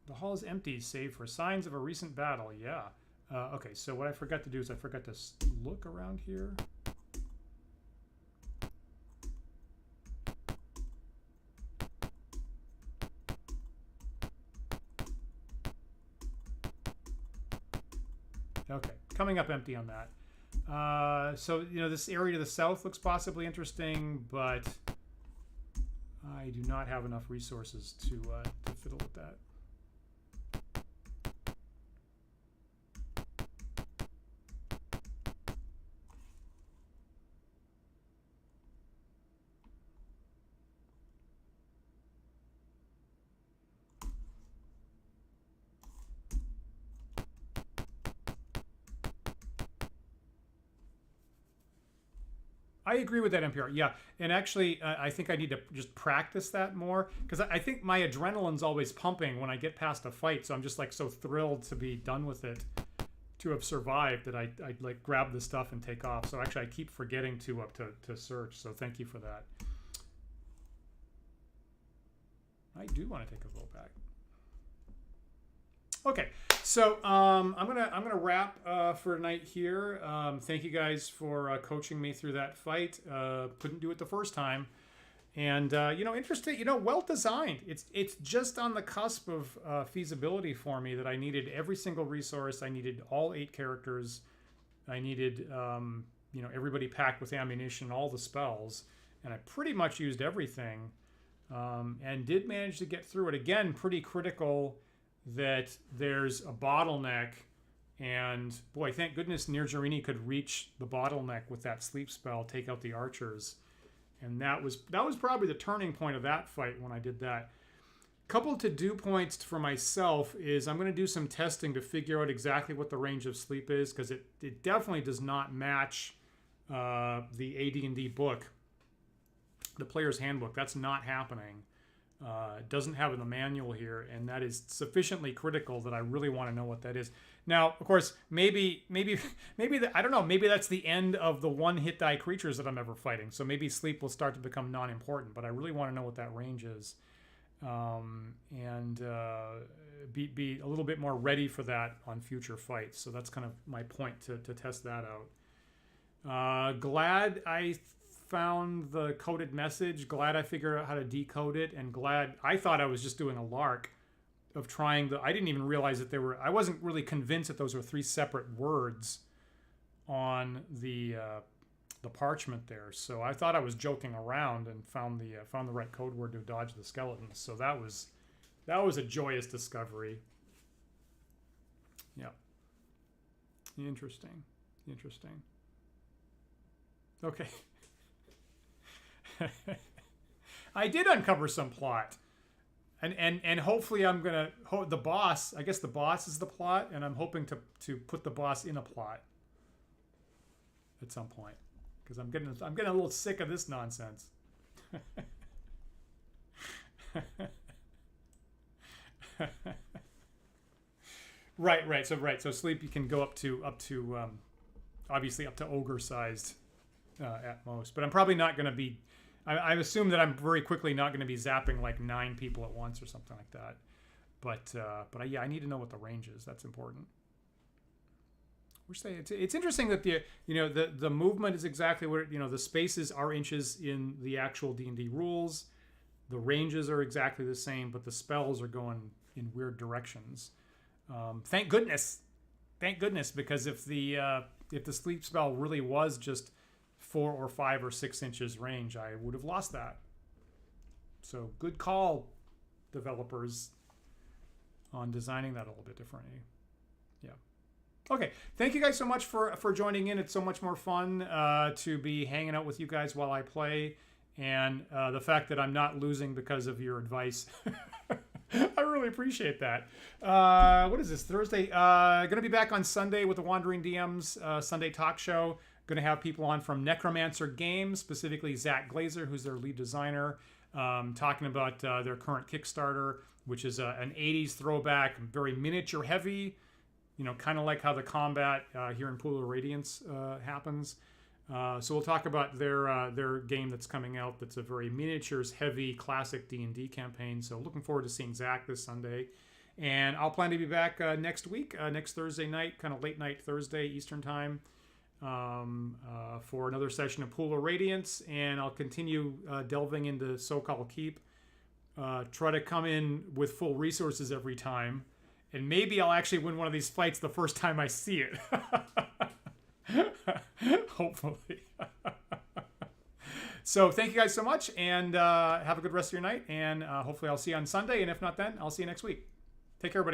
The hall is empty, save for signs of a recent battle. Yeah. Okay, so what I forgot to do is I forgot to look around here. Okay, coming up empty on that. So, this area to the south looks possibly interesting, but I do not have enough resources to fiddle with that. I agree with that, NPR. Yeah, and actually, I think I need to just practice that more, because I think my adrenaline's always pumping when I get past a fight, so I'm just like so thrilled to be done with it, to have survived, that I like grab the stuff and take off. So actually, I keep forgetting to search. So thank you for that. I do want to take a vote back. Okay, so I'm gonna wrap for tonight here. Thank you guys for coaching me through that fight. Couldn't do it the first time, and interesting. Well designed. It's just on the cusp of feasibility for me, that I needed every single resource. I needed all 8 characters. I needed everybody packed with ammunition, all the spells, and I pretty much used everything. and did manage to get through it. Again, pretty critical that there's a bottleneck. And boy, thank goodness Nirjarini could reach the bottleneck with that sleep spell, take out the archers. And that was probably the turning point of that fight when I did that. Couple to-do points for myself is I'm going to do some testing to figure out exactly what the range of sleep is, because it definitely does not match the AD&D book, the player's handbook. That's not happening. It doesn't have it in the manual here, and that is sufficiently critical that I really want to know what that is. Now, of course, maybe I don't know. Maybe that's the end of the one hit die creatures that I'm ever fighting. So maybe sleep will start to become non-important. But I really want to know what that range is, and be a little bit more ready for that on future fights. So that's kind of my point to test that out. Glad I found the coded message. Glad I figured out how to decode it, and glad I thought I was just doing a lark of trying I didn't even realize that I wasn't really convinced that those were 3 separate words on the parchment there. So I thought I was joking around and found the right code word to dodge the skeletons. So that was a joyous discovery. Yeah. Interesting. Okay. I did uncover some plot. And hopefully I'm gonna the boss. I guess the boss is the plot, and I'm hoping to put the boss in a plot at some point, because I'm getting a little sick of this nonsense. Right. So sleep, you can go up to obviously up to ogre sized at most, but I'm probably not going to be. I assume that I'm very quickly not going to be zapping like 9 people at once or something like that. But yeah, I need to know what the range is. That's important. It's interesting that the movement is exactly what the spaces are inches in the actual D&D rules. The ranges are exactly the same, but the spells are going in weird directions. Thank goodness, because if the sleep spell really was just 4 or 5 or 6 inches range, I would have lost that. So good call, developers, on designing that a little bit differently. Yeah. Okay. Thank you guys so much for joining in. It's so much more fun to be hanging out with you guys while I play, and the fact that I'm not losing because of your advice. I really appreciate that. What is this, Thursday? Going to be back on Sunday with the Wandering DMs Sunday talk show. Going to have people on from Necromancer Games, specifically Zach Glazer, who's their lead designer, talking about their current Kickstarter, which is an 80s throwback, very miniature heavy, kind of like how the combat here in Pool of Radiance happens. So we'll talk about their game that's coming out that's a very miniatures heavy classic D&D campaign. So looking forward to seeing Zach this Sunday. And I'll plan to be back next week, next Thursday night, kind of late night Thursday Eastern time, for another session of Pool of Radiance. And I'll continue delving into Sokal Keep. Try to come in with full resources every time. And maybe I'll actually win one of these fights the first time I see it. Hopefully. So thank you guys so much, and have a good rest of your night. And hopefully I'll see you on Sunday. And if not then, I'll see you next week. Take care, everybody.